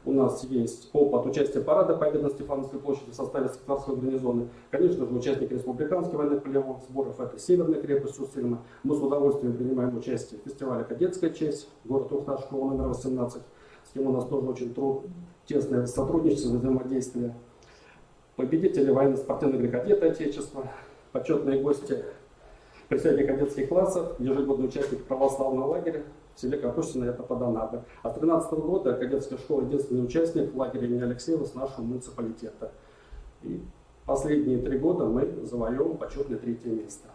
У нас есть опыт участия парада Победы на Степановской площади в составе Сыктывкарского гарнизона. Конечно же, участники республиканских военно-полевых сборов, это Северная крепость Усыльма. Мы с удовольствием принимаем участие в фестивале «Кадетская честь», город Ухта, школа номер 18, с кем у нас тоже очень тесное сотрудничество, взаимодействие. Победители военно-спортивной игры «Кадеты Отечества», почетные гости присяги кадетских классов, ежегодный участник православного лагеря в селе Капустино, это Подонабе. А с 2013 года кадетская школа единственный участник лагеря имени Алексеева с нашего муниципалитета. И последние 3 года мы завоевываем почетное 3-е место.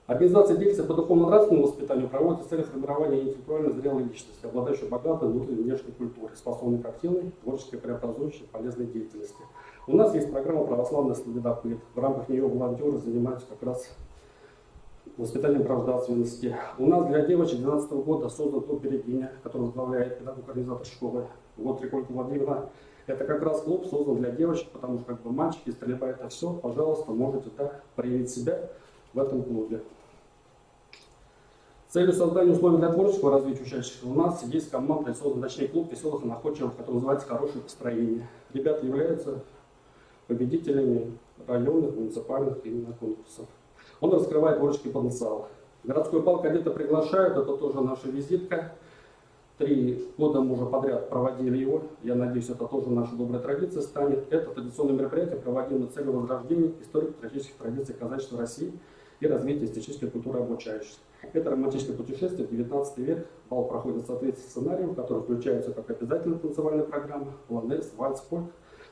Организация деятельности по духовно-нравственному воспитанию проводится с целью формирования интеллектуально зрелой личности, обладающей богатой внутренней и внешней культурой, способной к активной, творческой, преобразующей, полезной деятельности. У нас есть программа «Православный следопыт». В рамках нее волонтеры занимаются как раз воспитанием гражданственности. У нас для девочек 2012 года создан клуб «Берегиня», который возглавляет педагог-организатор школы Триколька Владимира. Это как раз клуб создан для девочек, потому что как бы мальчики, стрельба это все, пожалуйста, можете проявить себя в этом клубе. С целью создания условий для творческого развития учащихся у нас есть команда, создан, точнее клуб веселых и находчивых, который называется «Хорошее настроение». Ребята являются победителями районных, муниципальных именно конкурсов. Он раскрывает творческий потенциал. Городской бал кадета приглашают, это тоже наша визитка. 3 года мы уже подряд проводили его. Я надеюсь, это тоже наша добрая традиция станет. Это традиционное мероприятие, проводимое с целью возрождения историко-патриотических традиций казачества России и развития эстетической культуры обучающихся. Это романтическое путешествие в 19 век. Бал проходит в соответствии с сценарием, в который включаются как обязательная танцевальная программа, полонез, вальс, фольк,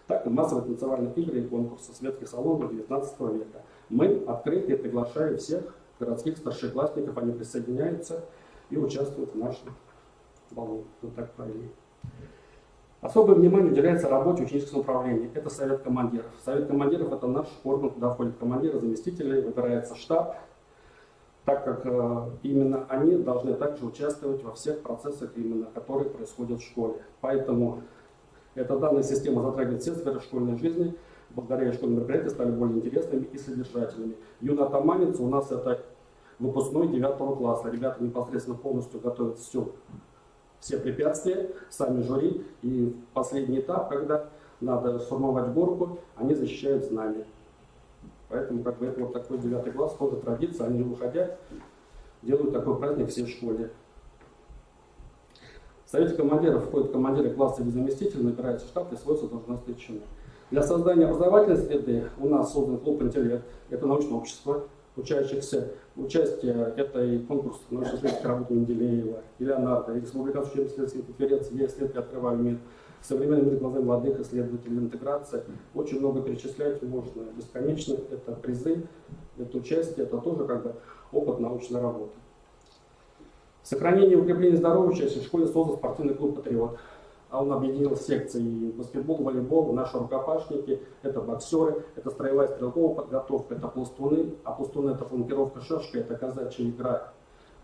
так и массовые танцевальные игры и конкурсы светских салонов 19 века. Мы открыты и приглашаем всех городских старшеклассников, они присоединяются и участвуют в нашем балу. Вот так правильно. Особое внимание уделяется работе ученического управления. Это совет командиров. Совет командиров – это наш орган, куда входят командиры, заместители, выбирается штаб, так как именно они должны также участвовать во всех процессах, именно которые происходят в школе. Поэтому эта данная система затрагивает все сферы школьной жизни. Благодаря школьным мероприятиям стали более интересными и содержательными. Юный атаманец у нас это выпускной 9 класса. Ребята непосредственно полностью готовят все препятствия, сами жюри. И последний этап, когда надо сформовать горку, они защищают знания. Поэтому как бы это вот такой 9 класс, тоже традиция, они уходят, делают такой праздник всей школе. В совете командиров входят командиры класса и заместители, набирается штаб, присвоится должностные чины. Для создания образовательной среды у нас создан клуб «Интеллект». Это научное общество учащихся. Участие это и конкурс научно-исследовательской работы Менделеева, и Леонардо, и республиканская учебно-исследовательская конференция «Я исследую, открываю мир», современный мир глазами молодых исследователей, интеграция. Очень много перечислять можно бесконечно. Это призы, это участие, это тоже как бы опыт научной работы. Сохранение и укрепление здоровья учащихся в школе создан спортивный клуб «Патриот». А он объединил секции баскетбол, волейбол, наши рукопашники, это боксеры, это строевая стрелковая подготовка, это пластуны, а пластуны это фланкировка шашкой, это казачья игра,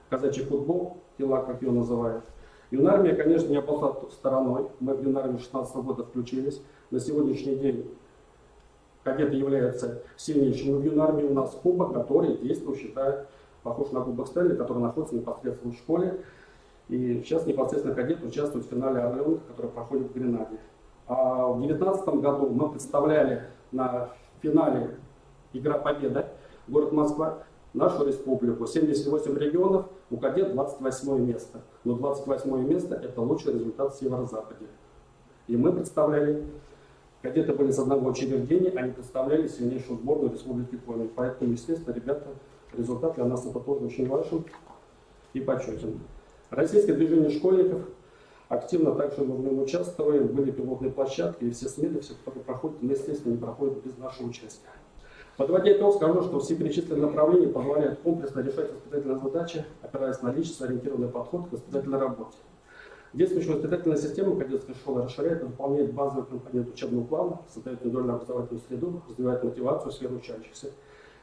казачий футбол, тела, как ее называют. Юнармия, конечно, не обошла стороной, мы в Юнармию 2016 года включились. На сегодняшний день кадеты являются сильнейшими в Юнармии, у нас кубок, который действующий, да, похож на кубок Стэнли, который находится непосредственно в школе. И сейчас непосредственно кадеты участвуют в финале «Орленка», который проходит в Гренаде. А в 2019 году мы представляли на финале «Игра Победа», город Москва, нашу республику. 78 регионов, у кадет 28 место. Но 28 место – это лучший результат в Северо-Западе. И мы представляли, кадеты были с одного учреждения, они представляли сильнейшую сборную Республики Коми. Поэтому, естественно, ребята, результат для нас это тоже очень важен и почетен. Российское движение школьников активно также мы в нем участвуем, были пилотные площадки, и все смены, все, которые проходят, но, естественно, не проходят без нашего участия. Подводя итог, скажу, что все перечисленные направления позволяют комплексно решать воспитательные задачи, опираясь на личностно ориентированный подход к воспитательной работе. Действующая воспитательная система кадетской школы расширяет и дополняет базовый компонент учебного плана, создает индивидуальную образовательную среду, развивает мотивацию в сфере учащихся.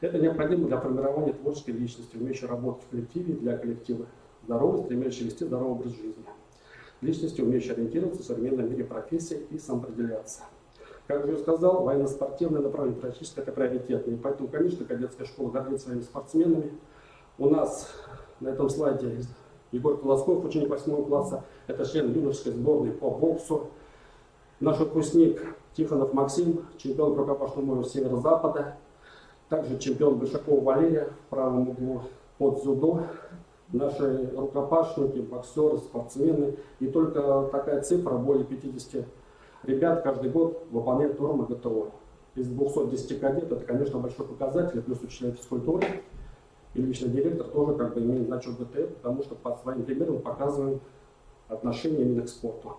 Это необходимо для формирования творческой личности, умеющей работать в коллективе для коллектива, здоровой, стремящей вести здоровый образ жизни. Личности, умеющей ориентироваться в современном мире профессии и самоопределяться. Как я уже сказал, военно-спортивное направление практически это приоритетное. И поэтому, конечно, кадетская школа гордится своими спортсменами. У нас на этом слайде Егор Колосков, ученик 8 класса, это член юношеской сборной по боксу. Наш выпускник Тихонов Максим, чемпион по рукопашному бою Северо-Запада. Также чемпион Большакова Валерия в правом углу под дзюдо. Наши рукопашники, боксеры, спортсмены. И только такая цифра, более 50 ребят каждый год выполняют нормы ГТО. Из 210 кадетов это, конечно, большой показатель, плюс учителя физкультуры. И личный директор тоже как бы имеет значок ГТО, потому что под своим примером показываем отношение именно к спорту.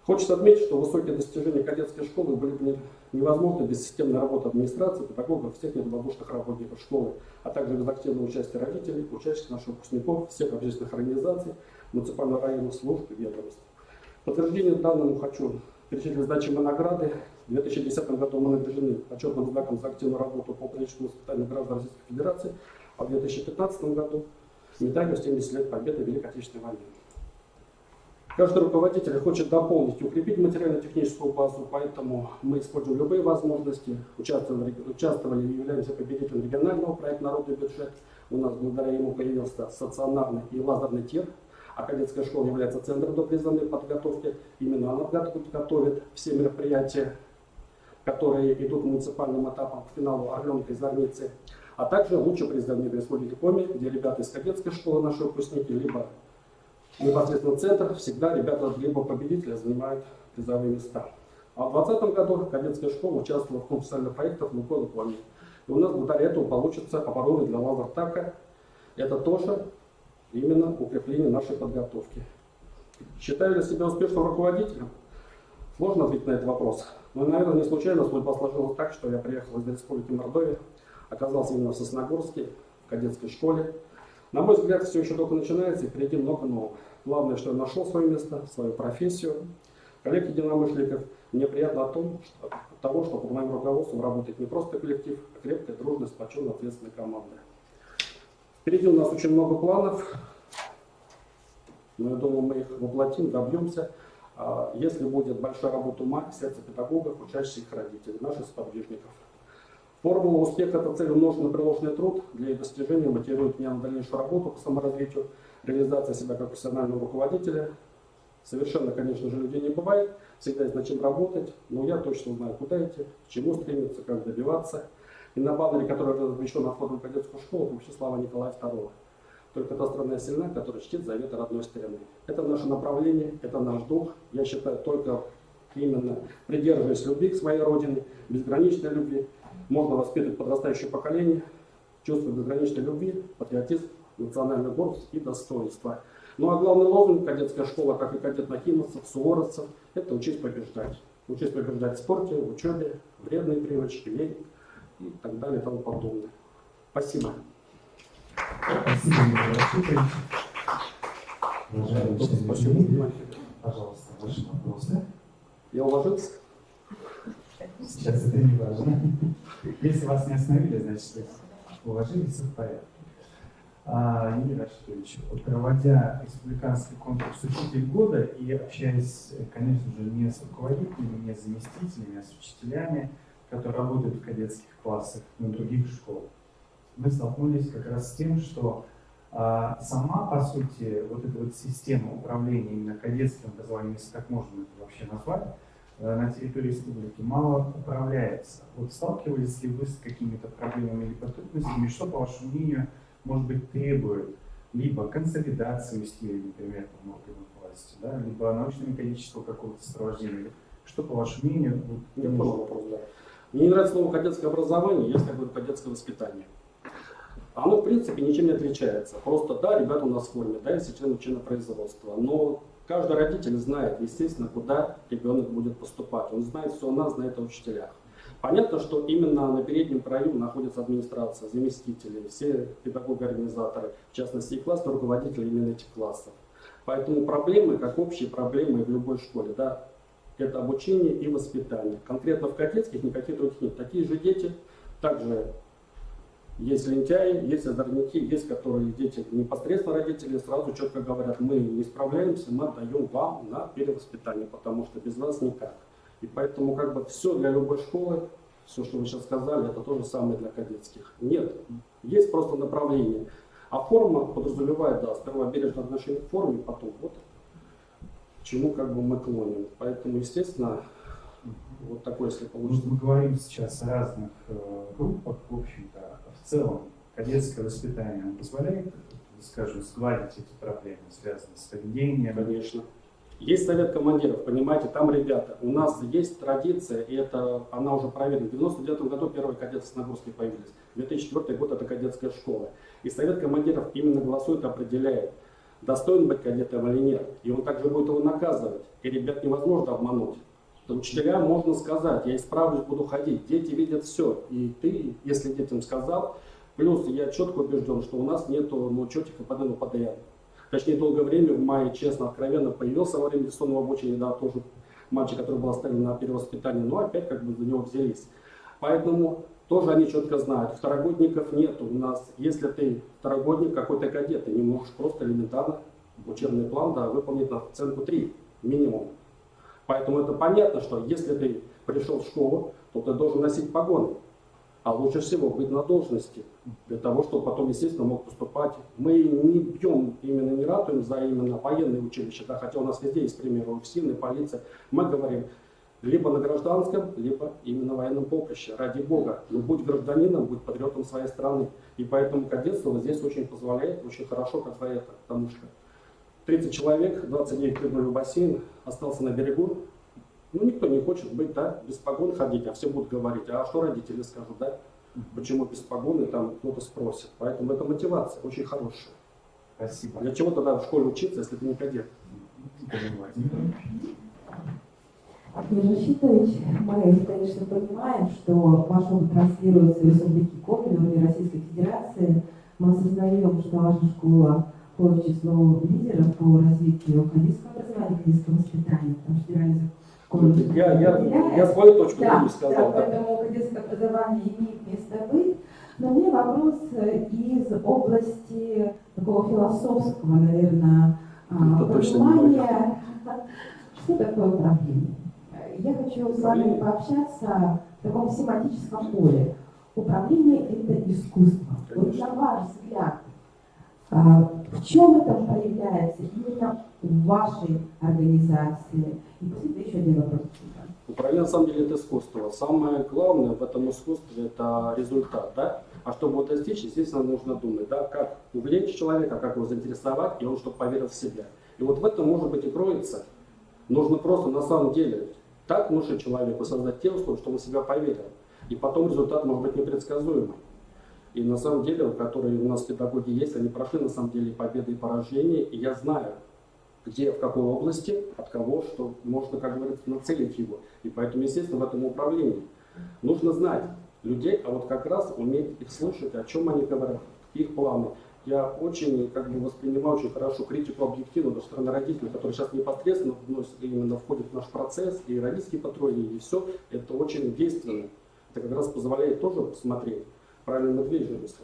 Хочется отметить, что высокие достижения кадетской школы были бы невозможны без системной работы администрации, педагогов, всех недобродушных работников школы, а также без активного участия родителей, участников наших выпускников, всех общественных организаций, муниципальных районных служб и ведомств. В подтверждение данному хочу перечислить значимые награды. В 2010 году мы награждены почетным знаком за активную работу по патриотическому воспитанию граждан Российской Федерации, а в 2015 году медалью 70 лет победы в Великой Отечественной войне. Каждый руководитель хочет дополнить и укрепить материально-техническую базу, поэтому мы используем любые возможности, участвовали и являемся победителем регионального проекта «Народный бюджет». У нас благодаря ему появился стационарный и лазерный тир, а кадетская школа является центром допризывной подготовки. Именно она готовит все мероприятия, которые идут муниципальным этапом к финалу «Орленка» из Армейцы, а также лучший призывник Республики Коми, где ребята из кадетской школы, наши выпускники, либо непосредственно центр, всегда ребята либо победители занимают призовые места. А в 2020 году кадетская школа участвовала в конкурсных проектах «Лукойл» и «Коми». И у нас благодаря этому получится оборудование для лазертака. Это тоже именно укрепление нашей подготовки. Считаю ли себя успешным руководителем? Сложно ответить на этот вопрос. Но, наверное, не случайно судьба сложилась так, что я приехал из Республики Мордовия, оказался именно в Сосногорске, в кадетской школе. На мой взгляд, все еще только начинается, и впереди много нового. Главное, что я нашел свое место, свою профессию. Коллег-единомышленников, мне приятно от того, что под моим руководством работает не просто коллектив, а крепкая, дружная, сплоченная, ответственная команда. Впереди у нас очень много планов, но я думаю, мы их воплотим, добьемся. Если будет большая работа ума, сердца педагогов, учащихся их родителей, наших сподвижников. Формула успеха – это целенаправленный приложенный труд. Для ее достижения мотивирует меня на дальнейшую работу по саморазвитию, реализация себя как профессионального руководителя. Совершенно, конечно же, людей не бывает, всегда есть над чем работать, но я точно знаю, куда идти, к чему стремиться, как добиваться. И на баннере, который размещен на входе в кадетскую школу, вообще слава Николая II. Только та страна сильна, которая чтит заветы родной страны. Это наше направление, это наш дух. Я считаю, только именно придерживаясь любви к своей родине, безграничной любви, можно воспитывать подрастающее поколение, чувство безграничной любви, патриотизм, национальную гордость и достоинство. Ну а главный лозунг кадетская школа, как и кадет нахимовцев, суворовцев, это учить побеждать. Учить побеждать в спорте, в учебе, вредные привычки, лень и так далее и тому подобное. Спасибо. Спасибо, Николай Архипович. Уважаемые члены, пожалуйста, ваши вопросы. Я уложился? Сейчас это не важно. Если вас не остановили, значит, вы уложились, все в порядке. Николай Архипович, проводя республиканский конкурс «Учитель года» и общаясь, конечно же, не с руководителями, не с заместителями, а с учителями, которые работают в кадетских классах, но в других школах, мы столкнулись как раз с тем, что сама, по сути, вот эта вот система управления именно кадетским образованием, если так можно это вообще назвать, на территории республики мало управляется. Вот сталкивались ли вы с какими-то проблемами или трудностями, что, по вашему мнению, может быть, требует либо консолидации усилий, например, по органам власти, да, либо научно-методического какого-то сопровождения? Что, по вашему мнению? Я понял вопрос, да. Мне не нравится слово «кадетское образование», есть такое кадетское воспитание. Оно, в принципе, ничем не отличается. Просто, да, ребята у нас в форме, да, если член учебно-производства, но каждый родитель знает, естественно, куда ребенок будет поступать. Он знает все о нас, знает о учителях. Понятно, что именно на переднем краю находится администрация, заместители, все педагоги-организаторы, в частности и классные руководители именно этих классов. Поэтому проблемы, как общие проблемы в любой школе, да, это обучение и воспитание. Конкретно в кадетских никаких других нет. Такие же дети, также есть лентяи, есть озорники, есть которые дети непосредственно родители сразу четко говорят, мы не справляемся, мы отдаем вам на перевоспитание, потому что без вас никак. И поэтому как бы все для любой школы, все, что вы сейчас сказали, это то же самое для кадетских. Нет, есть просто направление. А форма подразумевает, да, сперва бережное отношение к форме, потом вот к чему как бы мы клоним. Поэтому, естественно, вот такое, если получится. Мы говорим сейчас о разных группах, в общем-то, в целом кадетское воспитание позволяет, скажем, сгладить эти проблемы, связанные с поведением? Конечно. Есть совет командиров, понимаете, там ребята, у нас есть традиция, и это она уже проверена. В 99 году первые кадеты в Снегурске появились, 2004 год это кадетская школа. И совет командиров именно голосует, определяет, достоин быть кадетом или нет. И он также будет его наказывать. И ребят невозможно обмануть. Учителям можно сказать, я исправлюсь, буду ходить. Дети видят все. И ты, если детям сказал, плюс я четко убежден, что у нас нету на учете КПД ПДР. Точнее, долгое время, в мае, честно, откровенно, появился во время дистанционного обучения, да, тоже мальчик, который был оставлен на перевоспитание, но опять как бы за него взялись. Поэтому тоже они четко знают, второгодников нету у нас. Если ты второгодник, какой-то кадет, ты не можешь просто элементарно учебный план, да, выполнить на оценку 3 минимум. Поэтому это понятно, что если ты пришел в школу, то ты должен носить погоны. А лучше всего быть на должности, для того, чтобы потом, естественно, мог поступать. Мы не бьем, именно не ратуем за именно военные училища, да, хотя у нас везде есть примеры, УФСИН и полиция. Мы говорим, либо на гражданском, либо именно военном поприще. Ради Бога, но будь гражданином, будь патриотом своей страны. И поэтому кадетство здесь очень позволяет, очень хорошо, как за это, потому что 30 человек, 29 прыгнули в бассейн, остался на берегу. Ну, никто не хочет быть, да, без погон ходить, а все будут говорить, а что родители скажут, да, почему без погоны, там кто-то спросит. Поэтому это мотивация очень хорошая. Спасибо. Для чего тогда в школе учиться, если ты не кадет? Юрий Рашитович, мы, конечно, понимаем, что ваш опыт транслируется в Республике Коми, на уровне Российской Федерации. Мы осознаем, что ваша школа входит в число лидеров по развитию кадетского образования, кадетского воспитания, потому что федеральный Я свою точку зрения Да, сказал. поэтому кадетское образование имеет место быть. Но мне вопрос из области такого философского, наверное, понимания, что такое управление. Я хочу с вами пообщаться в таком семантическом поле. Управление – это искусство. Вот на ваш взгляд, в чем это проявляется именно в вашей организации? И после еще один вопрос. Управление на самом деле это искусство. Самое главное в этом искусстве это результат, да? А чтобы его достичь, естественно, нужно думать, да, как увлечь человека, как его заинтересовать, и он чтобы поверил в себя. И вот в этом, может быть, и кроется. Нужно просто на самом деле так внушить человеку, создать те условия, чтобы он в себя поверил. И потом результат может быть непредсказуемый. И на самом деле, которые у нас педагоги есть, они прошли на самом деле победы и поражения, и я знаю, где, в какой области, от кого, что можно, как говорится, нацелить его. И поэтому, естественно, в этом управлении нужно знать людей, а вот как раз уметь их слушать, о чем они говорят, их планы. Я очень как бы воспринимаю очень хорошо критику объективно со стороны родителей, которые сейчас непосредственно именно входят в наш процесс, и родительские патрули, и все, это очень действенно. Это как раз позволяет тоже посмотреть правильно движемся.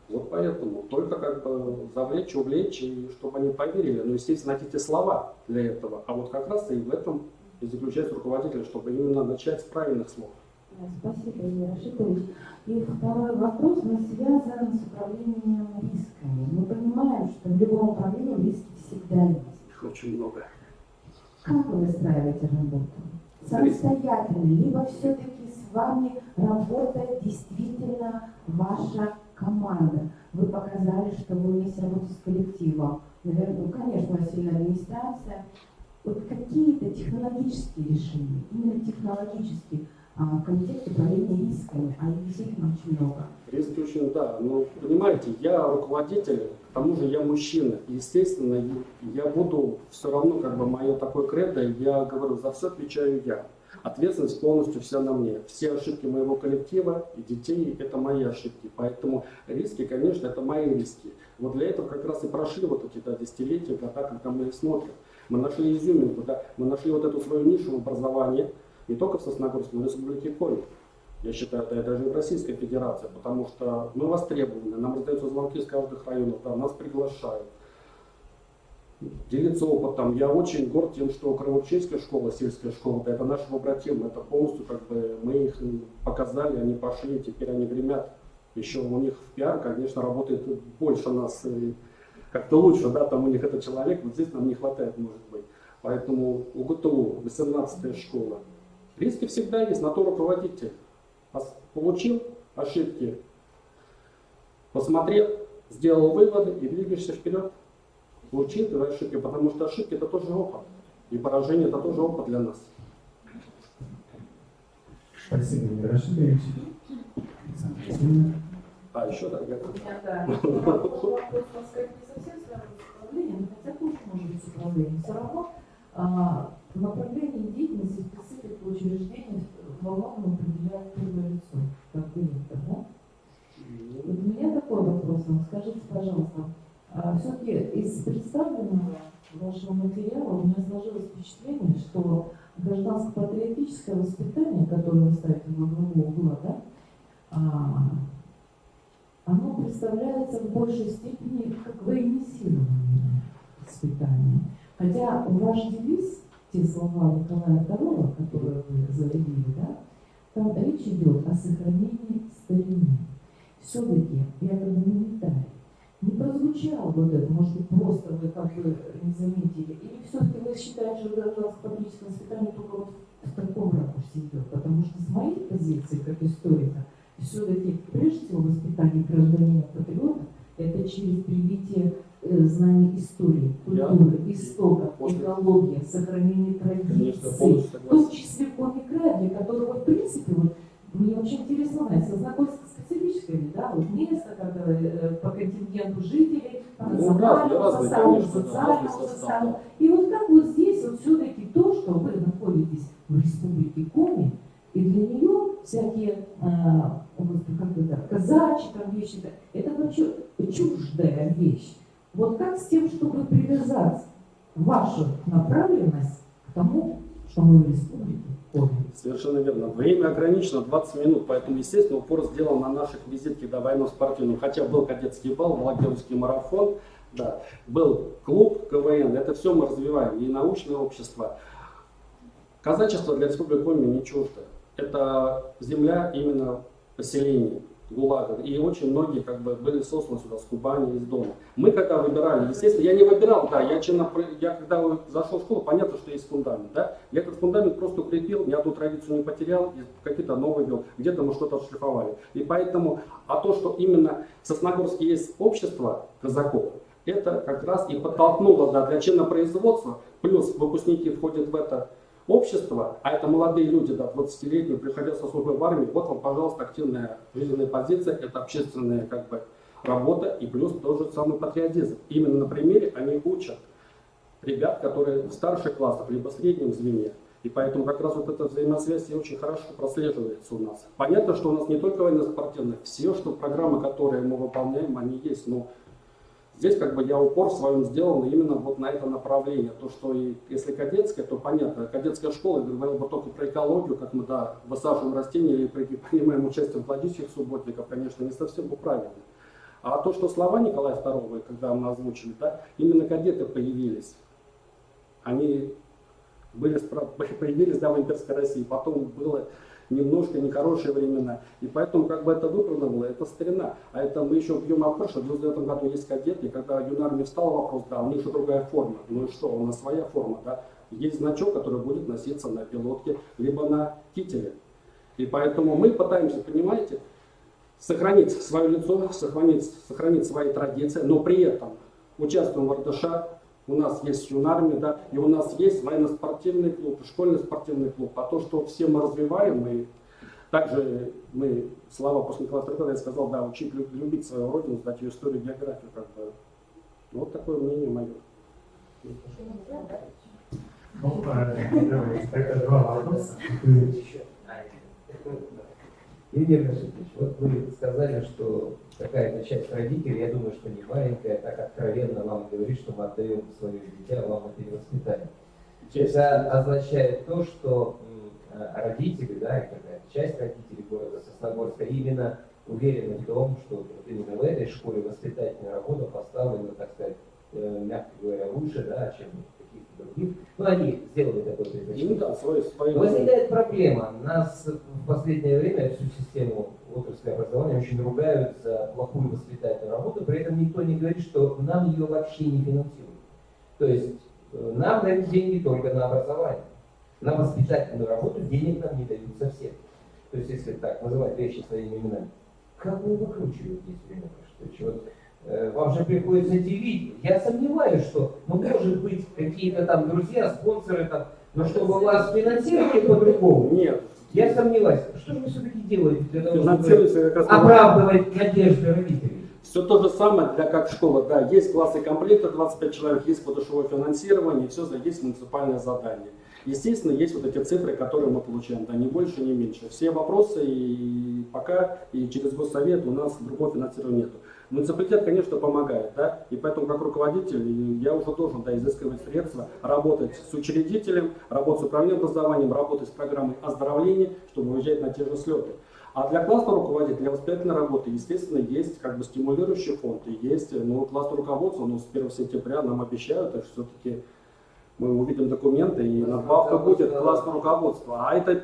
Вот поэтому только как бы завлечь, увлечь, и чтобы они поверили. Но, естественно, найти те слова для этого. А вот как раз и в этом и заключается руководитель, чтобы именно начать с правильных слов. Спасибо, Юрий Рашитович. И второй вопрос, он связан с управлением рисками. Мы понимаем, что в любом управлении риски всегда есть. Их очень много. Как вы выстраиваете работу? Самостоятельно, либо все-таки с вами работает действительно ваша команда? Вы показали, что вы умеете работать с коллективом. Наверное, ну, конечно, у вас сильная администрация. Вот какие-то технологические решения, именно технологические, комитет управления рисками, а их действительно очень много. Риски очень, да. Но понимаете, я руководитель, к тому же я мужчина. И, естественно, я буду все равно, как бы мое такое кредо, я говорю, за все отвечаю я. ответственность полностью вся на мне. Все ошибки моего коллектива и детей – это мои ошибки. Поэтому риски, конечно, это мои риски. Вот для этого как раз и прошли вот эти десятилетия, года, когда мы смотрим. Мы нашли изюминку, да? Мы нашли вот эту свою нишу в образовании, не только в Сосногорске, но и в Республике Коми. Я считаю, да, и даже в Российской Федерации, потому что мы востребованы, нам раздаются звонки из каждых районов, да, нас приглашают. Делиться опытом. Я очень горд тем, что Кровоучейская школа, сельская школа, да, это наши побратимы, это полностью как бы мы их показали, они пошли, теперь они гремят. Еще у них в пиар, конечно, работает больше нас, как-то лучше, да, там у них это человек, вот здесь нам не хватает, может быть. Поэтому УГТУ, 18-я школа. Риски всегда есть, на то руководитель. Получил ошибки, посмотрел, сделал выводы и двигаешься вперед. Учитывая ошибки, потому что ошибки это тоже опыт. И поражение это тоже опыт для нас. Спасибо, Игорь Рашидович. А еще так, я Вопрос, так сказать, не совсем связан с управлением, хотя тоже может быть с управлением. Все равно в направлении деятельности специфику учреждения во многом определяет первое лицо, как директор, да? Вот у меня такой вопрос вам. Скажите, пожалуйста, все-таки из представленного вашего материала у меня сложилось впечатление, что гражданско-патриотическое воспитание, которое вы ставите во главу угла, да, оно представляется в большей степени как военизированное воспитание. Хотя ваш девиз, те слова Николая II, которые вы заявили, да, там речь идет о сохранении старины. Все-таки, я как бы милитарий, не прозвучало вот это, может быть, просто вы как бы не заметили, или все-таки вы считаете, что гражданско-патриотическое воспитание только вот в таком ракурсе идет? Потому что с моей позиции, как историка, все-таки прежде всего воспитание гражданина-патриота это через привитие знаний истории, культуры, истоков, экологии, сохранение традиций, в том числе Коми края, для которого, в принципе, вот, мне вообще интересно знать, Сосногорск специфическое, да, вот место, когда по контингенту жителей, по национальному составу, социальному составу. И вот как вот здесь вот все-таки то, что вы находитесь в Республике Коми, и для нее всякие, как это, казачьи там вещи, это вообще чуждая вещь. Вот как с тем, чтобы привязать вашу направленность к тому, что мы в Республике Коми? Совершенно верно. Время ограничено 20 минут, поэтому, естественно, упор сделан на наших визитках до военно-спортивных. Хотя был кадетский бал, Вологодский марафон, да, был клуб КВН, это все мы развиваем, и научное общество. Казачество для Республики Коми не чуждо. Это земля именно поселений ГУЛАГа. И очень многие как бы были сосланы сюда с Кубани, из Дона. Мы когда выбирали, естественно, я не выбирал, да, я когда зашел в школу, понятно, что есть фундамент, да. Я этот фундамент просто укрепил, ни одну традицию не потерял, какие-то новые вел, где-то мы что-то отшлифовали. И поэтому, а то, что именно в Сосногорске есть общество казаков, это как раз и подтолкнуло, да, для чинопроизводства, плюс выпускники входят в это общество, а это молодые люди, да, 20-летние, приходят со службы в армии, вот вам, пожалуйста, активная жизненная позиция, это общественная как бы работа и плюс тот же самый патриотизм. Именно на примере они учат ребят, которые в старших классах, либо в среднем звене. И поэтому как раз вот эта взаимосвязь очень хорошо прослеживается у нас. Понятно, что у нас не только военно-спортивные, все, что программы, которые мы выполняем, они есть, но здесь как бы я упор в своем сделал именно вот на это направление. То, что и, если кадетская, то понятно, кадетская школа, я говорил бы только про экологию, как мы, да, высаживаем растения или принимаем участие в плодящих субботников, конечно, не совсем правильно. А то, что слова Николая II, когда мы озвучили, да, именно кадеты появились. Они появились, да, в имперской России, потом было немножко нехорошие времена. И поэтому как бы это выбрано было, это старина. А это мы еще бьем об то, что в 99 году есть кадеты, и когда юнармии встал вопрос, да, у них же другая форма. Ну и что, у нас своя форма, да. Есть значок, который будет носиться на пилотке, либо на кителе. И поэтому мы пытаемся, понимаете, сохранить свое лицо, сохранить свои традиции, но при этом участвуем в РДШ, у нас есть юнармия, да, и у нас есть военно-спортивный клуб, школьный спортивный клуб. А то, что все мы развиваем, и также мы, слава после Николая II, я сказал, да, учить любить свою родину, сдать ее историю, географию, как бы. Вот такое мнение мое. Ну, давайте, тогда два вопроса. Евгений Рашидович, вот вы сказали, что какая-то часть родителей, я думаю, что не маленькая, так откровенно вам говорит, что мы отдаем свое дитя вам это перевоспитание. Это означает то, что родители, да, и какая-то часть родителей города Сосногорска именно уверены в том, что вот именно в этой школе воспитательная работа поставлена, так сказать, мягко говоря, лучше, да, чем в каких-то других. Ну, они сделали такое предпочтение. Ну да, свою. Возникает проблема. Нас в последнее время всю систему отрасли образования очень ругают за плохую воспитательную работу, при этом никто не говорит, что нам ее вообще не финансируют. То есть нам дают деньги только на образование. На воспитательную работу денег нам не дают совсем. То есть, если так называть вещи своими именами. Как вы выкручиваете, Евгений Рашидович? Вот, вам же приходится эти видео. Я сомневаюсь, что, ну, может быть, какие-то там друзья, спонсоры там, но чтобы вас финансировали по-другому. Нет. Я сомневаюсь. Что же вы все-таки делаете для того, Финансируется чтобы как раз оправдывать надежды родителей? Все то же самое для как школа. Да, есть классы комплекта 25 человек, есть подушевое финансирование, и все есть муниципальное задание. Естественно, есть вот эти цифры, которые мы получаем, да, не больше, не меньше. Все вопросы и пока, и через госсовет у нас другого финансирования нету. Муниципалитет, конечно, помогает, да, и поэтому как руководитель я уже должен, да, изыскивать средства, работать с учредителем, работать с управлением образованием, работать с программой оздоровления, чтобы выезжать на те же слеты. А для классного руководителя, для воспитательной работы, естественно, есть как бы стимулирующий фонд, и есть, ну, классное руководство, но с 1 сентября нам обещают, что все-таки мы увидим документы, и надбавка будет классное руководство. А это,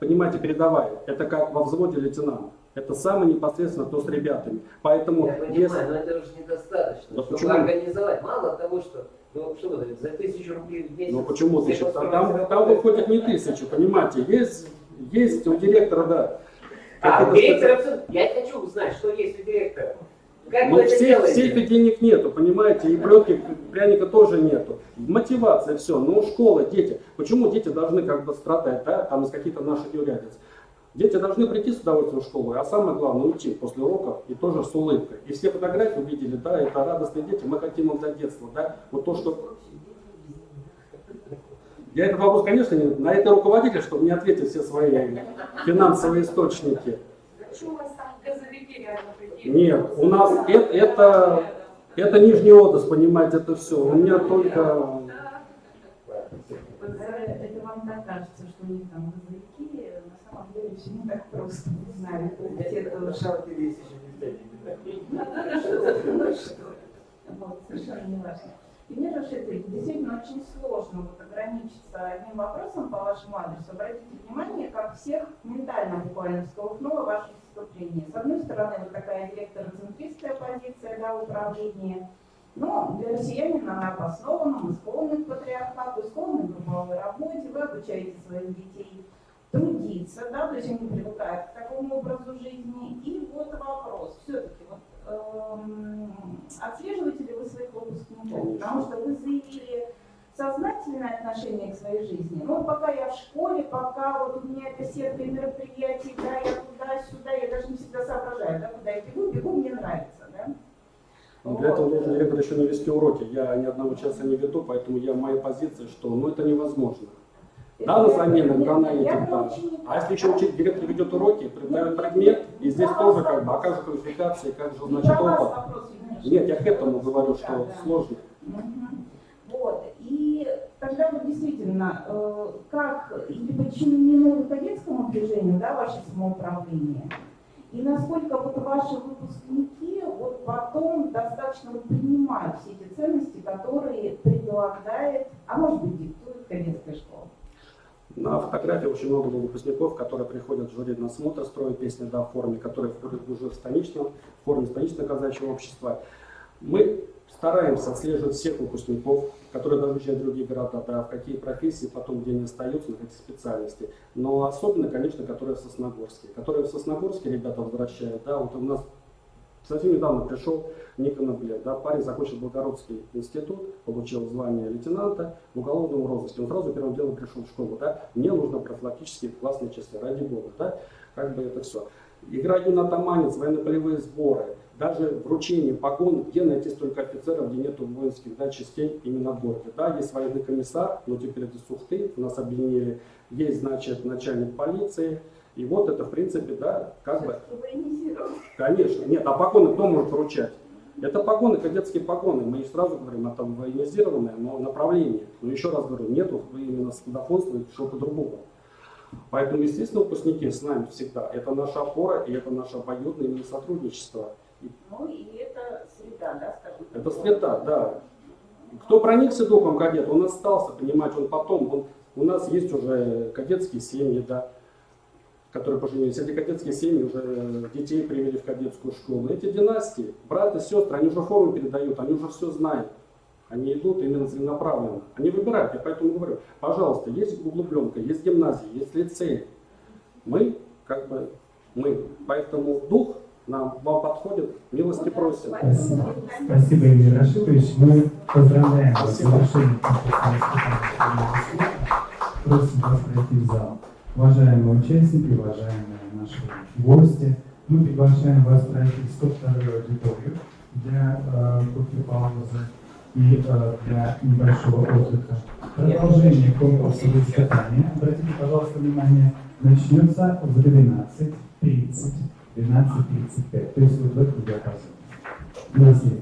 понимаете, передовая. Это как во взводе лейтенант. Это самое непосредственно то с ребятами. Поэтому я понимаю, но это уже недостаточно. Да чтобы почему? организовать. Мало того, что, ну что вы, за 1000 рублей в месяц... Ну почему все 1000? построят Там выходит не 1000, понимаете. Есть у директора, да. У директора, я хочу узнать, что есть у директора. Как но вы это в делаете? сейфе денег нету, понимаете, и плетки, пряника тоже нету. Мотивация, все. Ну, школа, дети. Почему дети должны как бы страдать, да, там из каких-то наших неурядиц? Дети должны прийти с удовольствием в школу, а самое главное уйти после уроков и тоже с улыбкой. И все фотографии увидели, да, это радостные дети, мы хотим им дать детство, да. Вот то, что... Я этот вопрос, конечно, на это руководитель, чтобы не ответить все свои финансовые источники. Почему у вас там газовики реально прикинь? Нет, у нас это Нижний Одесс, понимаете, это все. У меня только... Это вам так кажется, что у них там газовики, на самом деле все не так просто. Не знаю, вот, совершенно не важно. Евгений Рашидович, действительно очень сложно вот ограничиться одним вопросом по вашему адресу. Обратите внимание, как всех ментально буквально всколыхнуло ваше выступление. С одной стороны, вот такая директор-центристская позиция, да, управления. Но для россиянина она обоснована, мы склонны к патриархату, склонны к групповой работе, вы обучаете своих детей трудиться, да, то есть они привыкают к такому образу жизни. И вот вопрос, все-таки, вот, отслеживаете ли вы своих выпускников? Потому что вы заявили сознательное отношение к своей жизни. Ну, пока я в школе, пока вот у меня эта сетка мероприятий, да, я туда-сюда, я даже не всегда соображаю, да, куда я бегу, мне нравится, да. Для этого должен директор еще не вести уроки. Я ни одного часа не веду, поэтому моя позиция, что ну, это невозможно. Да, на замену, да, на этих, да. А если еще директор ведет уроки, преподает предмет, и здесь тоже как бы, а как же квалификация, как же, значит, опыт. Нет, я к этому говорю, что сложно. Вот, и тогда вот действительно, как или подчинено кадетскому движению, да, ваше самоуправление, и насколько вот ваши выпускники вот потом достаточно вот принимают все эти ценности, которые предлагает, а может быть диктует кадетская школа? На фотографии очень много выпускников, которые приходят в жюри на смотр, строят песни, да, в форме, которые входят уже в форме станичного казачьего общества. Мы стараемся отслеживать всех выпускников, которые даже уезжают в другие города, да, в какие профессии, потом где они остаются, на какие специальности. Но особенно, конечно, которые в Сосногорске. Которые в Сосногорске ребята возвращают, да, вот у нас совсем недавно пришел Никонов Глеб, да, парень закончил Белгородский институт, получил звание лейтенанта в уголовном розыске. Он сразу первым делом пришел в школу, да, мне нужно профилактические классные часы, ради бога, да, как бы это все. Игра юнатаманец, военно-полевые сборы, даже вручение погон, где найти столько офицеров, где нету воинских частей именно в городе. Да, есть военный комиссар, но теперь это Сухты, у нас объединили, есть, значит, начальник полиции, и вот это, в принципе, да, как бы... Конечно, нет, а погоны кто может вручать? Это погоны, кадетские погоны, мы не сразу говорим, это военизированное, но направление. Но еще раз говорю, нету именно складоходства и чего-то другого. Поэтому, естественно, выпускники с нами всегда. Это наша опора и это наше обоюдное именно сотрудничество. Ну и это среда, да, скажем так. Это среда, да. Кто проникся духом кадета, он остался, понимаете, он потом, у нас есть уже кадетские семьи, да, которые поженились. Эти кадетские семьи уже детей привели в кадетскую школу. Эти династии, брат и сестры, они уже форму передают, они уже все знают. Они идут именно целенаправленно. Они выбирают. Я поэтому говорю, пожалуйста, есть углубленка, есть гимназия, есть лицей. Мы, поэтому дух вам подходит, милости просим. Спасибо, Илья Рашидович. Мы поздравляем вас с завершением конкурсного испытания. Просим вас пройти в зал. Уважаемые участники, уважаемые наши гости, мы приглашаем вас пройти 102-ю аудиторию для кофе-паузы и для небольшого отдыха. Продолжение конкурсового испытания, обратите, пожалуйста, внимание, начнется в 12:30, 12:35, то есть вот в этом диапазоне. У нас есть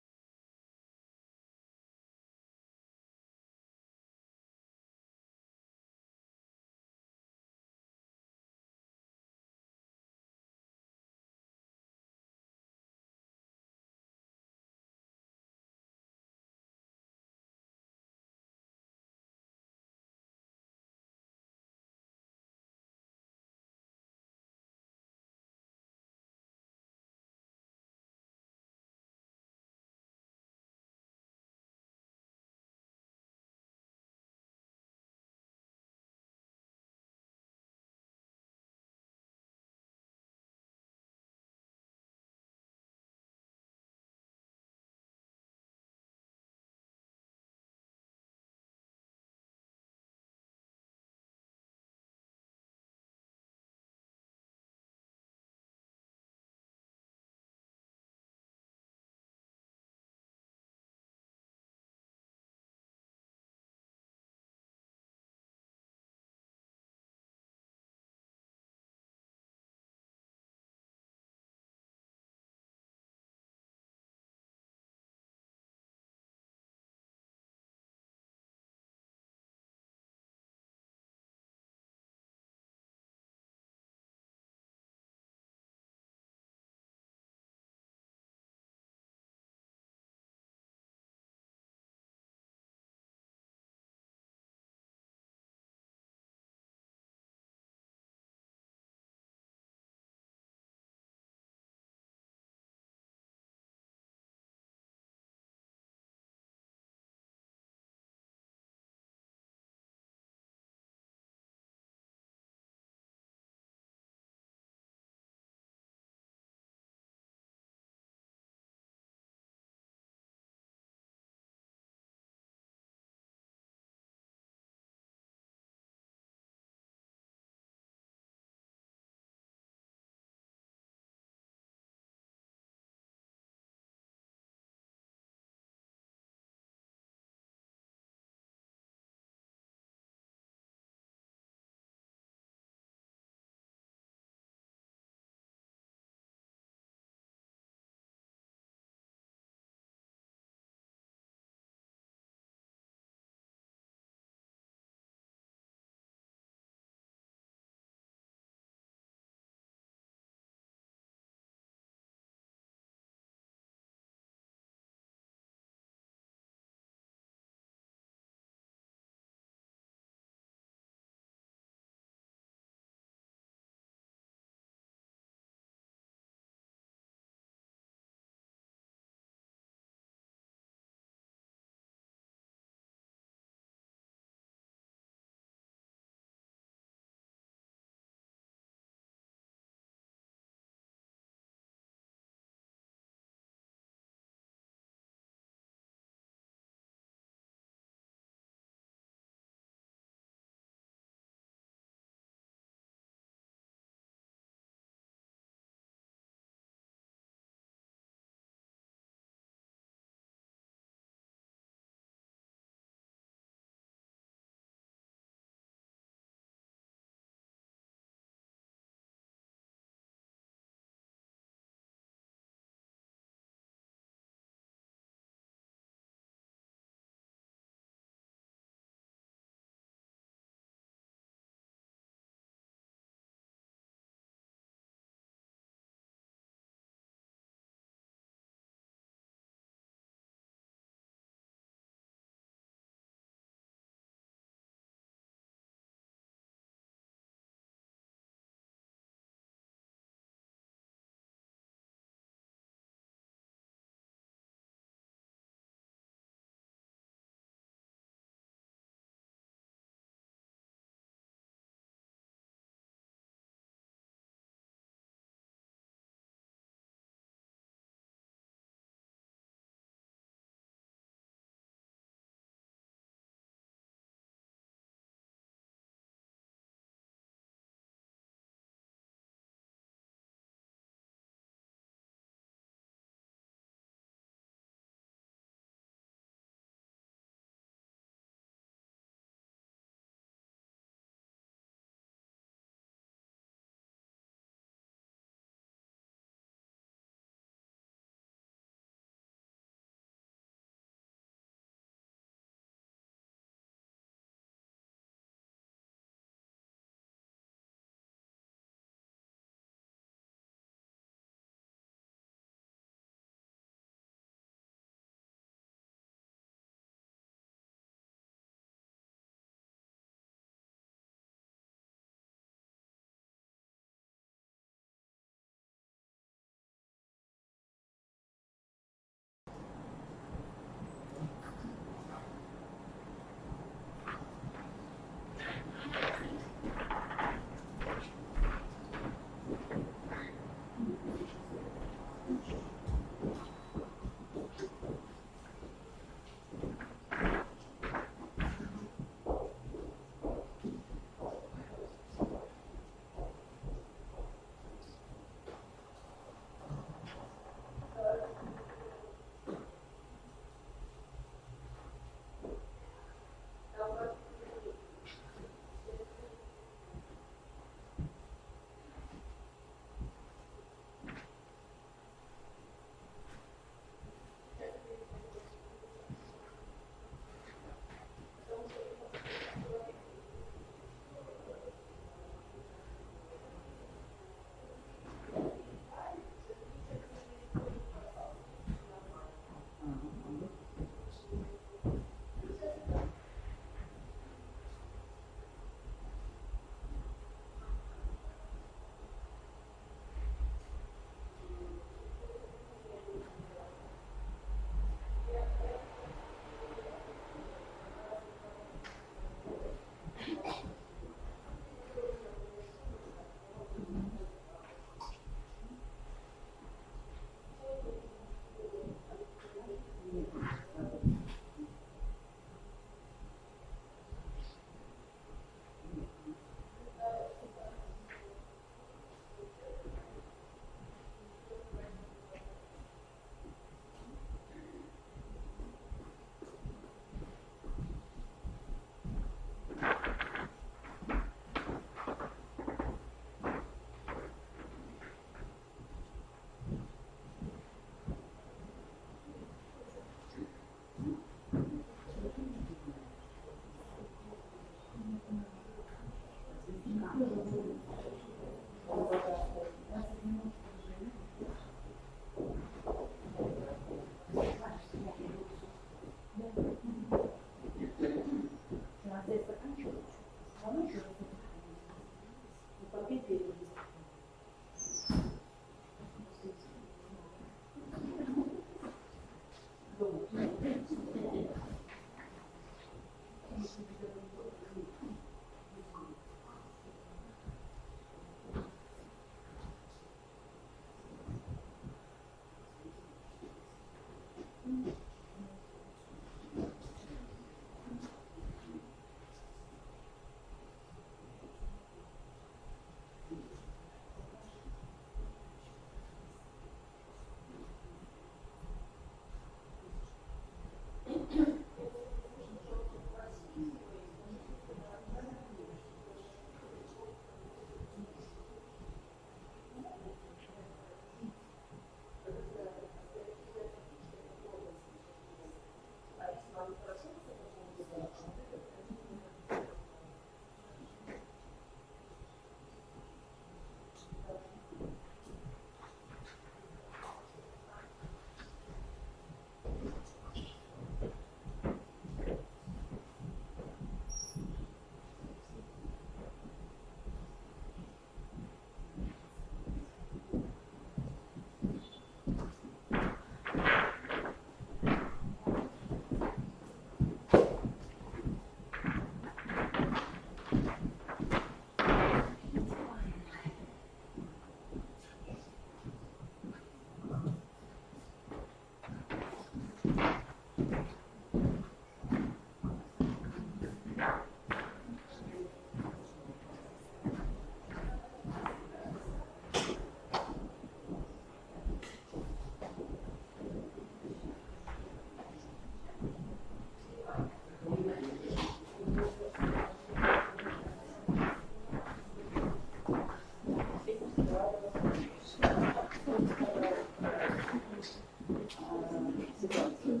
ситуацию.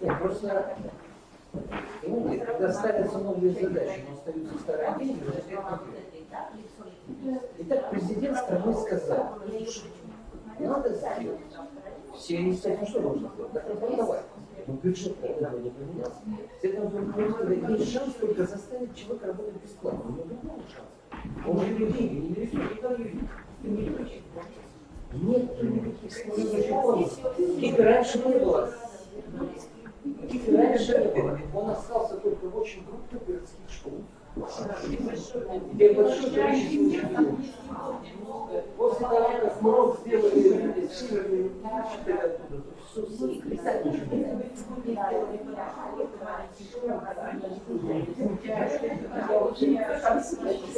Нет, просто, понимаете, когда ставятся новые задачи, но остаются старые деньги, возникает конфликт. Итак, президент страны сказал, надо сделать. Все, естественно, что нужно сделать? Так раздавать. Но бюджет этого не поменялся. Следовательно, есть шанс только заставить человека работать бесплатно. У него другого шанса. Он живет деньги, не рисует, никто не видит. Нет никаких законов. Их раньше не было. Их раньше не было. Он остался только в очень крупных городских школах. Где большое количество учителей. После того, как Мороз сделали северные учителя оттуда, то все писать ничего не надо.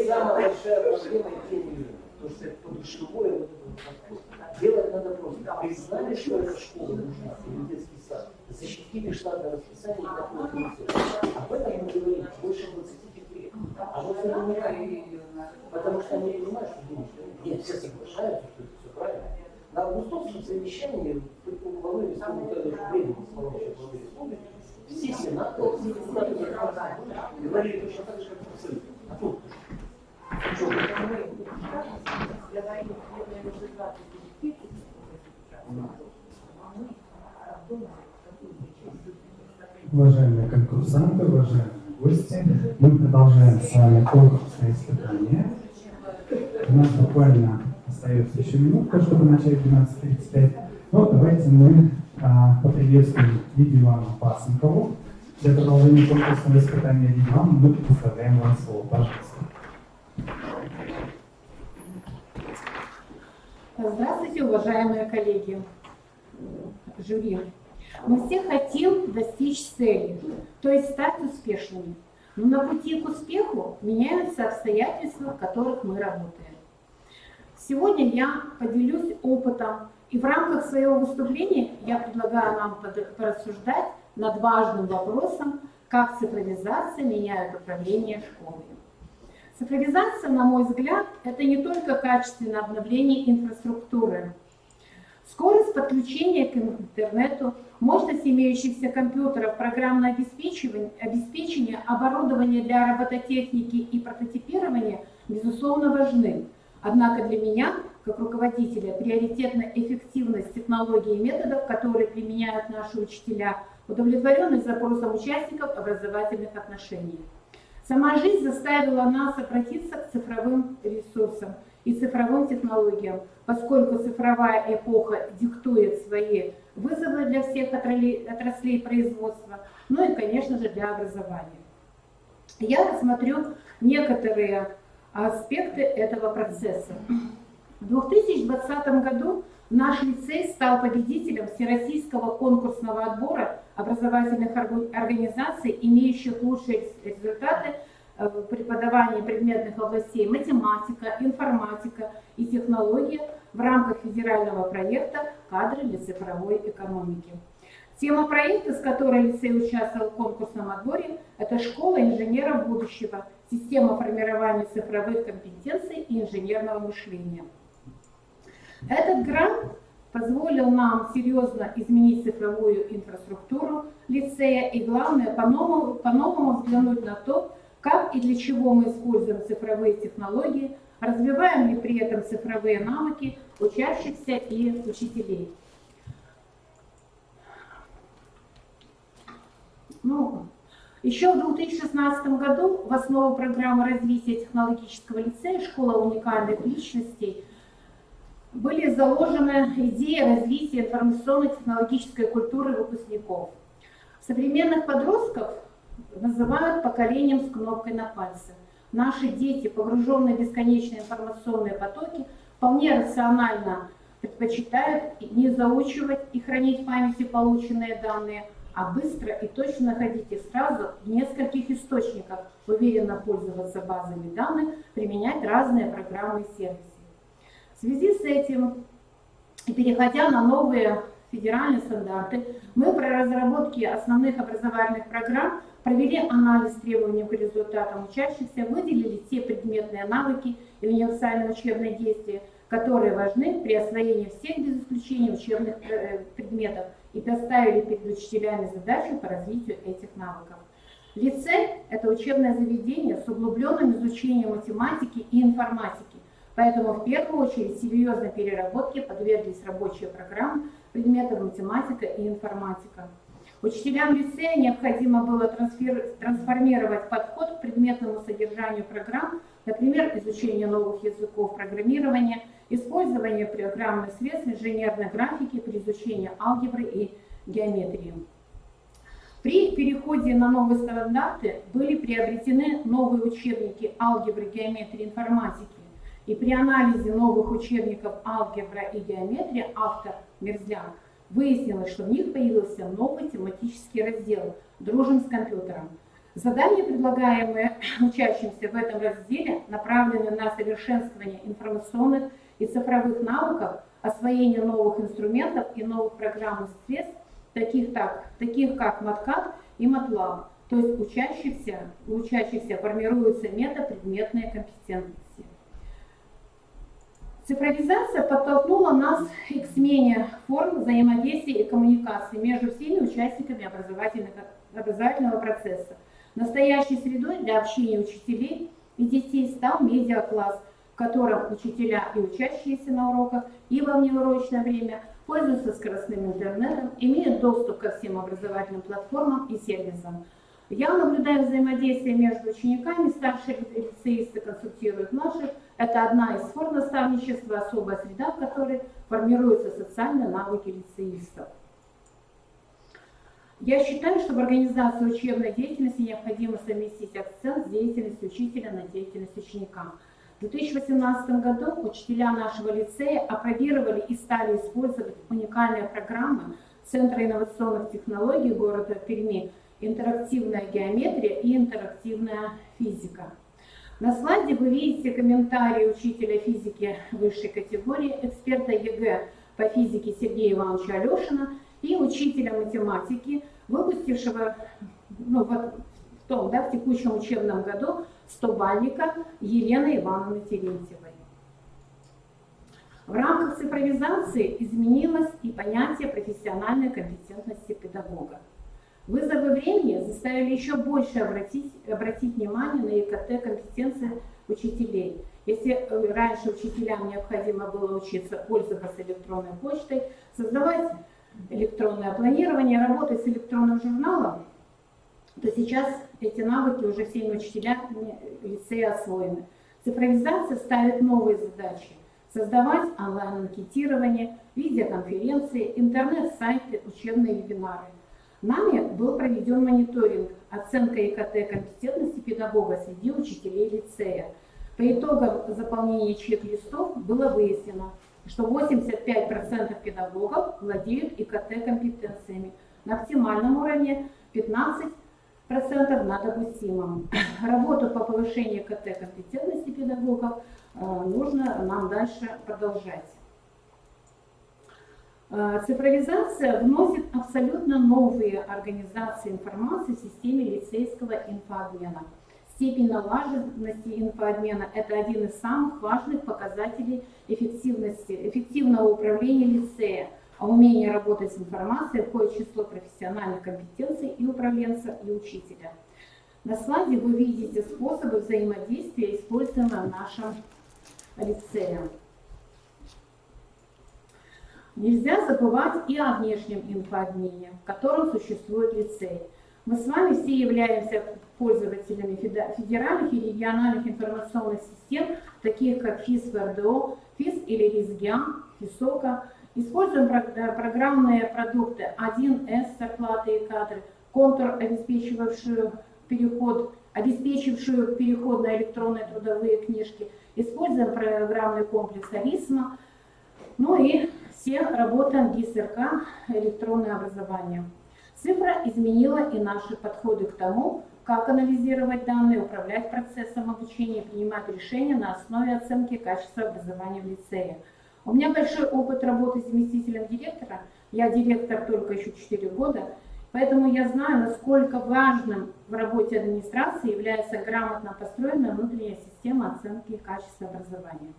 Самая большая проблема денег. Потому что это подушевое вот это вот. Делать надо просто. Признали, что эта школа нужна, или детский сад. Защитили штатное расписание и такое финансирование. Об этом мы говорим больше 25 лет. А вот потому что они понимают, что денег нет, все соглашаются, что это все правильно. На августовском совещании по главе республики, времени исполняющего главы республики, все сенаторы, все депутаты говорили точно так же, как абсолютно. А тут Уважаемые конкурсанты, уважаемые гости, мы продолжаем с вами конкурсное испытание. У нас буквально остается еще минутка, чтобы начать 12:35. Но давайте мы поприветствуем Лидию Ивановну Пасынкову. Для продолжения конкурсного испытания Лидию Ивановну мы предоставляем вам слово. Пожалуйста. Здравствуйте, уважаемые коллеги, жюри. Мы все хотим достичь цели, то есть стать успешными. Но на пути к успеху меняются обстоятельства, в которых мы работаем. Сегодня я поделюсь опытом, и в рамках своего выступления я предлагаю нам порассуждать над важным вопросом, как цифровизация меняет управление школой. Цифровизация, на мой взгляд, это не только качественное обновление инфраструктуры. Скорость подключения к интернету, мощность имеющихся компьютеров, программное обеспечение, оборудование для робототехники и прототипирования, безусловно, важны. Однако для меня, как руководителя, приоритетна эффективность технологий и методов, которые применяют наши учителя, удовлетворенность запросам участников образовательных отношений. Сама жизнь заставила нас обратиться к цифровым ресурсам и цифровым технологиям, поскольку цифровая эпоха диктует свои вызовы для всех отраслей производства, ну и, конечно же, для образования. Я рассмотрю некоторые аспекты этого процесса. В 2020 году наш лицей стал победителем Всероссийского конкурсного отбора образовательных организаций, имеющих лучшие результаты в преподавании предметных областей математика, информатика и технология в рамках федерального проекта «Кадры для цифровой экономики». Тема проекта, с которой лицей участвовал в конкурсном отборе, это «Школа инженеров будущего. Система формирования цифровых компетенций и инженерного мышления». Этот грант позволил нам серьезно изменить цифровую инфраструктуру лицея и, главное, по-новому взглянуть на то, как и для чего мы используем цифровые технологии, развиваем ли при этом цифровые навыки учащихся и учителей. Еще в 2016 году в основу программы развития технологического лицея «Школа уникальных личностей» были заложены идеи развития информационно-технологической культуры выпускников. Современных подростков называют поколением с кнопкой на пальце. Наши дети, погруженные в бесконечные информационные потоки, вполне рационально предпочитают не заучивать и хранить в памяти полученные данные, а быстро и точно находить их сразу в нескольких источниках, уверенно пользоваться базами данных, применять разные программы и сервисы. В связи с этим, и переходя на новые федеральные стандарты, мы при разработке основных образовательных программ провели анализ требований к результатам учащихся, выделили те предметные навыки и универсальные учебные действия, которые важны при освоении всех без исключения учебных предметов, и поставили перед учителями задачу по развитию этих навыков. Лицей – это учебное заведение с углубленным изучением математики и информатики, поэтому в первую очередь серьезной переработке подверглись рабочие программы предметов математика и информатика. Учителям лицея необходимо было трансформировать подход к предметному содержанию программ, например, изучение новых языков программирования, использование программных средств инженерной графики при изучении алгебры и геометрии. При переходе на новые стандарты были приобретены новые учебники алгебры, геометрии, информатики. И при анализе новых учебников алгебра и геометрия автор Мерзлян выяснилось, что в них появился новый тематический раздел «Дружим с компьютером». Задания, предлагаемые учащимся в этом разделе, направлены на совершенствование информационных и цифровых навыков, освоение новых инструментов и новых программных средств, таких как MATCAD и MATLAB. То есть у учащихся формируются метапредметные компетенции. Цифровизация подтолкнула нас к смене форм взаимодействия и коммуникации между всеми участниками образовательного процесса. Настоящей средой для общения учителей и детей стал медиакласс, в котором учителя и учащиеся на уроках и во внеурочное время пользуются скоростным интернетом, имеют доступ ко всем образовательным платформам и сервисам. Я наблюдаю взаимодействие между учениками, старшие лицеисты консультируют младших. Это одна из форм наставничества, особая среда, в которой формируются социальные навыки лицеистов. Я считаю, что в организации учебной деятельности необходимо совместить акцент с деятельностью учителя на деятельность ученика. В 2018 году учителя нашего лицея опробировали и стали использовать уникальные программы Центра инновационных технологий города Перми «Интерактивная геометрия» и «Интерактивная физика». На слайде вы видите комментарии учителя физики высшей категории, эксперта ЕГЭ по физике Сергея Ивановича Алешина и учителя математики, выпустившего в текущем учебном году 100-бальника Елены Ивановны Терентьевой. В рамках цифровизации изменилось и понятие профессиональной компетентности педагога. Вызовы времени заставили еще больше обратить внимание на ИКТ-компетенции учителей. Если раньше учителям необходимо было учиться пользоваться электронной почтой, создавать электронное планирование, работать с электронным журналом, то сейчас эти навыки уже всеми учителями лицея освоены. Цифровизация ставит новые задачи. Создавать онлайн-анкетирование, видеоконференции, интернет-сайты, учебные вебинары. Нами был проведен мониторинг, оценка ИКТ-компетентности педагога среди учителей лицея. По итогам заполнения чек-листов было выяснено, что 85% педагогов владеют ИКТ-компетенциями. На оптимальном уровне 15% на допустимом. Работу по повышению ИКТ-компетентности педагогов нужно нам дальше продолжать. Цифровизация вносит абсолютно новые организации информации в системе лицейского инфообмена. Степень налаженности инфообмена – это один из самых важных показателей эффективного управления лицея, а умение работать с информацией входит в число профессиональных компетенций и управленца, и учителя. На слайде вы видите способы взаимодействия, используемые в нашем лицее. Нельзя забывать и о внешнем инфообмене, в котором существует лицей. Мы с вами все являемся пользователями федеральных и региональных информационных систем, таких как ФИС ВРДО, ФИС или РИСГИАН, ФИСОКа. Используем программные продукты 1С, зарплаты и кадры, контур, обеспечившую переход на электронные трудовые книжки. Используем программный комплекс АРИСМА, ну и все работаем в ГИС-РК электронное образование. Цифра изменила и наши подходы к тому, как анализировать данные, управлять процессом обучения, принимать решения на основе оценки качества образования в лицее. У меня большой опыт работы заместителем директора Я директор только еще 4 года, поэтому я знаю, насколько важным в работе администрации является грамотно построенная внутренняя система оценки качества образования.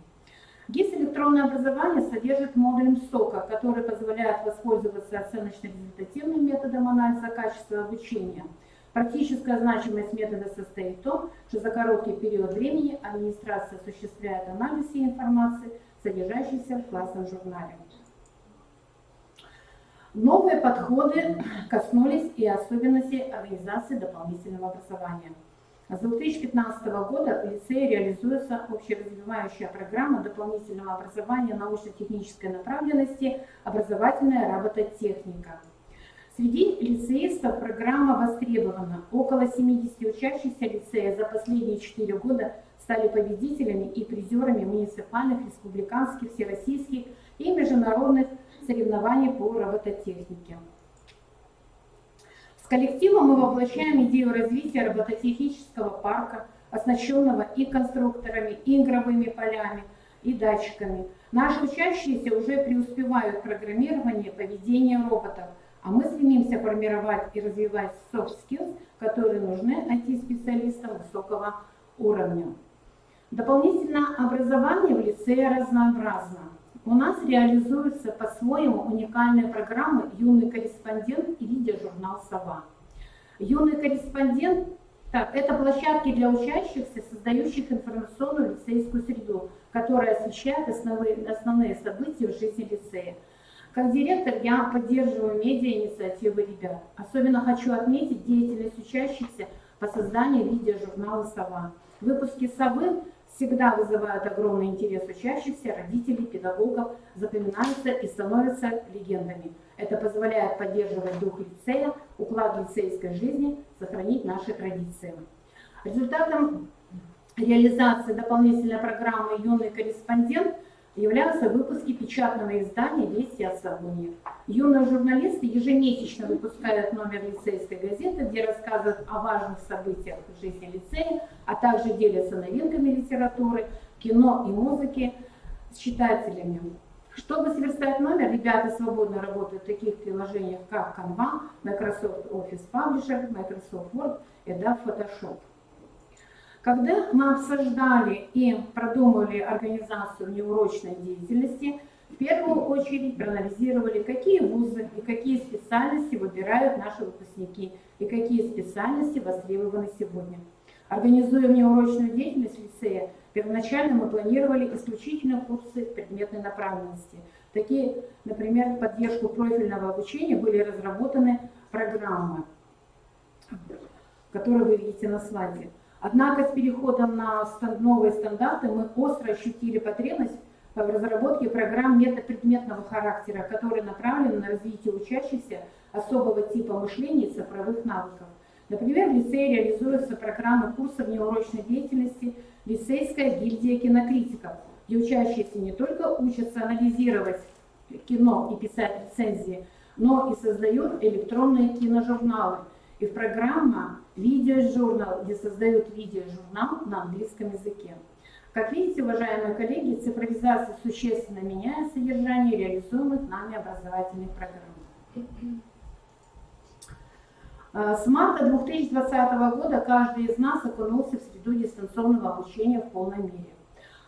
ГИС «Электронное образование» содержит модуль СОКа, который позволяет воспользоваться оценочно-результативным методом анализа качества обучения. Практическая значимость метода состоит в том, что за короткий период времени администрация осуществляет анализ всей информации, содержащейся в классном журнале. Новые подходы коснулись и особенностей организации дополнительного образования. С 2015 года в лицее реализуется общеразвивающая программа дополнительного образования научно-технической направленности «Образовательная робототехника». Среди лицеистов программа востребована. Около 70 учащихся лицея за последние 4 года стали победителями и призерами муниципальных, республиканских, всероссийских и международных соревнований по робототехнике. С коллективом мы воплощаем идею развития робототехнического парка, оснащенного и конструкторами, и игровыми полями, и датчиками. Наши учащиеся уже преуспевают в программировании поведения роботов, а мы стремимся формировать и развивать soft skills, которые нужны IT-специалистам высокого уровня. Дополнительное образование в лицее разнообразно. У нас реализуются по-своему уникальные программы «Юный корреспондент» и видеожурнал «Сова». «Юный корреспондент» это площадки для учащихся, создающих информационную лицейскую среду, которая освещает основные события в жизни лицея. Как директор я поддерживаю медиа-инициативы ребят. Особенно хочу отметить деятельность учащихся по созданию видеожурнала «Сова». Выпуски «Совы» всегда вызывают огромный интерес учащихся, родителей, педагогов, запоминаются и становятся легендами. Это позволяет поддерживать дух лицея, уклад лицейской жизни, сохранить наши традиции. Результатом реализации дополнительной программы «Юный корреспондент» являются выпуски печатного издания «Вести от Савуньи». Юные журналисты ежемесячно выпускают номер лицейской газеты, где рассказывают о важных событиях в жизни лицея, а также делятся новинками литературы, кино и музыки с читателями. Чтобы сверстать номер, ребята свободно работают в таких приложениях, как Canva, Microsoft Office Publisher, Microsoft Word и Adobe Photoshop. Когда мы обсуждали и продумывали организацию неурочной деятельности, в первую очередь проанализировали, какие вузы и какие специальности выбирают наши выпускники и какие специальности востребованы сегодня. Организуя неурочную деятельность лицея, первоначально мы планировали исключительно курсы предметной направленности. Такие, например, в поддержку профильного обучения были разработаны программы, которые вы видите на слайде. Однако с переходом на новые стандарты мы остро ощутили потребность в разработке программ метапредметного характера, которые направлены на развитие учащихся особого типа мышления и цифровых навыков. Например, в лицее реализуются программы курсов неурочной деятельности «Лицейская гильдия кинокритиков», где учащиеся не только учатся анализировать кино и писать рецензии, но и создают электронные киножурналы. И в программа «Видеожурнал», где создают видеожурнал на английском языке. Как видите, уважаемые коллеги, цифровизация существенно меняет содержание реализуемых нами образовательных программ. С марта 2020 года каждый из нас окунулся в среду дистанционного обучения в полной мере.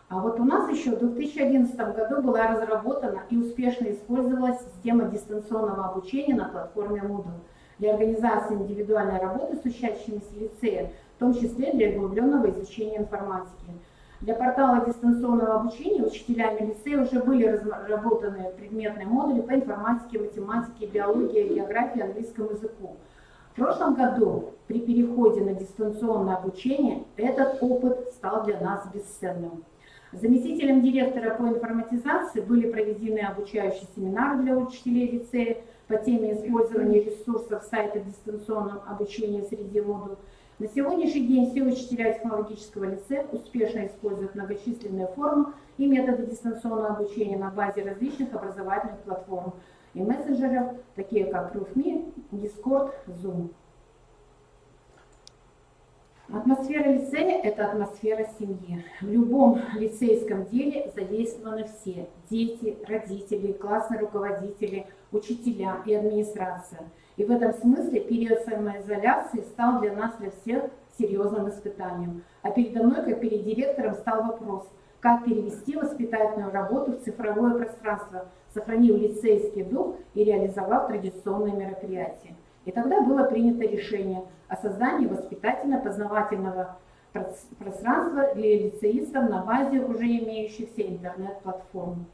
А вот у нас еще в 2011 году была разработана и успешно использовалась система дистанционного обучения на платформе Moodle для организации индивидуальной работы с учащимися лицея, в том числе для углубленного изучения информатики. Для портала дистанционного обучения учителями лицея уже были разработаны предметные модули по информатике, математике, биологии, географии, английскому языку. В прошлом году при переходе на дистанционное обучение этот опыт стал для нас бесценным. Заместителем директора по информатизации были проведены обучающие семинары для учителей лицея по теме использования ресурсов сайта дистанционного обучения среди модулей. На сегодняшний день все учителя технологического лицея успешно используют многочисленные формы и методы дистанционного обучения на базе различных образовательных платформ и мессенджеров, такие как ProofMe, Discord, Zoom. Атмосфера лицея – это атмосфера семьи. В любом лицейском деле задействованы все – дети, родители, классные руководители, учителя и администрация. И в этом смысле период самоизоляции стал для нас, для всех, серьезным испытанием. А передо мной, как перед директором, стал вопрос, как перевести воспитательную работу в цифровое пространство, сохранив лицейский дух и реализовав традиционные мероприятия. И тогда было принято решение о создании воспитательно-познавательного пространства для лицеистов на базе уже имеющихся интернет-платформ.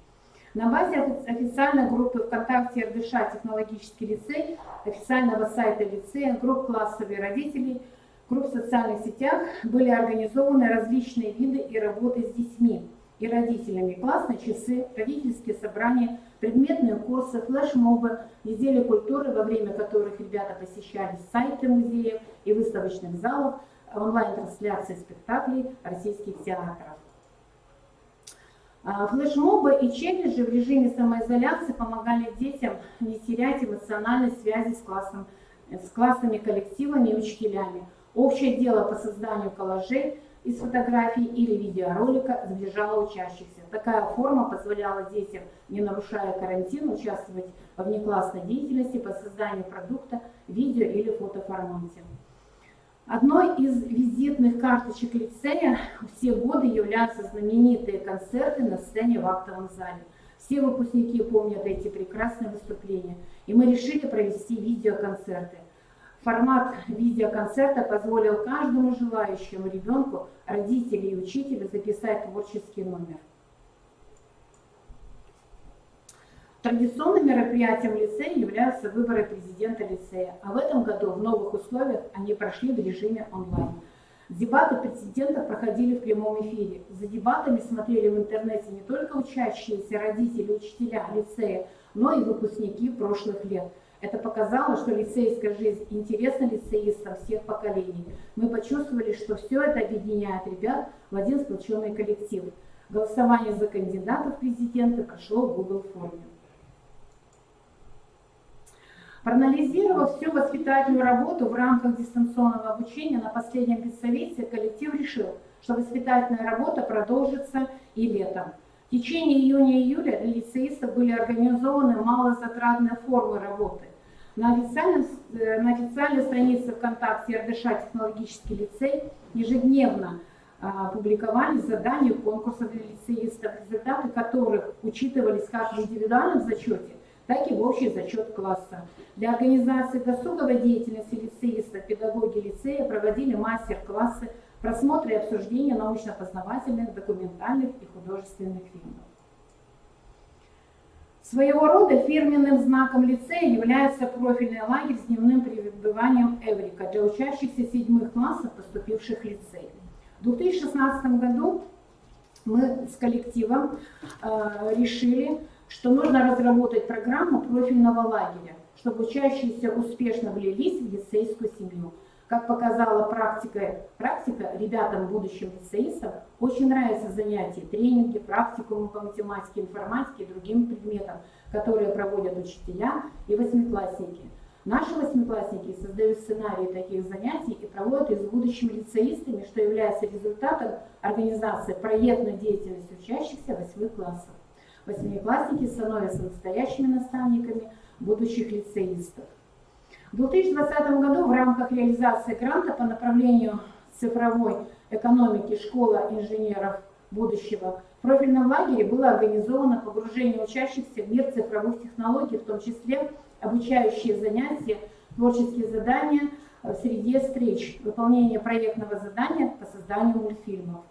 На базе официальной группы ВКонтакте РДШ «Технологический лицей», официального сайта лицея, групп классов и родителей, групп в социальных сетях были организованы различные виды и работы с детьми и родителями, классные часы, родительские собрания, предметные курсы, флешмобы, недели культуры, во время которых ребята посещали сайты музеев и выставочных залов, онлайн-трансляции спектаклей российских театров. Флешмобы и челленджи в режиме самоизоляции помогали детям не терять эмоциональной связи с классными коллективами и учителями. Общее дело по созданию коллажей из фотографий или видеоролика сближало учащихся. Такая форма позволяла детям, не нарушая карантин, участвовать во внеклассной деятельности по созданию продукта в видео или фотоформате. Одной из визитных карточек лицея все годы являются знаменитые концерты на сцене в актовом зале. Все выпускники помнят эти прекрасные выступления, и мы решили провести видеоконцерты. Формат видеоконцерта позволил каждому желающему ребенку, родителю и учителю записать творческий номер. Традиционным мероприятием лицея являются выборы президента лицея, а в этом году в новых условиях они прошли в режиме онлайн. Дебаты президентов проходили в прямом эфире. За дебатами смотрели в интернете не только учащиеся, родители, учителя лицея, но и выпускники прошлых лет. Это показало, что лицейская жизнь интересна лицеистам всех поколений. Мы почувствовали, что все это объединяет ребят в один сплоченный коллектив. Голосование за кандидатов в президенты прошло в Google форме. Проанализировав всю воспитательную работу в рамках дистанционного обучения на последнем педсовете, коллектив решил, что воспитательная работа продолжится и летом. В течение июня-июля для лицеистов были организованы малозатратные формы работы. На официальной странице ВКонтакте РДШ «Технологический лицей» ежедневно публиковались задания конкурсов для лицеистов, результаты которых учитывались как в индивидуальном зачете, так и в общий зачет класса. Для организации досуговой деятельности лицеистов педагоги лицея проводили мастер-классы, просмотры и обсуждения научно-познавательных, документальных и художественных фильмов. Своего рода фирменным знаком лицея является профильный лагерь с дневным пребыванием «Эврика» для учащихся 7 классов, поступивших в лицей. В 2016 году мы с коллективом решили, что нужно разработать программу профильного лагеря, чтобы учащиеся успешно влились в лицейскую семью. Как показала практика ребятам, будущим лицеистам, очень нравятся занятия, тренинги, практикумы по математике, информатике и другим предметам, которые проводят учителя и восьмиклассники. Наши восьмиклассники создают сценарии таких занятий и проводят их с будущими лицеистами, что является результатом организации проектной деятельности учащихся 8 классов. Восьмиклассники становятся настоящими наставниками будущих лицеистов. В 2020 году в рамках реализации гранта по направлению цифровой экономики «Школа инженеров будущего» в профильном лагере было организовано погружение учащихся в мир цифровых технологий, в том числе обучающие занятия, творческие задания в среде встреч, выполнение проектного задания по созданию мультфильмов.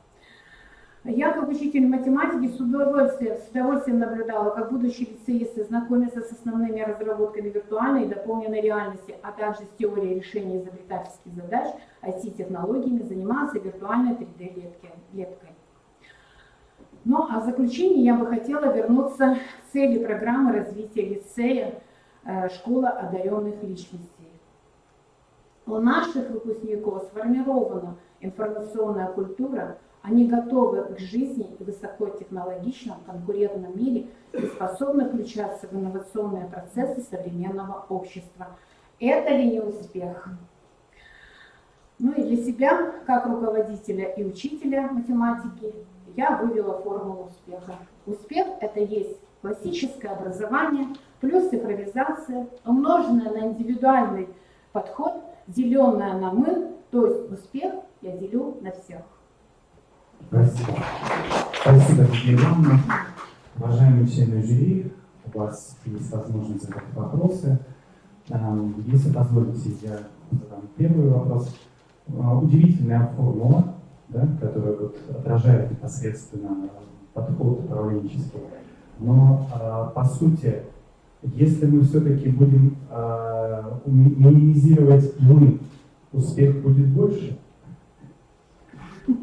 Я, как учитель математики, с удовольствием наблюдала, как будущие лицеисты знакомятся с основными разработками виртуальной и дополненной реальности, а также с теорией решения изобретательских задач, IT-технологиями, занимаются виртуальной 3D-лепкой. Ну, а в заключение я бы хотела вернуться к цели программы развития лицея «Школа одаренных личностей». У наших выпускников сформирована информационная культура, они готовы к жизни в высокотехнологичном конкурентном мире и способны включаться в инновационные процессы современного общества. Это ли не успех? Ну и для себя, как руководителя и учителя математики, я вывела формулу успеха. Успех – это есть классическое образование, плюс цифровизация, умноженная на индивидуальный подход, деленная на мы, то есть успех я делю на всех. Спасибо. Спасибо, Евгения Ивановна. Уважаемые члены жюри, у вас есть возможность задать вопросы. Если позволите, я задам первый вопрос. Удивительная формула, да, которая вот отражает непосредственно подход управленческий. Но по сути, если мы все-таки будем минимизировать мы, успех будет больше.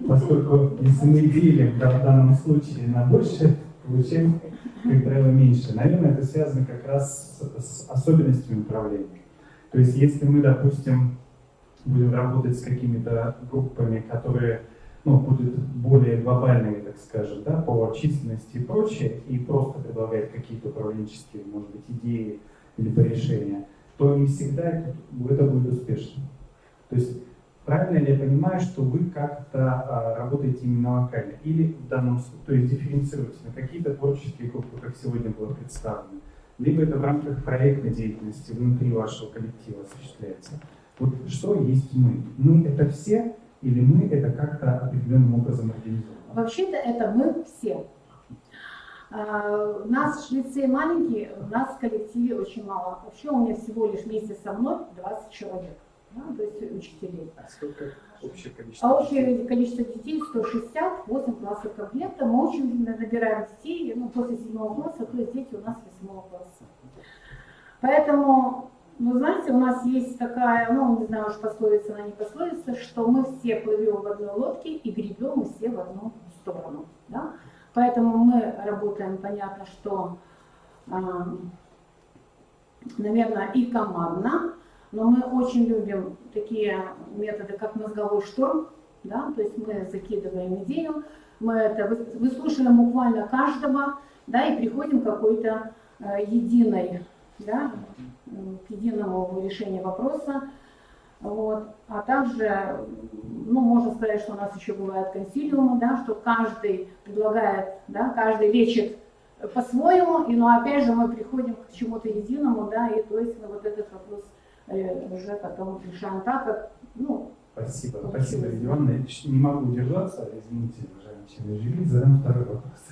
Поскольку если мы делим в данном случае на больше, получаем, как правило, меньше. Наверное, это связано как раз с особенностями управления. То есть если мы, допустим, будем работать с какими-то группами, которые будут более глобальными, так скажем, да, по численности и прочее, и просто предлагать какие-то управленческие, может быть, идеи или решения, то не всегда это будет успешно. То есть правильно ли я понимаю, что вы как-то работаете именно локально? Или в данном случае, то есть дифференцируете на какие-то творческие группы, как сегодня было представлено? Либо это в рамках проектной деятельности внутри вашего коллектива осуществляется? Вот что есть мы? Мы это все, или мы это как-то определенным образом организованы? Вообще-то это мы все. Наш лицей маленький, у нас в коллективе очень мало. Вообще у меня всего лишь вместе со мной 20 человек, да, то есть учителей. А сколько общее количество? А общее количество детей 160, 8 классов комплекта. Мы очень набираем детей, после 7 класса, то есть дети у нас 8 класса. Поэтому, знаете, у нас есть такая, не знаю уж пословица, она не пословица, что мы все плывем в одной лодке и гребем мы все в одну сторону. Да? Поэтому мы работаем, понятно, что, наверное, и командно, но мы очень любим такие методы, как мозговой штурм, да? То есть мы закидываем идею, мы это выслушиваем буквально каждого, да, и приходим к какой-то единой, да, к единому решению вопроса. Вот. А также, можно сказать, что у нас еще бывают консилиумы, да, что каждый предлагает, да, каждый лечит по-своему, и опять же мы приходим к чему-то единому, да, и то есть мы вот этот вопрос уже потом решаем так, как, Спасибо, спасибо, Лидия Ивановна. Я не могу удержаться, извините, уважаемые члены жюри, задам второй вопрос.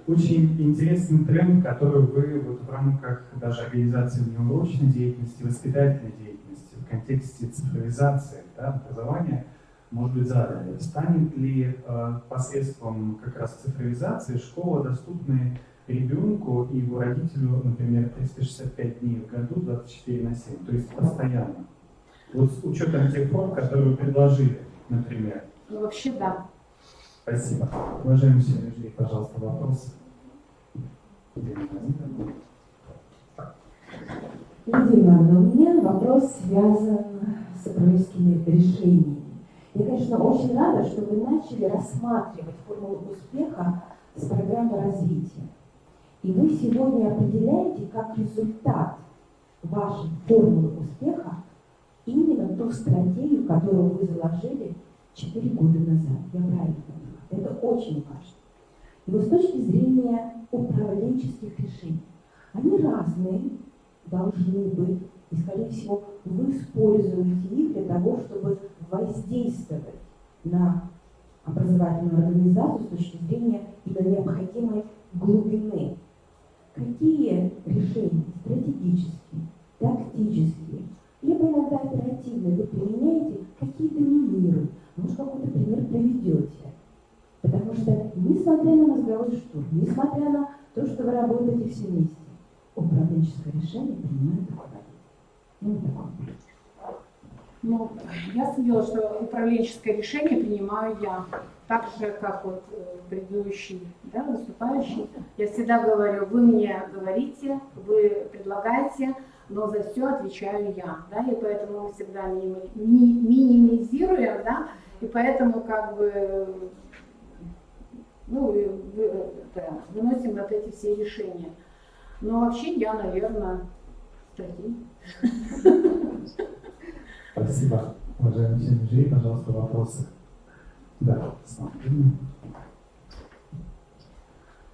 Очень интересный тренд, который вы вот в рамках даже организации внеурочной деятельности, воспитательной деятельности, в контексте цифровизации, да, образования, может быть, задали. Станет ли посредством как раз цифровизации школа доступной ребенку и его родителю, например, 365 дней в году, 24/7, то есть постоянно? Вот с учетом тех форм, которые вы предложили, например. Вообще да. Спасибо. Уважаемые члены жюри, пожалуйста, вопросы. Лидия Ивановна, у меня вопрос связан с управленческими решениями. Я, конечно, очень рада, что вы начали рассматривать формулу успеха с программы развития. И вы сегодня определяете как результат вашей формулы успеха именно ту стратегию, которую вы заложили 4 года назад. Я правильно понимаю? Это очень важно. И вот с точки зрения управленческих решений, они разные должны быть, и, скорее всего, вы используете их для того, чтобы воздействовать на образовательную организацию с точки зрения именно необходимой глубины. Какие решения стратегические, тактические, либо иногда оперативные вы применяете, какие доминируют? Может, какой-то пример приведете? Потому что, несмотря на мозговой штурм, несмотря на то, что вы работаете все вместе, управленческое решение принимает руководитель. Ясно дело, что управленческое решение принимаю я. Так же, как вот предыдущий, да, выступающий. Я всегда говорю, вы мне говорите, вы предлагаете, но за все отвечаю я. Да, и поэтому мы всегда минимизируем, да, и поэтому выносим вот эти все решения. Но вообще я, наверное, стратег. Спасибо. Уважаемые члены жюри, пожалуйста, вопросы. Да,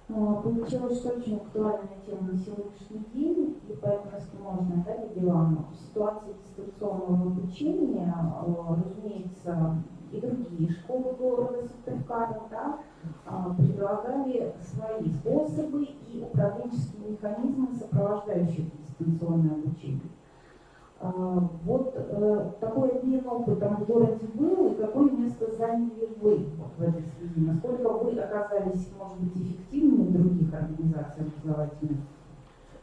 Получилось, что очень актуальная тема на сегодняшний день, и поэтому, если можно, да, Лидия Ивановна, в ситуации дистанционного обучения, разумеется, и другие школы города Сыктывкара, да, предлагали свои способы и управленческие механизмы, сопровождающие дистанционное обучение. Вот такой обмен опытом в городе был, и какое место заняли вы вот в этой связи? Насколько вы оказались, может быть, эффективными в других организациях образовательных?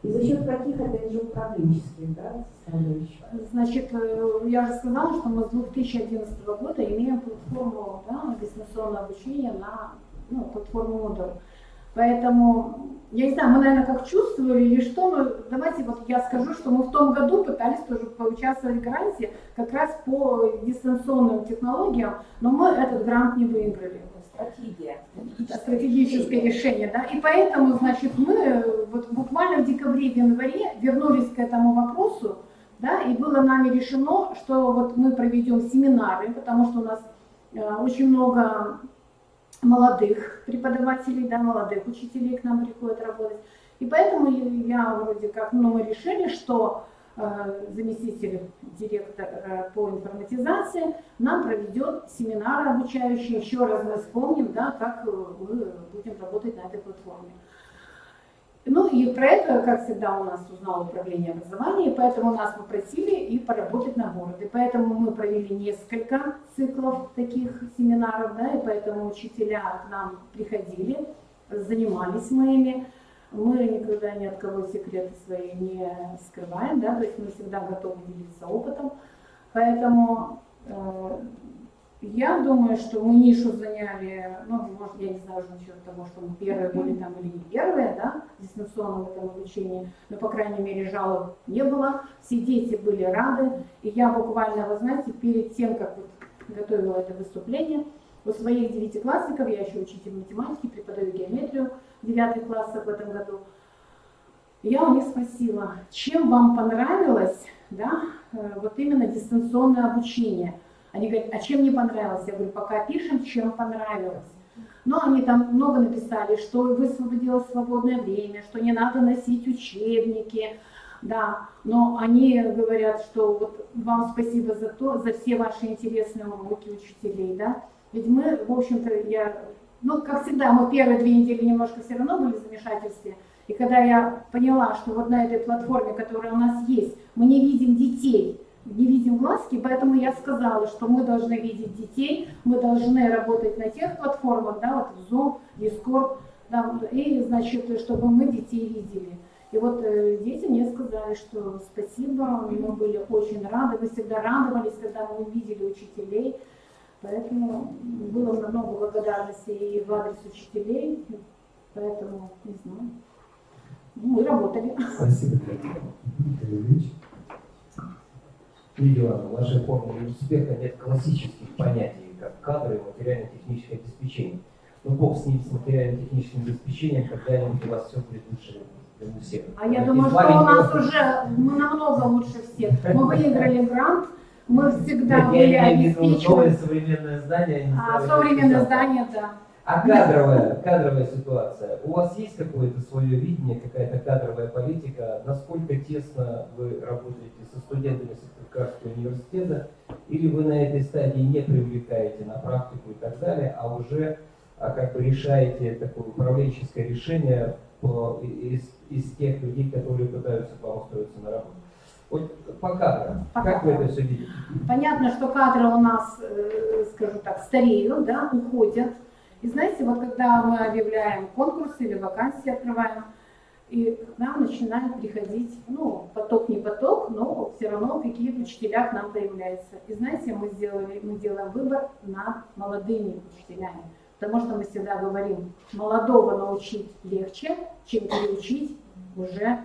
И за счет каких, опять же, управленческих, да, составляющих? Значит, я уже сказала, что мы с 2011 года имеем платформу, да, дистанционного обучения на платформу Moodle. Поэтому, я не знаю, мы, наверное, как чувствовали или что, но давайте вот я скажу, что мы в том году пытались тоже поучаствовать в гранте как раз по дистанционным технологиям, но мы этот грант не выиграли. Стратегическое решение, да, и поэтому, значит, мы вот буквально в декабре, в январе вернулись к этому вопросу, да, и было нами решено, что вот мы проведем семинары, потому что у нас очень много молодых преподавателей, да, молодых учителей к нам приходят работать. И поэтому я вроде как, мы решили, что заместитель директора по информатизации нам проведет семинары обучающие. Еще раз мы вспомним, да, как мы будем работать на этой платформе. Ну и про это, как всегда, у нас узнало управление образования, и поэтому нас попросили и поработать на городе. Поэтому мы провели несколько циклов таких семинаров, да, и поэтому учителя к нам приходили, занимались мы ими. Мы никогда ни от кого секреты свои не скрываем, да, то есть мы всегда готовы делиться опытом. Поэтому я думаю, что мы нишу заняли, может, я не знаю уже насчет того, что мы первые были там или не первые, да, в дистанционном этом обучении, но, по крайней мере, жалоб не было, все дети были рады, и я буквально, вы знаете, перед тем, как готовила это выступление, у своих 9-классников, я еще учитель математики, преподаю геометрию в 9 классах в этом году, я у них спросила, чем вам понравилось, да, вот именно дистанционное обучение. Они говорят, а чем не понравилось? Я говорю, пока пишем, чем понравилось. Но они там много написали, что высвободило свободное время, что не надо носить учебники, да. Но они говорят, что вот вам спасибо за все ваши интересные уроки учителей, да. Ведь мы, в общем-то, как всегда, мы первые 2 недели немножко все равно были в замешательстве. И когда я поняла, что вот на этой платформе, которая у нас есть, мы не видим детей, не видим глазки, поэтому я сказала, что мы должны видеть детей, мы должны работать на тех платформах, да, вот Zoom, Discord, да, и, значит, чтобы мы детей видели. И вот дети мне сказали, что спасибо, мы были очень рады, мы всегда радовались, когда мы увидели учителей, поэтому было много благодарности и в адрес учителей, поэтому, не знаю, мы работали. Спасибо, Дмитрий. Лидия Ивановна, в вашей формуле успеха нет классических понятий, как кадры и материально-техническое обеспечение. Но бог с ним, с материально-техническим обеспечением, когда-нибудь у вас все будет лучше для всех. А я думаю, что у нас уже, мы намного лучше всех. Мы выиграли грант, мы всегда были обеспечены. Новое современное здание. Современное здание, да. А кадровая ситуация? У вас есть какое-то свое видение, какая-то кадровая политика? Насколько тесно вы работаете со студентами Сыктывкарского университета? Или вы на этой стадии не привлекаете на практику и так далее, а уже как бы решаете такое управленческое решение из тех людей, которые пытаются к вам устроиться на работу? Вот по кадрам, как вы это все видите? Понятно, что кадры у нас, скажу так, стареют, да, уходят. И знаете, вот когда мы объявляем конкурсы или вакансии открываем, и к нам начинают приходить, поток не поток, но все равно какие-то учителя к нам появляются. И знаете, мы делаем выбор над молодыми учителями, потому что мы всегда говорим, молодого научить легче, чем переучить уже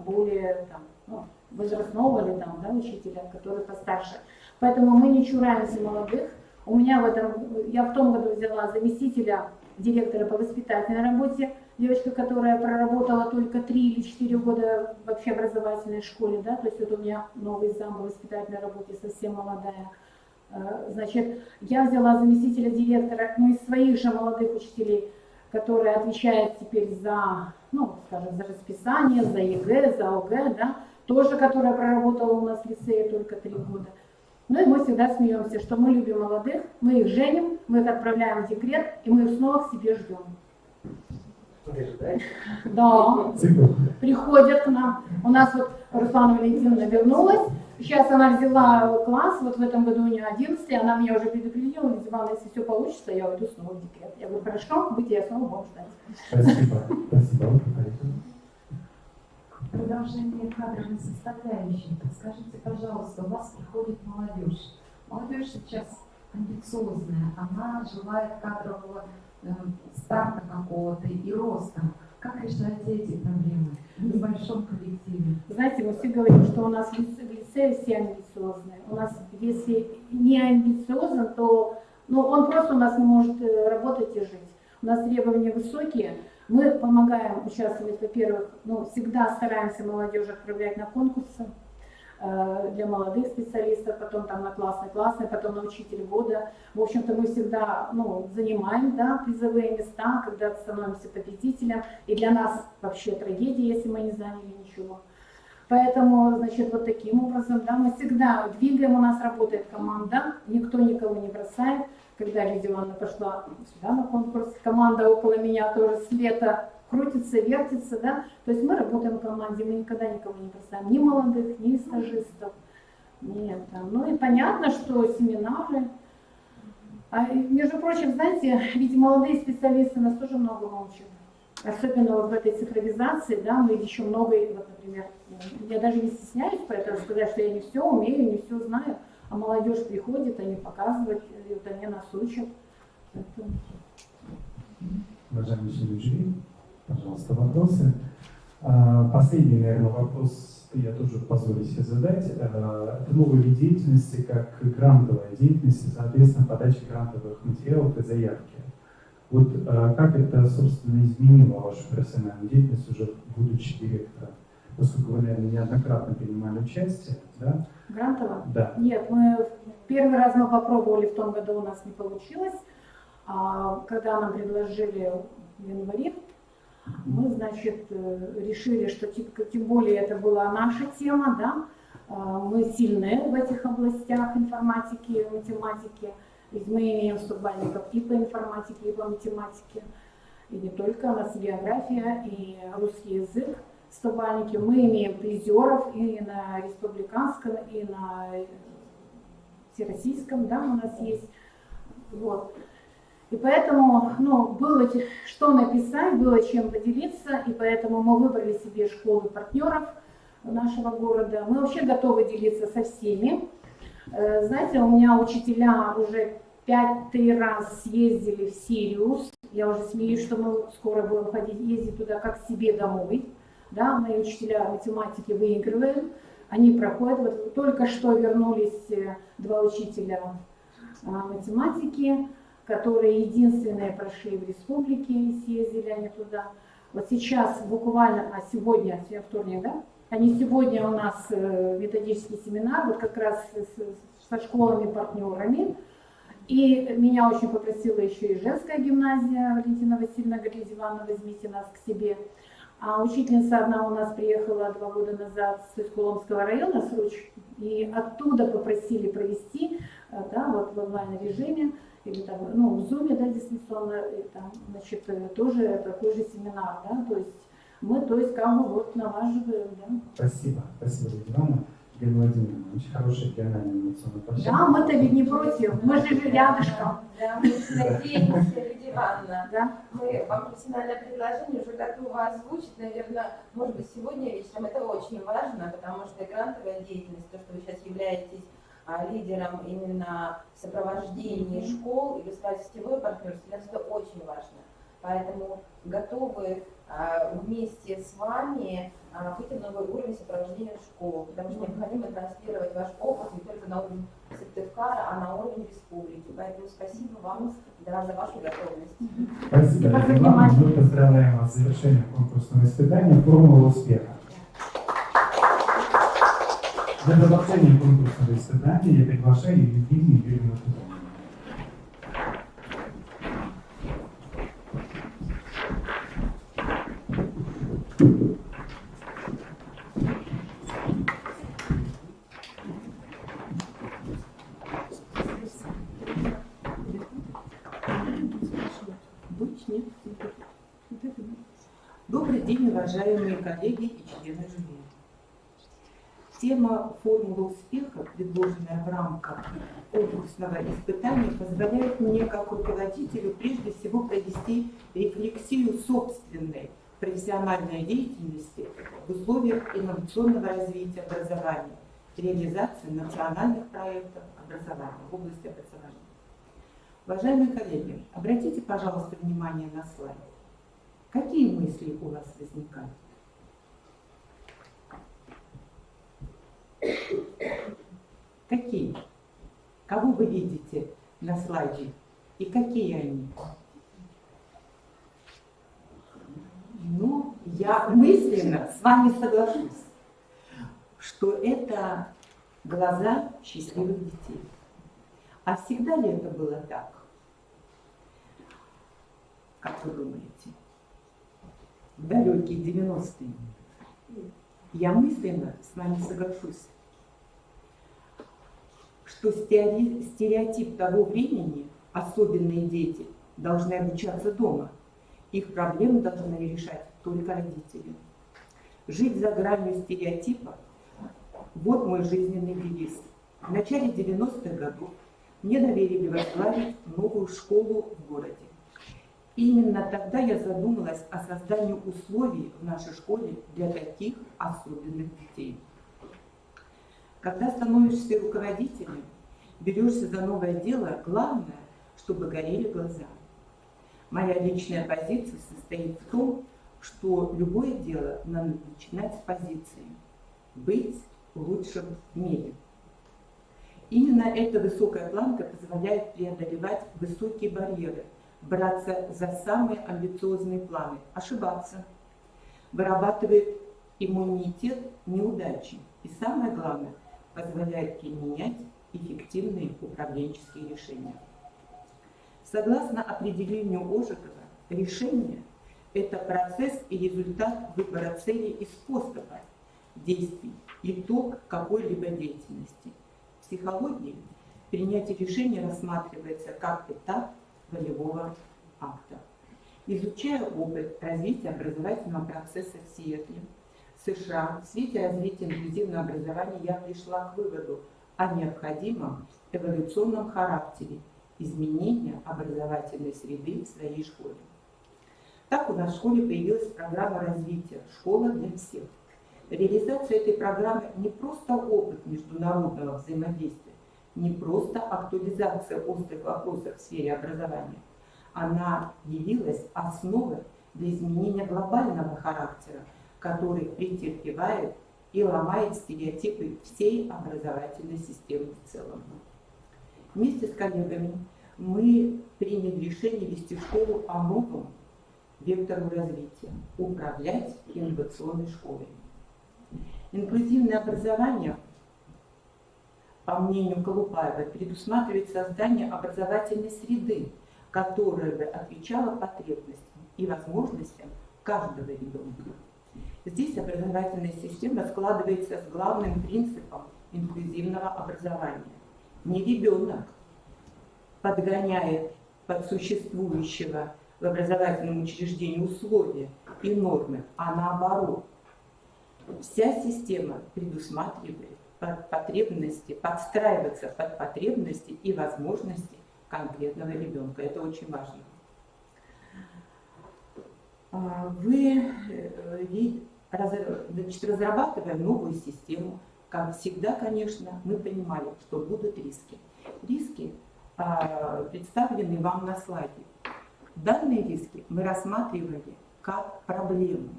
более возрастного или учителя, который постарше. Поэтому мы не чураемся молодых. У меня я в том году взяла заместителя директора по воспитательной работе, девочка, которая проработала только 3 или 4 года в общеобразовательной школе, да, то есть вот у меня новый зам по воспитательной работе, совсем молодая. Значит, я взяла заместителя директора, из своих же молодых учителей, которая отвечает теперь за, ну, скажем, за расписание, за ЕГЭ, за ОГЭ, да, тоже, которая проработала у нас в лицее только 3 года. Ну и мы всегда смеемся, что мы любим молодых, мы их женим, мы их отправляем в декрет, и мы их снова к себе ждем. Да, приходят к нам. У нас вот Руслана Валентиновна вернулась, сейчас она взяла класс, вот в этом году у нее 11, она меня уже предупредила, Лидия Ивановна, если все получится, я уйду снова в декрет. Я говорю, хорошо, быть я снова буду ждать. Спасибо. Спасибо. Продолжение кадровой составляющей. Скажите, пожалуйста, у вас приходит молодежь. Молодежь сейчас амбициозная, она желает кадрового старта какого-то и роста. Как решаете эти проблемы в большом коллективе? Знаете, мы все говорим, что у нас в лицее все амбициозные. У нас, если не амбициозен, то он просто у нас не может работать и жить. У нас требования высокие. Мы помогаем участвовать, во-первых, всегда стараемся молодежь отправлять на конкурсы для молодых специалистов, потом там на классный, потом на учитель года. В общем-то, мы всегда занимаем, да, призовые места, когда становимся победителем. И для нас вообще трагедия, если мы не заняли ничего. Поэтому, значит, вот таким образом, да, мы всегда двигаем, у нас работает команда, никто никого не бросает. Когда Лидия Ивановна пошла сюда на конкурс, команда около меня тоже с лета крутится, вертится, да. То есть мы работаем в команде, мы никогда никого не бросаем, ни молодых, ни стажистов. Нет, ну и понятно, что семинары. Между прочим, знаете, ведь молодые специалисты нас тоже многому учат. Особенно вот в этой цифровизации, да, мы еще много, вот, например, я даже не стесняюсь поэтому сказать, что я не все умею, не все знаю. А молодежь приходит, они показывают, вот они нас учат. Уважаемый член жюри, пожалуйста, вопросы. Последний, наверное, вопрос я тоже позволю себе задать. Это новый вид деятельности, как грантовая деятельность, и, соответственно, подача грантовых материалов и заявки. Вот как это, собственно, изменило вашу профессиональную деятельность, уже будучи директором? Поскольку вы, наверное, неоднократно принимали участие, да? Грантово? Да. Нет, первый раз мы попробовали, в том году у нас не получилось. Когда нам предложили в январе, мы, значит, решили, что тем более это была наша тема, да? Мы сильны в этих областях информатики, математики. Ведь мы имеем 100 бальников и по информатике, и по математике. И не только, у нас география и русский язык. 100-бальники. Мы имеем призеров и на республиканском, и на всероссийском, да, у нас есть. Вот. И поэтому, было что написать, было чем поделиться, и поэтому мы выбрали себе школы партнеров нашего города. Мы вообще готовы делиться со всеми. Знаете, у меня учителя уже 5-й раз съездили в Сириус. Я уже смеюсь, что мы скоро будем ездить туда как к себе домой. Да, мои учителя математики выигрывают, они проходят. Вот только что вернулись 2 учителя математики, которые единственные прошли в республике и съездили они туда. Вот сейчас буквально, сегодня вторник, да? Они сегодня у нас методический семинар, вот как раз со школами-партнерами. И меня очень попросила еще и женская гимназия, Валентина Васильевна говорит, Ивановна, возьмите нас к себе. А учительница одна у нас приехала 2 года назад с Искуломского района, с Руч, и оттуда попросили провести, да, вот в онлайн-режиме, или там, в Zoom, да, дистанционно, там, значит, тоже такой же семинар, да, то есть мы, как бы вот налаживаем, да. Спасибо, Лидия Ивановна. Елена Владимировна, очень хорошая региональная инновационная площадка. Да, мы-то ведь не против, мы же рядышком. Да, мы надеемся, Лидия Ивановна. Да. Мы вам профессиональное предложение уже готовы озвучить, наверное, может быть, сегодня вечером. Это очень важно, потому что грантовая деятельность, то, что вы сейчас являетесь лидером именно в сопровождении школ и государственного партнерства, это очень важно. Поэтому готовы вместе с вами выйти на новый уровень сопровождения школ, потому что необходимо транслировать ваш опыт не только на уровень Сыктывкара, а на уровень республики. Поэтому спасибо вам за вашу готовность. Спасибо, Лидия Ивановна. Мы поздравляем вас с завершением конкурсного испытания «Формула успеха». Для завершения конкурсного испытания я приглашаю Евгению Юрьевну Тутову. уважаемые коллеги и члены жюри. Тема «Формула успеха», предложенная в рамках конкурсного испытания, позволяет мне, как руководителю, прежде всего провести рефлексию собственной профессиональной деятельности в условиях инновационного развития образования, реализации национальных проектов образования, в области образования. Уважаемые коллеги, обратите, пожалуйста, внимание на слайд. Какие мысли у вас возникают? Какие? Кого вы видите на слайде? И какие они? Ну, я мысленно с вами соглашусь, что это глаза счастливых детей. А всегда ли это было так? Как вы думаете? В далекие 90-е. Я мысленно с вами соглашусь, что стереотип того времени, особенные дети, должны обучаться дома. Их проблемы должны решать только родители. Жить за гранью стереотипа – вот мой жизненный девиз. В начале 90-х годов мне доверили возглавить новую школу в городе. Именно тогда я задумалась о создании условий в нашей школе для таких особенных детей. Когда становишься руководителем, берешься за новое дело, главное, чтобы горели глаза. Моя личная позиция состоит в том, что любое дело надо начинать с позиции «быть лучшим в мире». Именно эта высокая планка позволяет преодолевать высокие барьеры, браться за самые амбициозные планы, ошибаться, вырабатывает иммунитет неудачи и, самое главное, позволяет применять эффективные управленческие решения. Согласно определению Ожегова, решение – это процесс и результат выбора целей и способа действий, итог какой-либо деятельности. В психологии принятие решения рассматривается как этап волевого акта. Изучая опыт развития образовательного процесса в Сиэтле, США, в свете развития инклюзивного образования я пришла к выводу о необходимом эволюционном характере изменения образовательной среды в своей школе. Так у нас в школе появилась программа развития «Школа для всех». Реализация этой программы не просто опыт международного взаимодействия, не просто актуализация острых вопросов в сфере образования. Она явилась основой для изменения глобального характера, который претерпевает и ломает стереотипы всей образовательной системы в целом. Вместе с коллегами мы приняли решение вести школу по новому вектору развития – управлять инновационной школой. Инклюзивное образование, по мнению Колупаева, предусматривает создание образовательной среды, которая бы отвечала потребностям и возможностям каждого ребенка. Здесь образовательная система складывается с главным принципом инклюзивного образования. Не ребенок подгоняет под существующего в образовательном учреждении условия и нормы, а наоборот. Вся система предусматривает потребности, подстраиваться под потребности и возможности конкретного ребенка. Это очень важно. Разрабатывая новую систему, как всегда, конечно, мы понимали, что будут риски. Риски представлены вам на слайде. Данные риски мы рассматривали как проблему.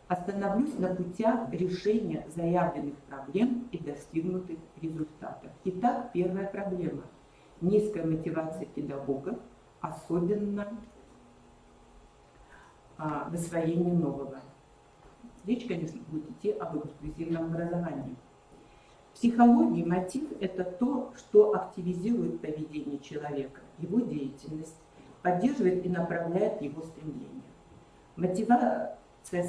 Остановлюсь на путях решения заявленных проблем и достигнутых результатов. Итак, первая проблема – низкая мотивация педагогов, особенно в освоении нового. Речь, конечно, будет идти об инклюзивном образовании. В психологии мотив – это то, что активизирует поведение человека, его деятельность, поддерживает и направляет его стремления. Мотивация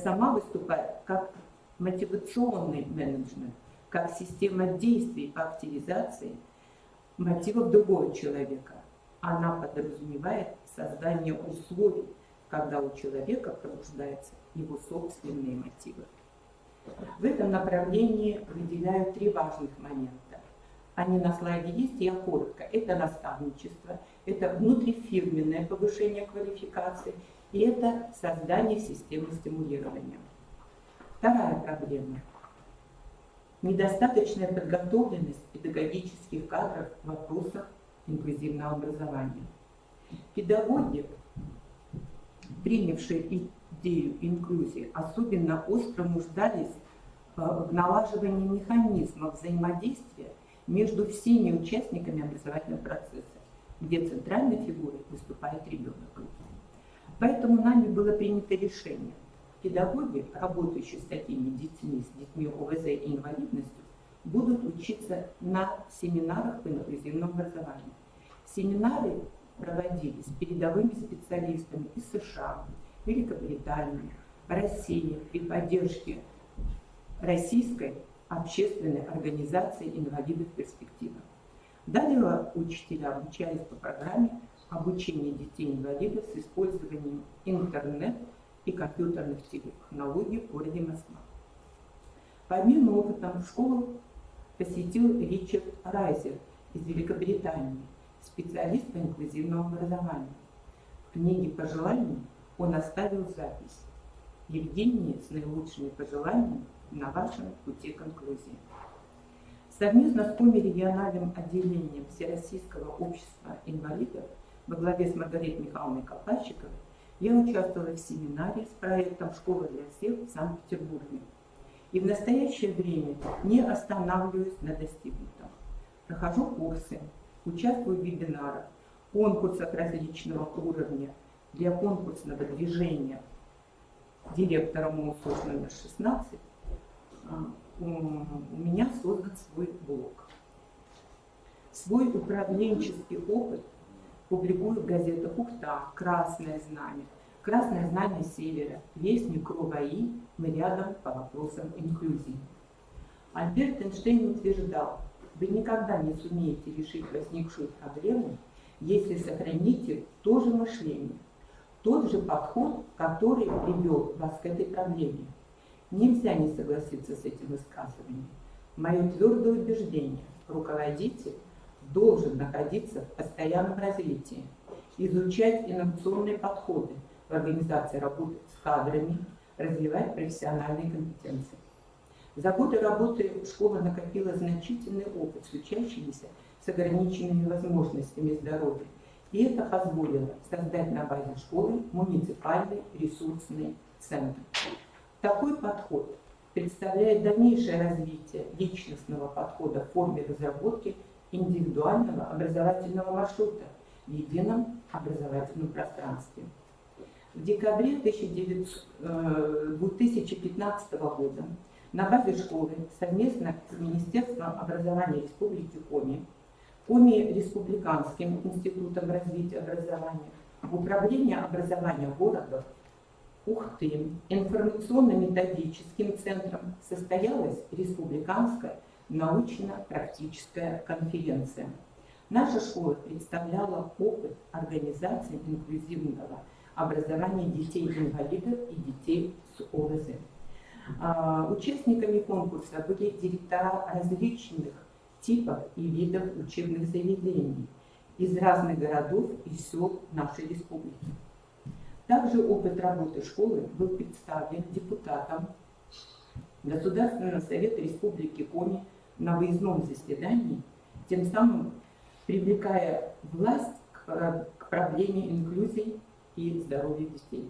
сама выступает как мотивационный менеджмент, как система действий по активизации мотивов другого человека. Она подразумевает создание условий, в когда у человека пробуждаются его собственные мотивы. В этом направлении выделяю 3 важных момента. Они на слайде есть, я коротко. Это наставничество, это внутрифирменное повышение квалификации и это создание системы стимулирования. Вторая проблема – недостаточная подготовленность педагогических кадров в вопросах инклюзивного образования. Педагоги, принявшие идею инклюзии, особенно остро нуждались в налаживании механизмов взаимодействия между всеми участниками образовательного процесса, где центральной фигурой выступает ребенок. Поэтому нами было принято решение. Педагоги, работающие с такими детьми, с детьми ОВЗ и инвалидностью, будут учиться на семинарах по инклюзивному образованию. Семинары проводились передовыми специалистами из США, Великобритании, России при поддержке Российской общественной организации инвалидов перспектива. Далее учителя обучались по программе обучения детей-инвалидов с использованием интернет и компьютерных технологий в городе Москва. По обмену опытом школу посетил Ричард Райзер из Великобритании, специалист по инклюзивному образованию. В книге пожеланий он оставил запись: «Евгений, с наилучшими пожеланиями на вашем пути к инклюзии». Совместно с Коми-региональным отделением Всероссийского общества инвалидов во главе с Маргаритой Михайловной Копальщиковой я участвовала в семинаре с проектом «Школа для всех» в Санкт-Петербурге. И в настоящее время не останавливаюсь на достигнутом. Прохожу курсы, участвую в вебинарах, конкурсах различного уровня. Для конкурсного движения директора МОУСОС номер 16 у меня создан свой блог. Свой управленческий опыт публикую в газетах «Ухта», «Красное знамя», «Красное знамя Севера», «Вестник РУ-ВАИ», мы рядом по вопросам инклюзии. Альберт Эйнштейн утверждал: вы никогда не сумеете решить возникшую проблему, если сохраните то же мышление, тот же подход, который привел вас к этой проблеме. Нельзя не согласиться с этим высказыванием. Мое твердое убеждение: руководитель должен находиться в постоянном развитии, изучать инновационные подходы в организации работы с кадрами, развивать профессиональные компетенции. За годы работы школа накопила значительный опыт с учащимися с ограниченными возможностями здоровья, и это позволило создать на базе школы муниципальный ресурсный центр. Такой подход представляет дальнейшее развитие личностного подхода в форме разработки индивидуального образовательного маршрута в едином образовательном пространстве. В декабре 2015 года на базе школы совместно с Министерством образования Республики Коми, Коми-республиканским институтом развития образования, Управление образования города Ухты, информационно-методическим центром состоялась республиканская научно-практическая конференция. Наша школа представляла опыт организации инклюзивного образования детей-инвалидов и детей с ОВЗ. Участниками конкурса были директора различных типов и видов учебных заведений из разных городов и сел нашей республики. Также опыт работы школы был представлен депутатом Государственного совета Республики Коми на выездном заседании, тем самым привлекая власть к проблеме инклюзии и здоровья детей.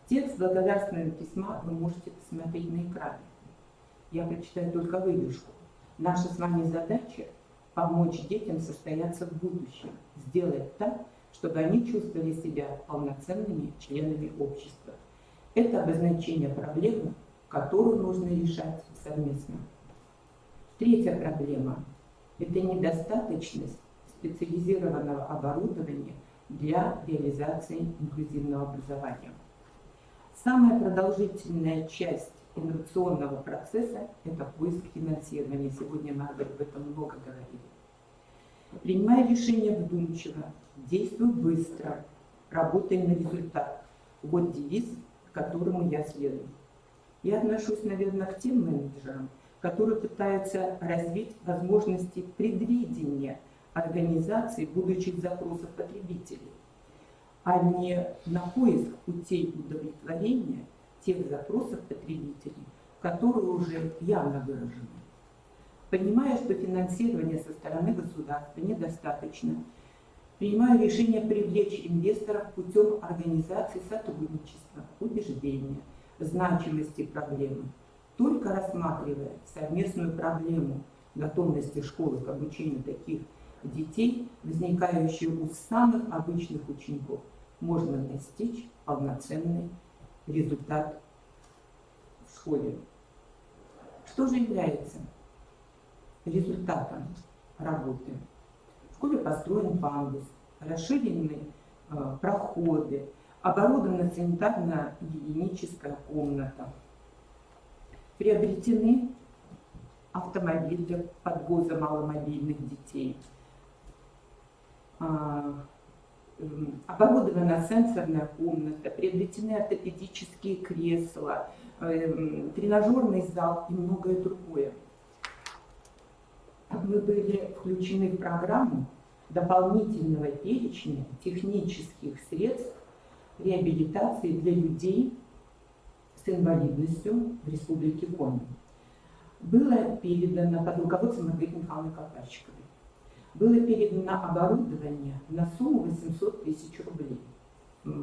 Текст благодарственного письма вы можете посмотреть на экране. Я прочитаю только выдержку. Наша с вами задача – помочь детям состояться в будущем, сделать так, чтобы они чувствовали себя полноценными членами общества. Это обозначение проблемы, которую нужно решать совместно. Третья проблема – это недостаточность специализированного оборудования для реализации инклюзивного образования. Самая продолжительная часть инновационного процесса – это поиск финансирования. Сегодня мы об этом много говорили. Принимая решения вдумчиво, действуй быстро, работай на результат. Вот девиз, которому я следую. Я отношусь, наверное, к тем менеджерам, которые пытаются развить возможности предвидения организации будущих запросов потребителей, а не на поиск путей удовлетворения тех запросов потребителей, которые уже явно выражены. Понимая, что финансирование со стороны государства недостаточно, принимаю решение привлечь инвесторов путем организации сотрудничества, убеждения, значимости проблемы, только рассматривая совместную проблему готовности школы к обучению таких детей, возникающую у самых обычных учеников, можно достичь полноценный результат в школе. Что же является результатом работы? В школе построен пандус, расширены проходы, оборудована санитарно-гигиеническая комната, приобретены автомобили для подвоза маломобильных детей, оборудована сенсорная комната, приобретены ортопедические кресла, тренажерный зал и многое другое. Мы были включены в программу дополнительного перечня технических средств реабилитации для людей с инвалидностью в Республике Коми. Было передано под руководством Маргариты Михайловны Колпачковой. Было передано оборудование на сумму 800 тысяч рублей.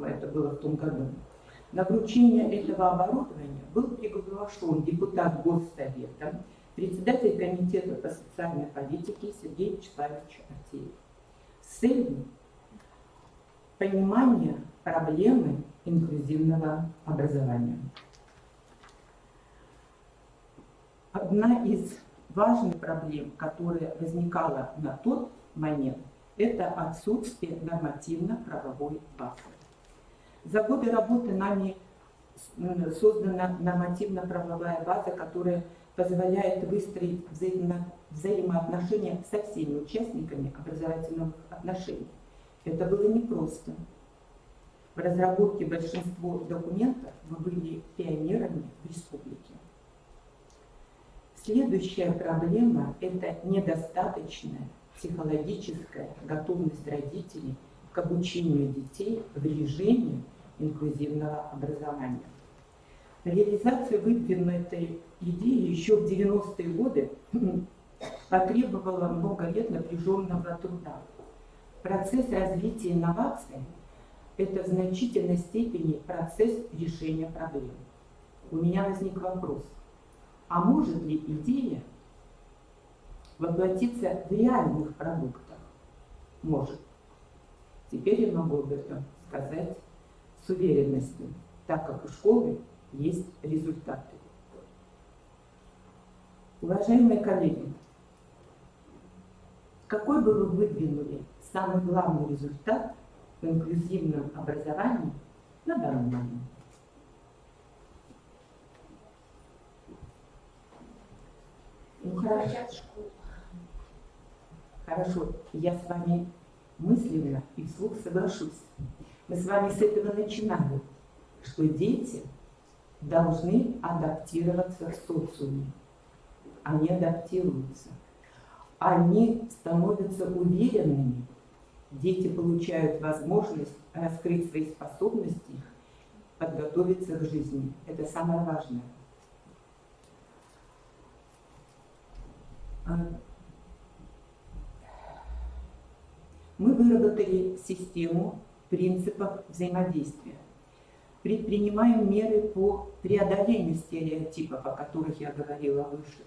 Это было в том году. На вручение этого оборудования был приглашен депутат Госсовета, председатель комитета по социальной политике Сергей Вячеславович Артеев с целью понимания проблемы инклюзивного образования. Одна из важных проблем, которая возникала на тот момент, это отсутствие нормативно-правовой базы. За годы работы нами создана нормативно-правовая база, которая позволяет выстроить взаимоотношения со всеми участниками образовательных отношений. Это было непросто. В разработке большинства документов мы были пионерами в республике. Следующая проблема – это недостаточная психологическая готовность родителей к обучению детей в режиме инклюзивного образования. Реализация выдвинутой идеи еще в 90-е годы потребовала много лет напряженного труда. Процесс развития инноваций – это в значительной степени процесс решения проблем. У меня возник вопрос, а может ли идея воплотиться в реальных продуктах? Может. Теперь я могу об этом сказать с уверенностью, так как у школы есть результаты. Уважаемые коллеги, какой бы вы выдвинули самый главный результат в инклюзивном образовании на данный момент? Ну, хорошо, я с вами мысленно и вслух соглашусь. Мы с вами с этого начинали, что дети должны адаптироваться в социуме. Они адаптируются. Они становятся уверенными. Дети получают возможность раскрыть свои способности, подготовиться к жизни. Это самое важное. Мы выработали систему принципов взаимодействия. Предпринимаем меры по преодолению стереотипов, о которых я говорила выше.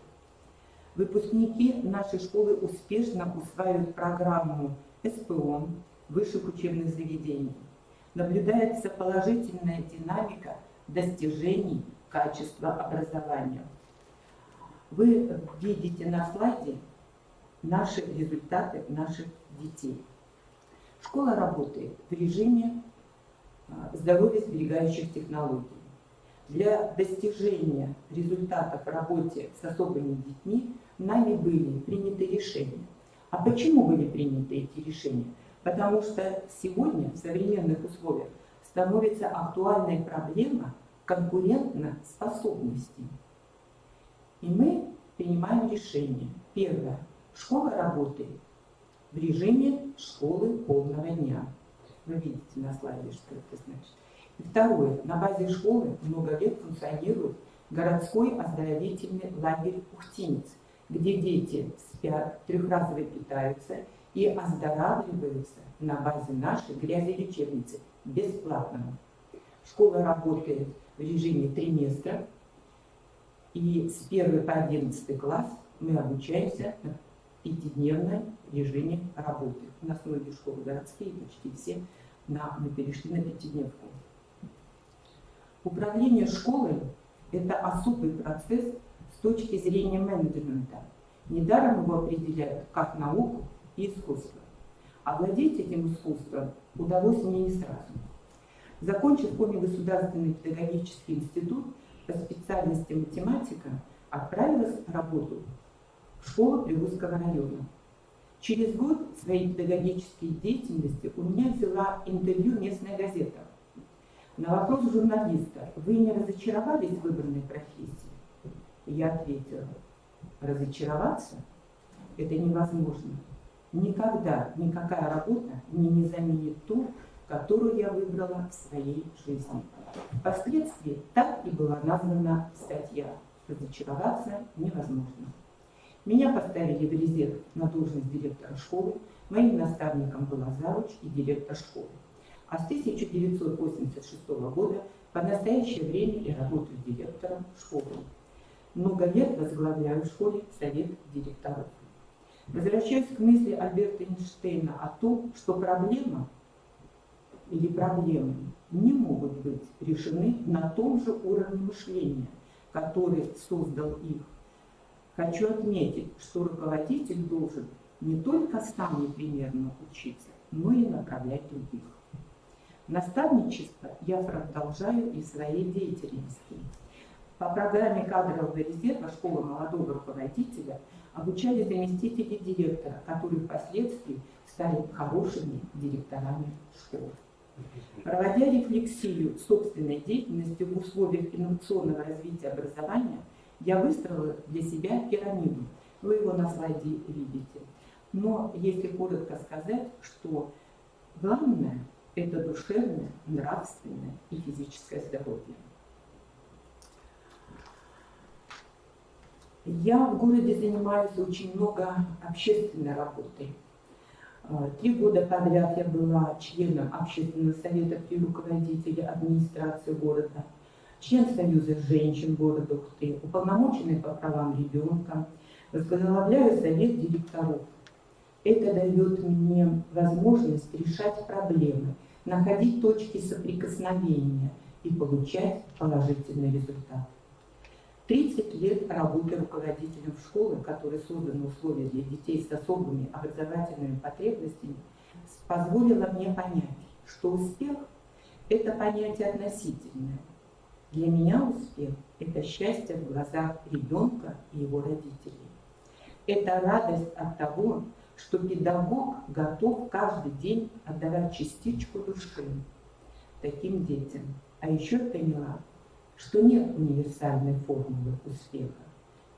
Выпускники нашей школы успешно усваивают программу СПО высших учебных заведений. Наблюдается положительная динамика достижений качества образования. Вы видите на слайде наши результаты наших детей. Школа работает в режиме здоровья-сберегающих технологий. Для достижения результатов в работе с особыми детьми нами были приняты решения. А почему были приняты эти решения? Потому что сегодня в современных условиях становится актуальной проблема конкурентоспособности. И мы принимаем решение. Первое. Школа работает в режиме школы полного дня. Вы видите на слайде, что это значит. И второе. На базе школы много лет функционирует городской оздоровительный лагерь «Ухтинец», где дети спят, трехразово питаются и оздоравливаются на базе нашей грязелечебницы бесплатно. Школа работает в режиме триместра, и с 1 по 11 класс мы обучаемся на 5-дневном режиме работы. У нас многие школы городские, почти все, мы перешли на 5-дневку. Управление школой – это особый процесс с точки зрения менеджмента. Недаром его определяют как науку и искусство. Овладеть этим искусством удалось мне не сразу. Закончив Коми государственный педагогический институт по специальности математика, отправилась работу в школу Прилузского района. Через год своей педагогической деятельности у меня взяла интервью местная газета. На вопрос журналиста: «Вы не разочаровались в выбранной профессии?» Я ответила: разочароваться – это невозможно. Никогда никакая работа не заменит ту, которую я выбрала в своей жизни. Впоследствии так и была названа статья «Разочароваться невозможно». Меня поставили в резерв на должность директора школы, моим наставником была завуч и директор школы. А с 1986 года по настоящее время я работаю директором школы. Много лет возглавляю в школе совет директоров. Возвращаюсь к мысли Альберта Эйнштейна о том, что проблема или проблемы не могут быть решены на том же уровне мышления, который создал их. Хочу отметить, что руководитель должен не только сам непримерно учиться, но и направлять других. Наставничество я продолжаю и в своей деятельности. По программе кадрового резерва школы молодого руководителя обучали заместители директора, которые впоследствии стали хорошими директорами школы. Проводя рефлексию собственной деятельности в условиях инновационного развития образования, я выстроила для себя пирамиду. Вы его на слайде видите. Но если коротко сказать, что главное – это душевное, нравственное и физическое здоровье. Я в городе занимаюсь очень много общественной работой. 3 года подряд я была членом общественного совета при руководителе администрации города, член Союза женщин города Ухты, уполномоченный по правам ребенка, возглавляю совет директоров. Это дает мне возможность решать проблемы, находить точки соприкосновения и получать положительный результат. 30 лет работы руководителем школы, которой созданы условия для детей с особыми образовательными потребностями, позволило мне понять, что успех – это понятие относительное. Для меня успех – это счастье в глазах ребенка и его родителей. Это радость от того, что педагог готов каждый день отдавать частичку души таким детям. А еще поняла, что нет универсальной формулы успеха.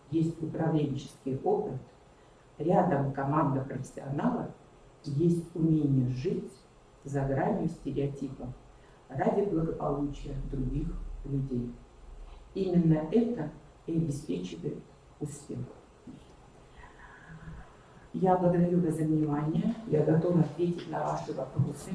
Есть управленческий опыт, рядом команда профессионалов, есть умение жить за гранью стереотипов ради благополучия других людей. Именно это и обеспечивает успех. Я благодарю вас за внимание. Я готова ответить на ваши вопросы.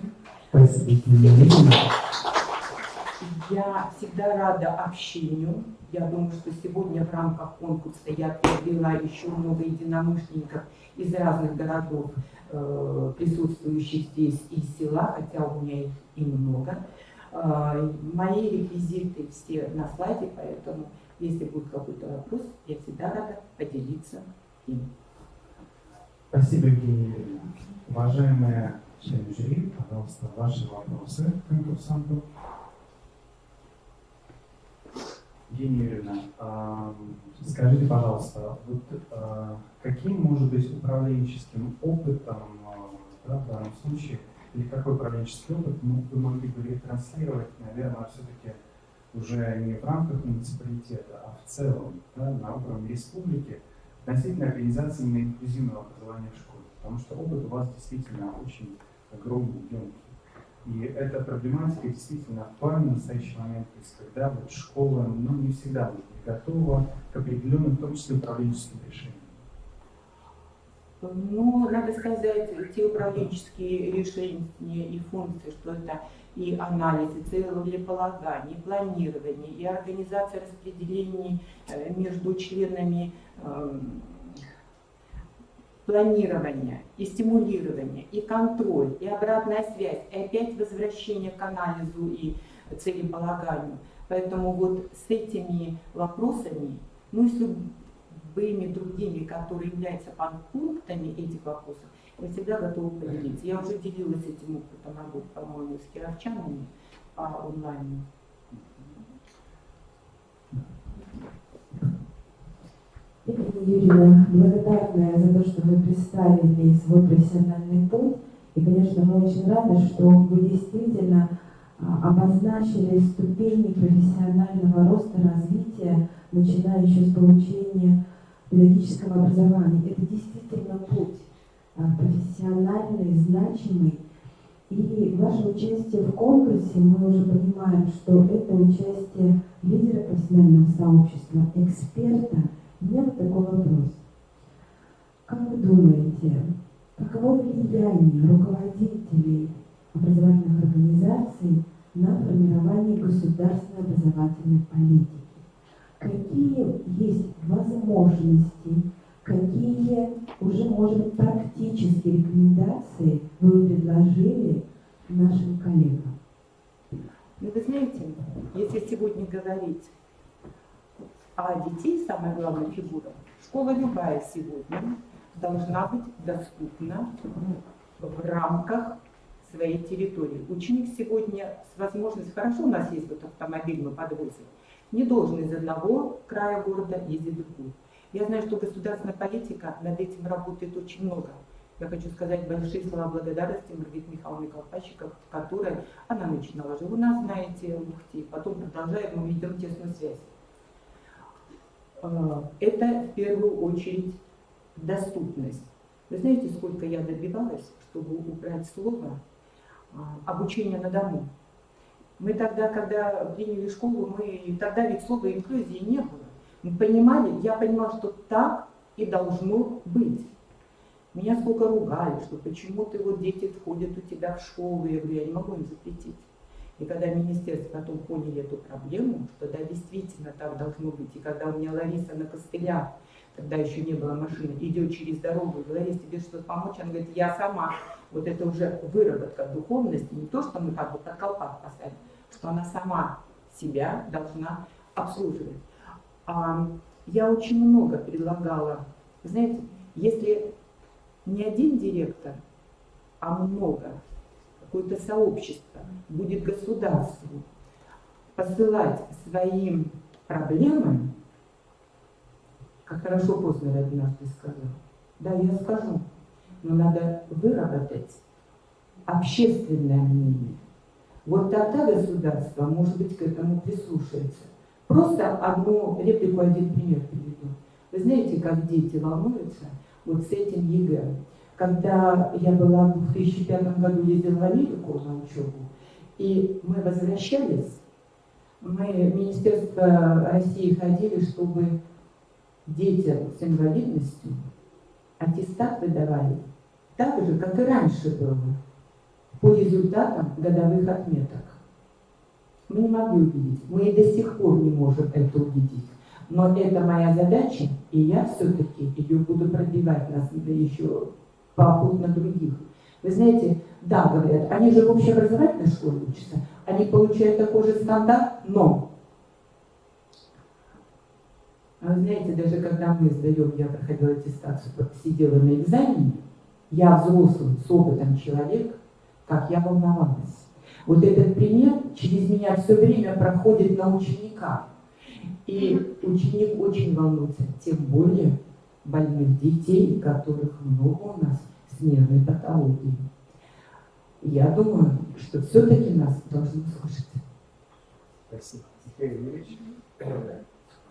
Я всегда рада общению. Я думаю, что сегодня в рамках конкурса я привела еще много единомышленников из разных городов, присутствующих здесь, из села, хотя у меня их и много. Мои реквизиты все на слайде, поэтому если будет какой-то вопрос, я всегда рада поделиться им. Спасибо, Евгения Юрьевна. Уважаемые члены жюри, пожалуйста, ваши вопросы к конкурсанту. Евгения Юрьевна, скажите, пожалуйста, вот, каким может быть управленческим опытом, да, в данном случае или какой управленческий опыт вы могли бы ретранслировать, наверное, все-таки уже не в рамках муниципалитета, а в целом, да, на уровне республики относительно организации именно инклюзивного образования в школе? Потому что опыт у вас действительно очень огромный, емкий. И эта проблематика действительно актуальна в настоящий момент, то есть когда вот школа не всегда будет готова к определенным, в том числе управленческим решениям. Ну, надо сказать, те управленческие решения и функции, что это и анализ, и целеполагание, и планирование, и организация распределений между членами планирования, и стимулирование, и контроль, и обратная связь, и опять возвращение к анализу и целеполаганию. Поэтому вот с этими вопросами, ну и с любыми другими, которые являются подпунктами этих вопросов, я всегда готова поделиться. Я уже делилась этим опытом, по-моему, с кировчанами по онлайну. Екатерина Юрьевна, благодарная за то, что вы представили свой профессиональный путь. И, конечно, мы очень рады, что вы действительно обозначили ступени профессионального роста, развития, начиная еще с получения педагогического образования. Это действительно путь профессиональный, значимый. И ваше участие в конкурсе, мы уже понимаем, что это участие лидера профессионального сообщества, эксперта. У меня вот такой вопрос. Как вы думаете, каково влияние руководителей образовательных организаций на формирование государственной образовательной политики? Какие есть возможности, какие уже, может быть, практические рекомендации вы предложили нашим коллегам? Ну, вы знаете, если сегодня говорить о детей, самая главная фигура, школа любая сегодня должна быть доступна в рамках своей территории. Ученик сегодня с возможностью, хорошо у нас есть вот автомобиль, мы подвозим, не должен из одного края города ездить в другой. Я знаю, что государственная политика над этим работает очень много. Я хочу сказать большие слова благодарности Маргариты Михайловне Колпачиковой, которая, она начинала же у нас, знаете, в Ухте, потом продолжает, мы ведем тесную связь. Это в первую очередь доступность. Вы знаете, сколько я добивалась, чтобы убрать слово обучение на дому? Мы тогда, когда приняли школу, тогда ведь слова инклюзии не было. Мы понимали, я понимала, что так и должно быть. Меня сколько ругали, что почему ты вот дети входят у тебя в школу, я говорю, я не могу им запретить. И когда министерство потом поняли эту проблему, что да, действительно так должно быть, и когда у меня Лариса на костылях, тогда еще не было машины, идет через дорогу, и Лариса, тебе что-то помочь? Она говорит, я сама. Вот это уже выработка духовности, не то, что мы как бы под колпак поставим, что она сама себя должна обслуживать. Я очень много предлагала, знаете, если не один директор, а много, какое-то сообщество будет государству посылать своим проблемам, как хорошо Познер однажды сказал, да, я скажу, но надо выработать общественное мнение. Вот тогда государство, может быть, к этому прислушается. Просто одну реплику, один пример приведу. Вы знаете, как дети волнуются вот с этим ЕГЭ? Когда я была в 2005 году, ездила в Америку на учебу, и мы возвращались, мы в Министерство России ходили, чтобы детям с инвалидностью аттестат выдавали так же, как и раньше было, по результатам годовых отметок. Мы не могли увидеть, мы и до сих пор не можем это увидеть. Но это моя задача, и я все-таки ее буду пробивать нас еще попутно других. Вы знаете, да, говорят, они же в общеобразовательной школе учатся, они получают такой же стандарт, но... А вы знаете, даже когда мы сдаем, я проходила аттестацию, сидела на экзамене, я взрослый, с опытом человек, как я волновалась. Вот этот пример через меня все время проходит на ученика. И ученик очень волнуется, тем более больных детей, которых много у нас с нервной патологией. И я думаю, что все-таки нас должны слушать. Спасибо.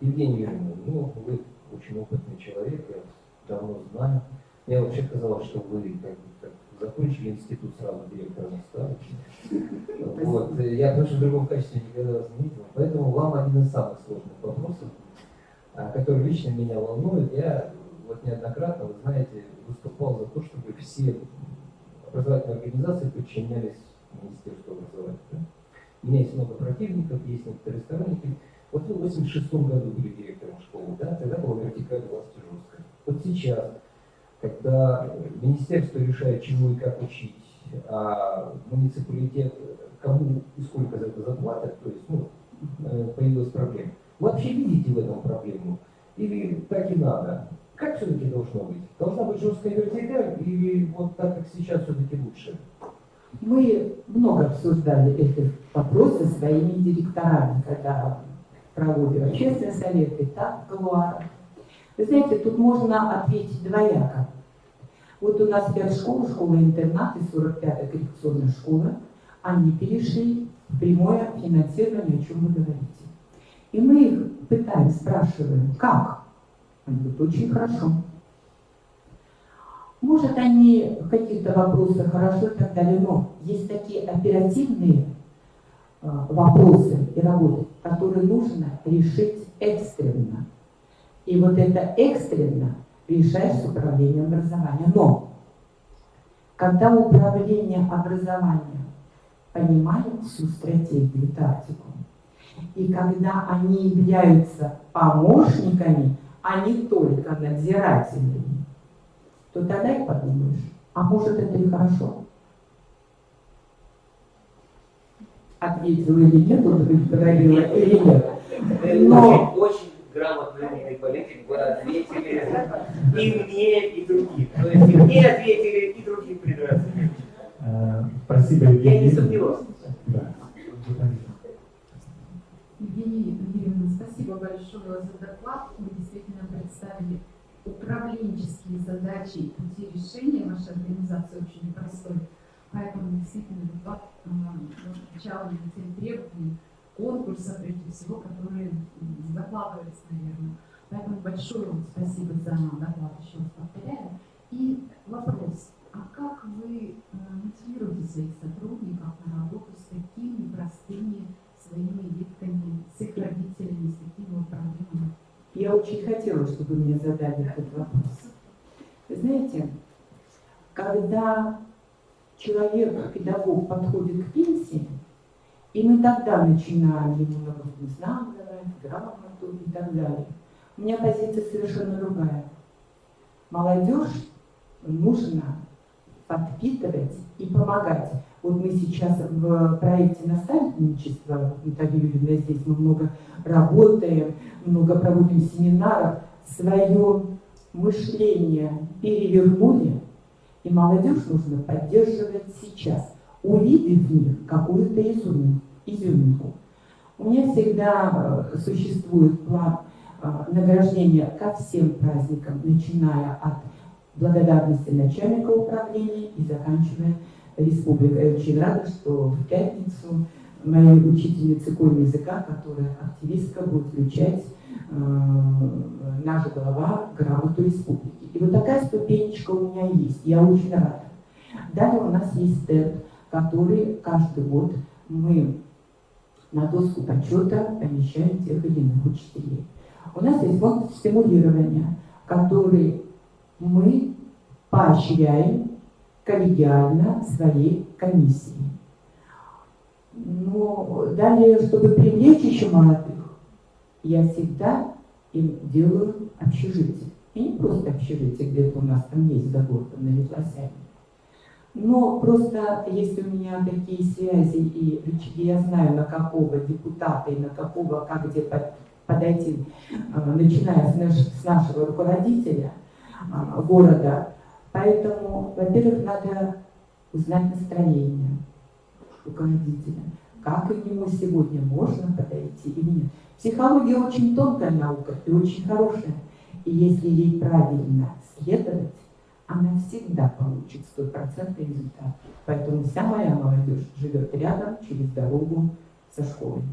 Евгений Юрьевна, ну, вы очень опытный человек, я давно знаю. Мне вообще казалось, что вы как закончили институт, сразу директором стали. Вот. Я тоже в другом качестве никогда вас не видел. Поэтому вам один из самых сложных вопросов, который лично меня волнует. Я вот неоднократно, вы знаете, выступал за то, чтобы все образовательные организации подчинялись Министерству образования. Да? У меня есть много противников, есть некоторые сторонники. Вот вы в 1986 году были директором школы, да? Тогда была вертикаль власти жесткая. Вот сейчас, когда министерство решает, чему и как учить, а муниципалитет кому и сколько за это заплатят, то есть появилась проблема. Вы вообще видите в этом проблему? Или так и надо? Как все-таки должно быть? Должна быть жесткая вертикаль или вот так, как сейчас, все-таки лучше? Мы много обсуждали эти вопросы своими директорами, когда проводили общественные советы, так, в кулуарах. Вы знаете, тут можно ответить двояко. Вот у нас 5 школ, школа-интернат и 45-я коррекционная школа, они перешли в прямое финансирование, о чем вы говорите. И мы их пытаем, спрашиваем, как? Они говорят, очень хорошо. Может, они в каких-то вопросах хорошо и так далее, но есть такие оперативные вопросы и работы, которые нужно решить экстренно. И вот это экстренно решаешь с управлением образования. Но когда управление образованием понимает всю стратегию и тактику, и когда они являются помощниками, а не только надзирателями, то тогда и подумаешь, а может это и хорошо. Ответила или нет, удовлетворила или нет. Но... Очень грамотный умный политик, вы ответили и мне, и другим. То есть и мне ответили, и другим придраться. Спасибо, Евгений. Я не сомневался. Да. Евгения Юрьевна, спасибо большое за доклад. Вы действительно представили управленческие задачи и пути решения вашей организации очень непростой. Поэтому действительно доклад отвечал на те требования конкурса, прежде всего, которые закладывались, наверное. Поэтому большое вам спасибо за доклад, еще раз повторяю. И вопрос, а как вы мотивируете своих сотрудников на работу с такими простыми своими детками, с их родителями, с такими вот проблемами? Я очень хотела, чтобы мне задали этот вопрос. Вы знаете, когда человек, педагог, подходит к пенсии, и мы тогда начинаем ему нагрудный знак давать, грамоту и так далее. У меня позиция совершенно другая. Молодежь нужно подпитывать и помогать. Вот мы сейчас в проекте наставничества, Наталья Юрьевна, здесь мы много работаем, много проводим семинаров, свое мышление перевернули, и молодежь нужно поддерживать сейчас, увидев в них какую-то изюминку. У меня всегда существует план награждения ко всем праздникам, начиная от благодарности начальника управления и заканчивая республикой. Я очень рада, что в пятницу моей учительницы корня языка, которая активистка, будет включать наша глава грамоту республики. И вот такая ступенечка у меня есть. Я очень рада. Далее у нас есть стенд, который каждый год мы на доску почета помещаем тех или иных учителей. У нас есть фонд стимулирования, который мы поощряем коллегиально своей комиссии. Но далее, чтобы привлечь еще молодых, я всегда им делаю общежитие. И не просто общежитие, где-то у нас там есть за городом, на Ветлосяне. Но просто если у меня такие связи и рычаги, я знаю, на какого депутата и на какого, как где подойти, начиная с нашего руководителя города. Поэтому, во-первых, надо узнать настроение руководителя, как к нему сегодня можно подойти или нет. Психология очень тонкая наука и очень хорошая. И если ей правильно следовать, она всегда получит 100% результат. Поэтому вся моя молодежь живет рядом, через дорогу со школой.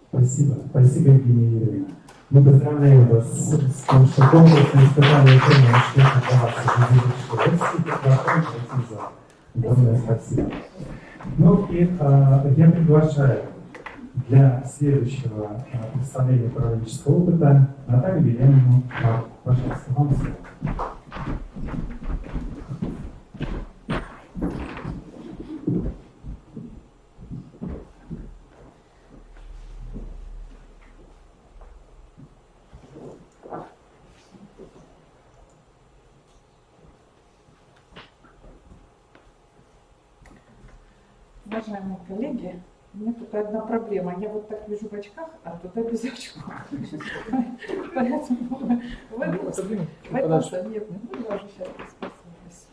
Спасибо. Спасибо, Евгения Юрьевна. Мы поздравляем вас с тем, что конкурсные испытания поняли, что это для вас огромное спасибо. Ну и я приглашаю для следующего представления управленческого опыта Наталью Еленовну Марку. Пожалуйста, вам слово. Уважаемые коллеги, у меня тут одна проблема. Я вот так вижу в очках, а туда без очков. Поэтому в этом нет, ну я уже сейчас приспособлюсь.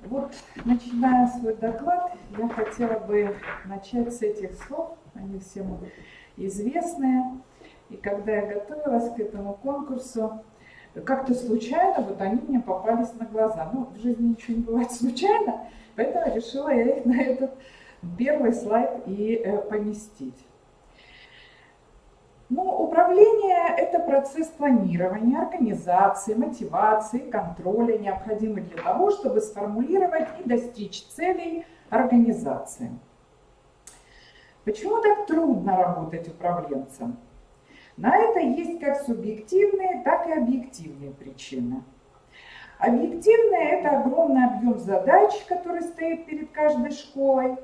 Вот, начиная свой доклад, я хотела бы начать с этих слов. Они всем известные. И когда я готовилась к этому конкурсу, как-то случайно вот они мне попались на глаза. Ну, в жизни ничего не бывает случайно, поэтому решила я их на этот первый слайд и поместить. Ну, управление – это процесс планирования, организации, мотивации, контроля, необходимый для того, чтобы сформулировать и достичь целей организации. Почему так трудно работать управленцем? На это есть как субъективные, так и объективные причины. Объективные – это огромный объем задач, который стоит перед каждой школой,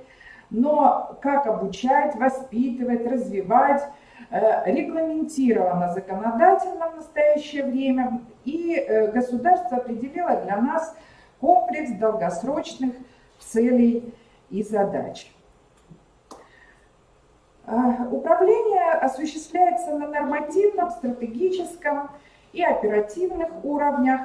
но как обучать, воспитывать, развивать регламентировано законодательно в настоящее время, и государство определило для нас комплекс долгосрочных целей и задач. Управление осуществляется на нормативном, стратегическом и оперативных уровнях.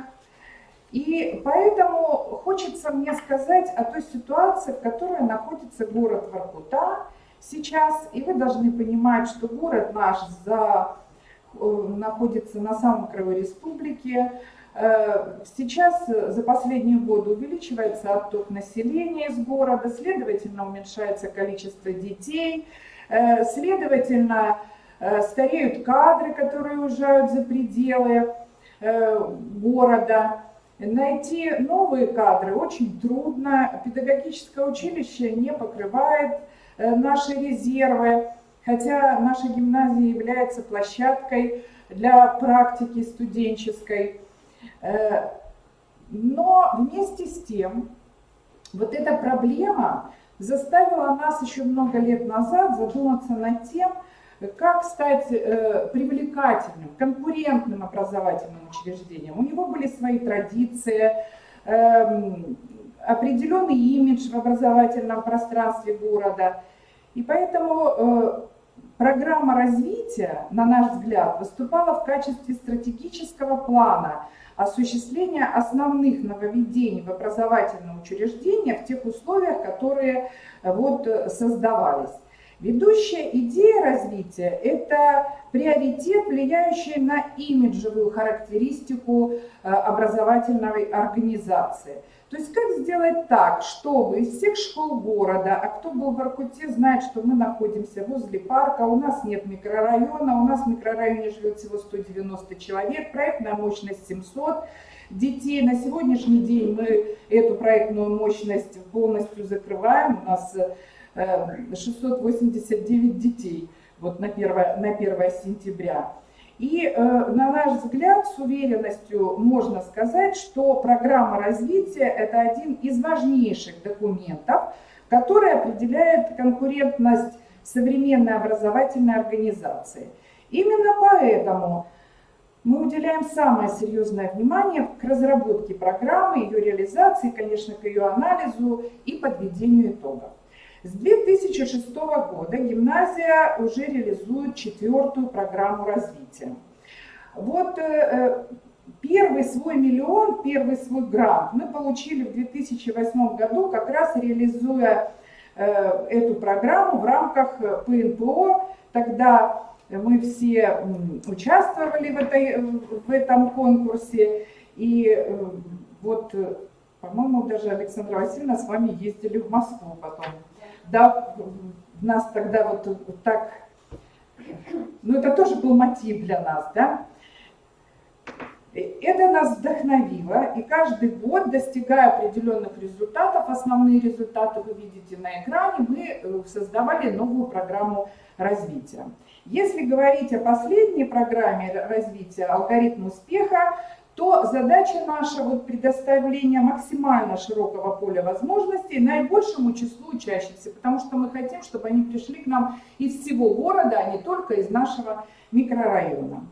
И поэтому хочется мне сказать о той ситуации, в которой находится город Воркута сейчас. И вы должны понимать, что город наш находится на самом краю республики. Сейчас за последние годы увеличивается отток населения из города, следовательно, уменьшается количество детей. Следовательно, стареют кадры, которые уезжают за пределы города. Найти новые кадры очень трудно. Педагогическое училище не покрывает наши резервы, хотя наша гимназия является площадкой для практики студенческой. Но вместе с тем, вот эта проблема заставила нас еще много лет назад задуматься над тем, как стать привлекательным, конкурентным образовательным учреждением. У него были свои традиции, определенный имидж в образовательном пространстве города. И поэтому программа развития, на наш взгляд, выступала в качестве стратегического плана осуществления основных нововведений в образовательном учреждении в тех условиях, которые вот создавались. Ведущая идея развития – это приоритет, влияющий на имиджевую характеристику образовательной организации. То есть как сделать так, чтобы из всех школ города, а кто был в Воркуте, знает, что мы находимся возле парка, у нас нет микрорайона, у нас в микрорайоне живет всего 190 человек, проектная мощность 700 детей. На сегодняшний день мы эту проектную мощность полностью закрываем, у нас 689 детей вот на 1 сентября. И на наш взгляд, с уверенностью можно сказать, что программа развития – это один из важнейших документов, который определяет конкурентность современной образовательной организации. Именно поэтому мы уделяем самое серьезное внимание к разработке программы, ее реализации, конечно, к ее анализу и подведению итогов. С 2006 года гимназия уже реализует 4-ю программу развития. Вот первый свой миллион, первый свой грант мы получили в 2008 году, как раз реализуя эту программу в рамках ПНПО. Тогда мы все участвовали в этом конкурсе. И вот, по-моему, даже Александра Васильевна с вами ездили в Москву потом. Да, нас тогда вот так, ну это тоже был мотив для нас, да. Это нас вдохновило, и каждый год, достигая определенных результатов, основные результаты вы видите на экране, мы создавали новую программу развития. Если говорить о последней программе развития «Алгоритм успеха», то задача наша вот предоставление максимально широкого поля возможностей наибольшему числу учащихся, потому что мы хотим, чтобы они пришли к нам из всего города, а не только из нашего микрорайона.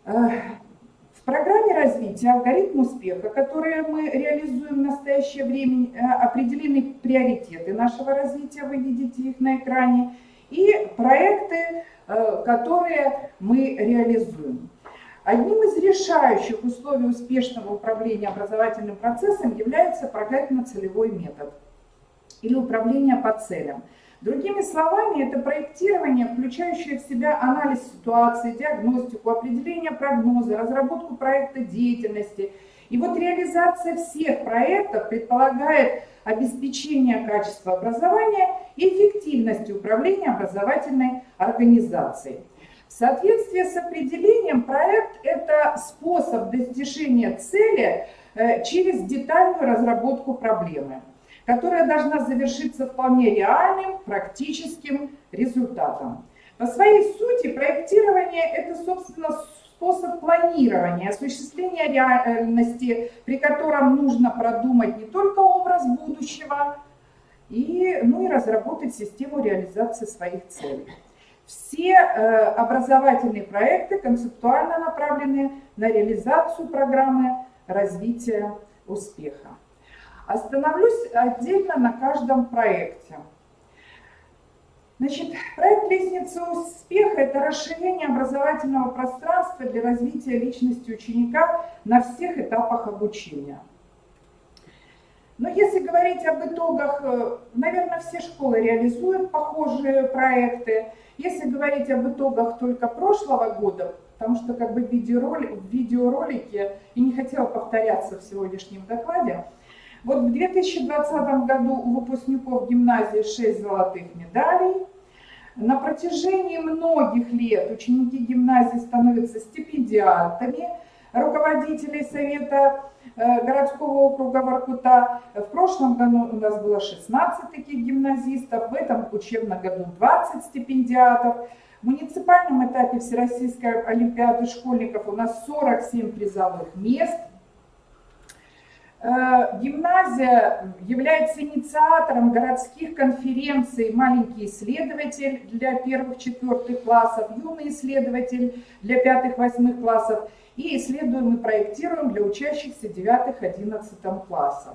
В программе развития «Алгоритм успеха», которую мы реализуем в настоящее время, определены приоритеты нашего развития, вы видите их на экране, и проекты, которые мы реализуем. Одним из решающих условий успешного управления образовательным процессом является проектно-целевой метод или управление по целям. Другими словами, это проектирование, включающее в себя анализ ситуации, диагностику, определение прогноза, разработку проекта деятельности. И вот реализация всех проектов предполагает обеспечение качества образования и эффективности управления образовательной организацией. В соответствии с определением, проект – это способ достижения цели через детальную разработку проблемы, которая должна завершиться вполне реальным, практическим результатом. По своей сути, проектирование – это, собственно, способ планирования, осуществления реальности, при котором нужно продумать не только образ будущего, но и разработать систему реализации своих целей. Все образовательные проекты концептуально направлены на реализацию программы развития успеха. Остановлюсь отдельно на каждом проекте. Значит, проект «Лестница успеха» – это расширение образовательного пространства для развития личности ученика на всех этапах обучения. Но если говорить об итогах, наверное, все школы реализуют похожие проекты. Если говорить об итогах только прошлого года, потому что как бы в видеоролике, и не хотела повторяться в сегодняшнем докладе, вот в 2020 году у выпускников гимназии 6 золотых медалей. На протяжении многих лет ученики гимназии становятся стипендиатами руководителей Совета городского округа Воркута. В прошлом году у нас было 16 таких гимназистов, в этом учебном году 20 стипендиатов. В муниципальном этапе Всероссийской олимпиады школьников у нас 47 призовых мест. Гимназия является инициатором городских конференций «Маленький исследователь» для 1-4 классов, «Юный исследователь» для 5-8 классов и исследуем и проектируем для учащихся 9-11 классов.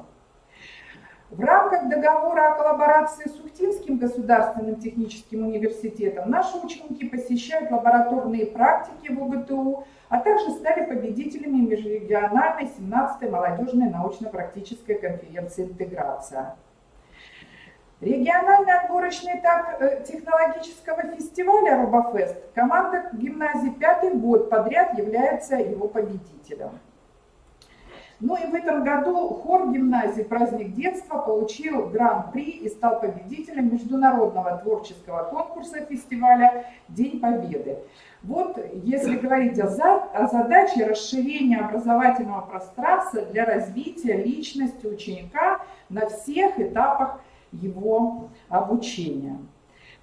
В рамках договора о коллаборации с Ухтинским государственным техническим университетом наши ученики посещают лабораторные практики в УГТУ, а также стали победителями межрегиональной 17-й молодежной научно-практической конференции «Интеграция». Региональный отборочный этап технологического фестиваля «Робофест» команда гимназии 5-й год подряд является его победителем. Ну и в этом году хор гимназии «Праздник детства» получил гран-при и стал победителем международного творческого конкурса фестиваля «День Победы». Вот если говорить о задаче расширения образовательного пространства для развития личности ученика на всех этапах его обучения.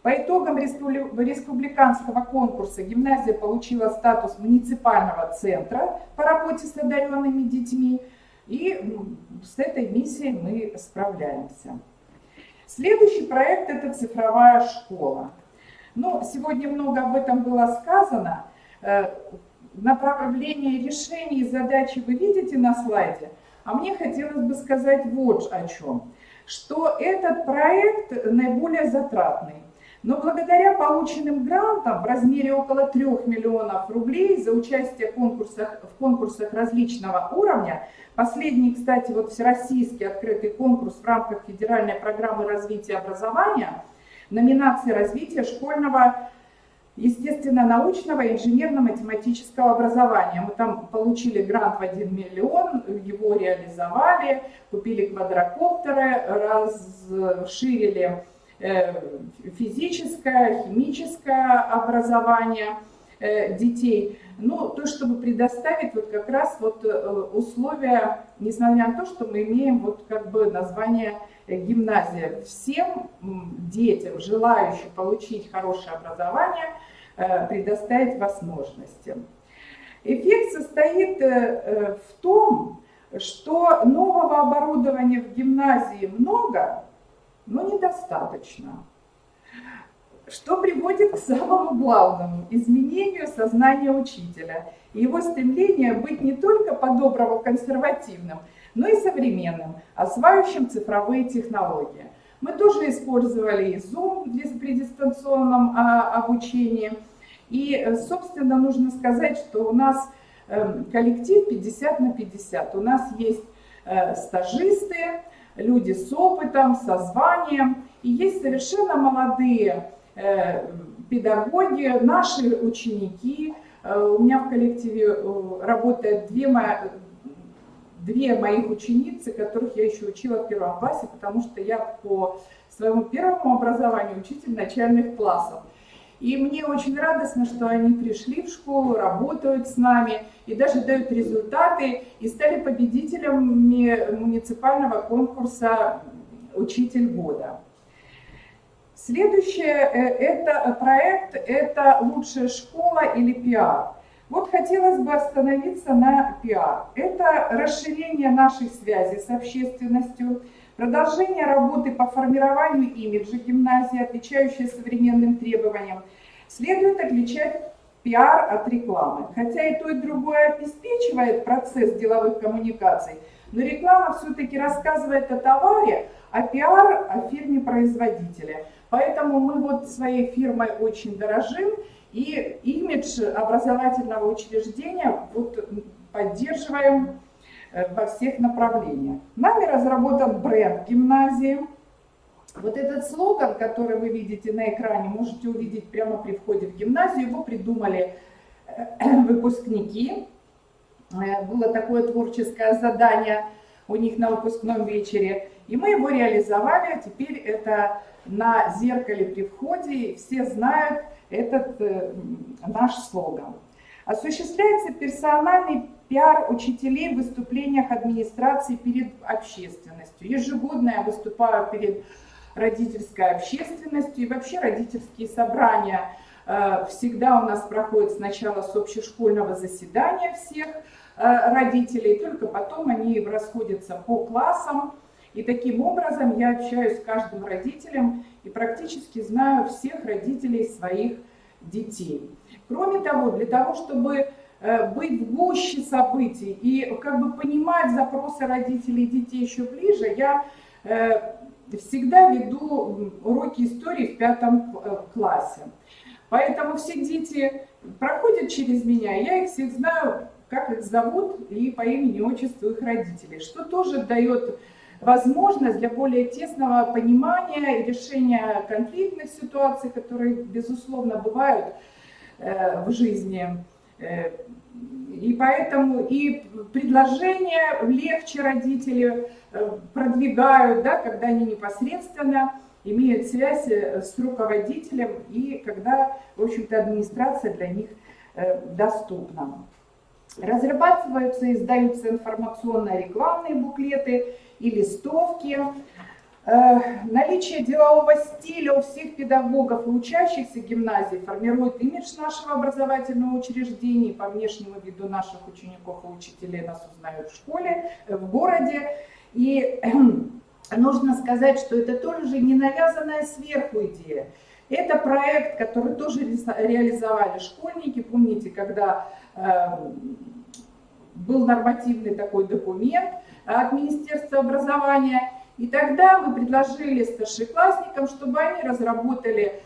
По итогам республиканского конкурса гимназия получила статус муниципального центра по работе с одаренными детьми, и с этой миссией мы справляемся. Следующий проект – это цифровая школа. Но сегодня много об этом было сказано. Направление решений и задачи вы видите на слайде, а мне хотелось бы сказать вот о чем. Что этот проект наиболее затратный. Но благодаря полученным грантам в размере около 3 миллионов рублей за участие в конкурсах различного уровня, последний, кстати, вот всероссийский открытый конкурс в рамках федеральной программы развития образования, номинации развития школьного, естественно-научного и инженерно-математического образования. Мы там получили грант в 1 миллион, его реализовали, купили квадрокоптеры, расширили физическое, химическое образование детей. Ну, то, чтобы предоставить вот как раз вот условия, несмотря на то, что мы имеем вот как бы название гимназия, всем детям, желающим получить хорошее образование, предоставить возможности. Эффект состоит в том, что нового оборудования в гимназии много, но недостаточно, что приводит к самому главному – изменению сознания учителя и его стремление быть не только по-доброму консервативным, но и современным, осваивающим цифровые технологии. Мы тоже использовали и Zoom при дистанционном обучении. И, собственно, нужно сказать, что у нас коллектив 50 на 50. У нас есть стажисты, люди с опытом, со званием. И есть совершенно молодые педагоги, наши ученики. У меня в коллективе работают две моих ученицы, которых я еще учила в 1 классе, потому что я по своему первому образованию учитель начальных классов. И мне очень радостно, что они пришли в школу, работают с нами и даже дают результаты и стали победителями муниципального конкурса «Учитель года». Следующий проект – это «Лучшая школа» или пиар. Вот хотелось бы остановиться на пиар. Это расширение наших связей с общественностью, продолжение работы по формированию имиджа гимназии, отвечающей современным требованиям. Следует отличать пиар от рекламы. Хотя и то, и другое обеспечивает процесс деловых коммуникаций, но реклама все-таки рассказывает о товаре, а пиар о фирме-производителя. Поэтому мы вот своей фирмой очень дорожим и имидж образовательного учреждения вот поддерживаем во всех направлениях. Нами разработан бренд гимназии. Вот этот слоган, который вы видите на экране, можете увидеть прямо при входе в гимназию. Его придумали выпускники. Было такое творческое задание у них на выпускном вечере. И мы его реализовали. Теперь это на зеркале при входе. Все знают этот наш слоган. Осуществляется персональный пиар учителей в выступлениях администрации перед общественностью. Ежегодно я выступаю перед родительской общественностью. И вообще родительские собрания всегда у нас проходят сначала с общешкольного заседания всех родителей, только потом они расходятся по классам. И таким образом я общаюсь с каждым родителем и практически знаю всех родителей своих детей. Кроме того, для того, чтобы быть в гуще событий и как бы понимать запросы родителей и детей еще ближе, я всегда веду уроки истории в 5 классе. Поэтому все дети проходят через меня, я их всех знаю, как их зовут и по имени, отчеству их родителей, что тоже дает возможность для более тесного понимания и решения конфликтных ситуаций, которые, безусловно, бывают в жизни. И поэтому и предложения легче родители продвигают, да, когда они непосредственно имеют связь с руководителем и когда, в общем-то, администрация для них доступна. Разрабатываются и издаются информационно-рекламные буклеты и листовки. Наличие делового стиля у всех педагогов и учащихся гимназии формирует имидж нашего образовательного учреждения. По внешнему виду наших учеников и учителей нас узнают в школе, в городе. И нужно сказать, что это тоже не навязанная сверху идея. Это проект, который тоже реализовали школьники. Помните, когда был нормативный такой документ от Министерства образования, и тогда мы предложили старшеклассникам, чтобы они разработали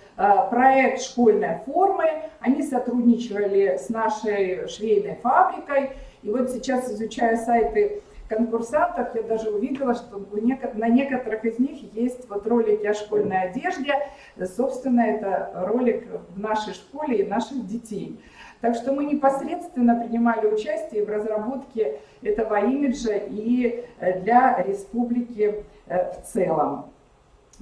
проект школьной формы. Они сотрудничали с нашей швейной фабрикой. И вот сейчас, изучая сайты конкурсантов я даже увидела, что на некоторых из них есть вот ролики о школьной одежде. Собственно, это ролик в нашей школе и наших детей. Так что мы непосредственно принимали участие в разработке этого имиджа и для республики в целом.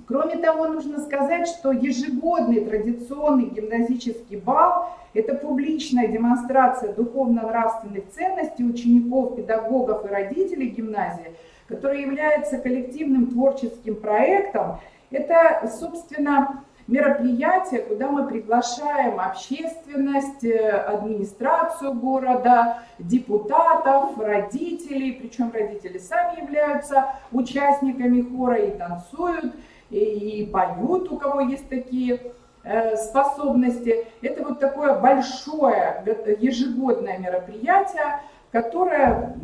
Кроме того, нужно сказать, что ежегодный традиционный гимназический бал – это публичная демонстрация духовно-нравственных ценностей учеников, педагогов и родителей гимназии, который является коллективным творческим проектом. Это, собственно, мероприятие, куда мы приглашаем общественность, администрацию города, депутатов, родителей, причем родители сами являются участниками хора и танцуют, и поют, у кого есть такие способности. Это вот такое большое ежегодное мероприятие, которое,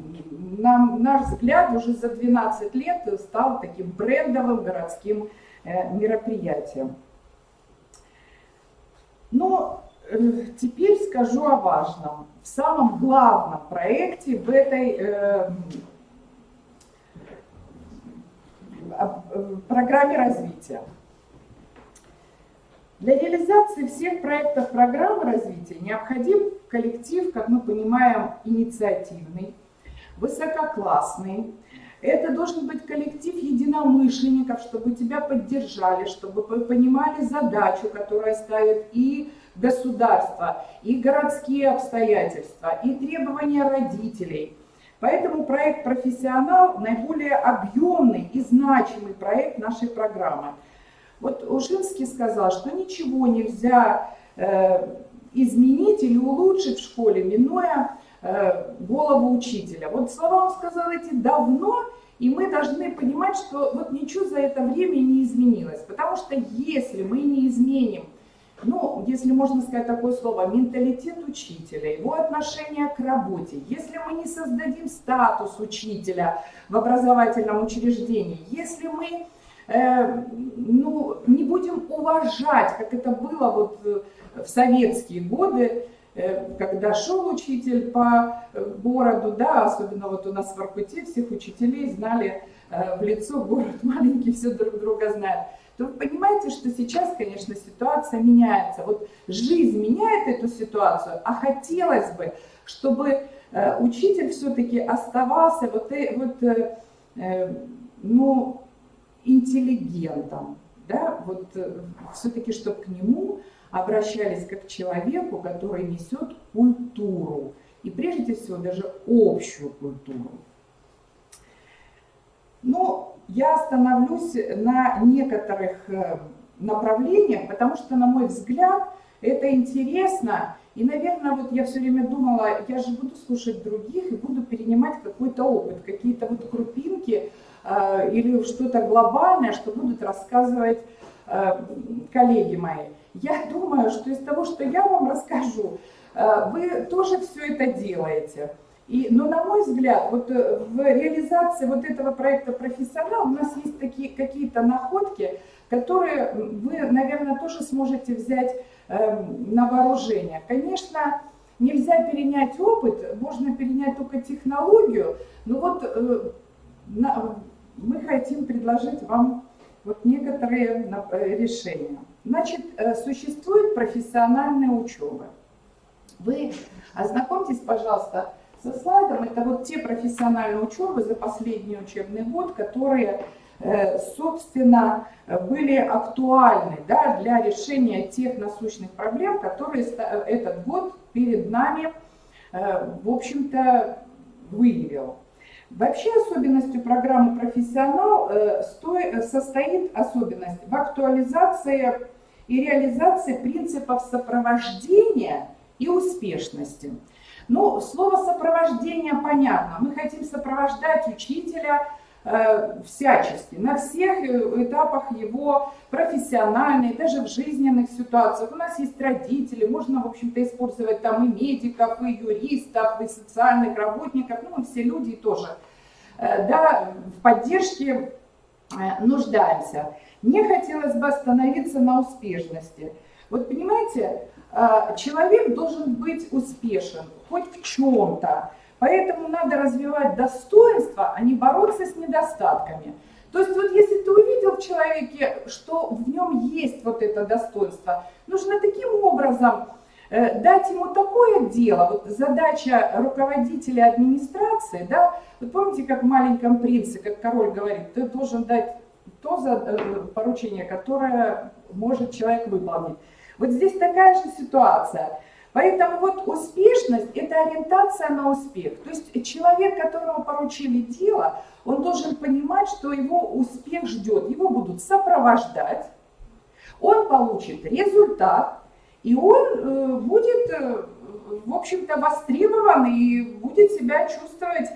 на наш взгляд, уже за 12 лет стало таким брендовым городским мероприятием. Но теперь скажу о важном, в самом главном проекте в этой программе развития. Для реализации всех проектов программы развития необходим коллектив, как мы понимаем, инициативный, высококлассный. Это должен быть коллектив единомышленников, чтобы тебя поддержали, чтобы понимали задачу, которую ставит и государство, и городские обстоятельства, и требования родителей. Поэтому проект «Профессионал» наиболее объемный и значимый проект нашей программы. Вот Ушинский сказал, что ничего нельзя изменить или улучшить в школе, минуя голову учителя. Вот слова он сказал эти давно, и мы должны понимать, что вот ничего за это время не изменилось. Потому что если мы не изменим, ну, если можно сказать такое слово, менталитет учителя, его отношение к работе, если мы не создадим статус учителя в образовательном учреждении, если мы не будем уважать, как это было вот в советские годы, когда шел учитель по городу, да, особенно вот у нас в Воркуте всех учителей знали в лицо, город маленький, все друг друга знают, то вы понимаете, что сейчас, конечно, ситуация меняется. Вот жизнь меняет эту ситуацию, а хотелось бы, чтобы учитель все-таки оставался интеллигентом, да, вот все-таки, чтобы к нему обращались как к человеку, который несет культуру, и прежде всего даже общую культуру. Но я остановлюсь на некоторых направлениях, потому что, на мой взгляд, это интересно. И, наверное, вот я все время думала, я же буду слушать других и буду перенимать какой-то опыт, какие-то вот крупинки или что-то глобальное, что будут рассказывать коллеги мои. Я думаю, что из того, что я вам расскажу, вы тоже все это делаете. Но, на мой взгляд, вот в реализации вот этого проекта «Профессионал» у нас есть такие какие-то находки, которые вы, наверное, тоже сможете взять на вооружение. Конечно, нельзя перенять опыт, можно перенять только технологию, но вот мы хотим предложить вам вот некоторые решения. Значит, существует профессиональная учеба. Вы ознакомьтесь, пожалуйста, со слайдом. Это вот те профессиональные учебы за последний учебный год, которые, собственно, были актуальны, да, для решения тех насущных проблем, которые этот год перед нами, в общем-то, выявил. Вообще особенностью программы «Профессионал» состоит особенность в актуализации и реализации принципов сопровождения и успешности. Ну, слово «сопровождение» понятно. Мы хотим сопровождать учителя всячески, на всех этапах его профессиональной, даже в жизненных ситуациях. У нас есть родители, можно, в общем-то, использовать там и медиков, и юристов, и социальных работников, ну, мы все люди тоже, да, в поддержке нуждаемся. Мне хотелось бы остановиться на успешности. Вот понимаете, человек должен быть успешен хоть в чем-то. Поэтому надо развивать достоинства, а не бороться с недостатками. То есть вот если ты увидел в человеке, что в нем есть вот это достоинство, нужно таким образом дать ему такое дело. Вот задача руководителя администрации, да, вы помните, как в «Маленьком принце», как король говорит, ты должен дать то поручение, которое может человек выполнить. Вот здесь такая же ситуация. Поэтому вот успешность – это ориентация на успех. То есть человек, которому поручили дело, он должен понимать, что его успех ждет. Его будут сопровождать, он получит результат, и он будет, в общем-то, востребован и будет себя чувствовать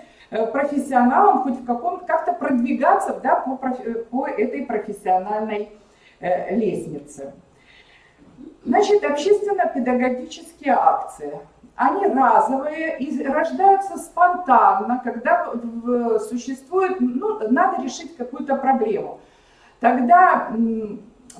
профессионалом, хоть в как-то продвигаться, да, по этой профессиональной лестнице. Значит, общественно-педагогические акции. Они разовые и рождаются спонтанно, когда существует, надо решить какую-то проблему. Тогда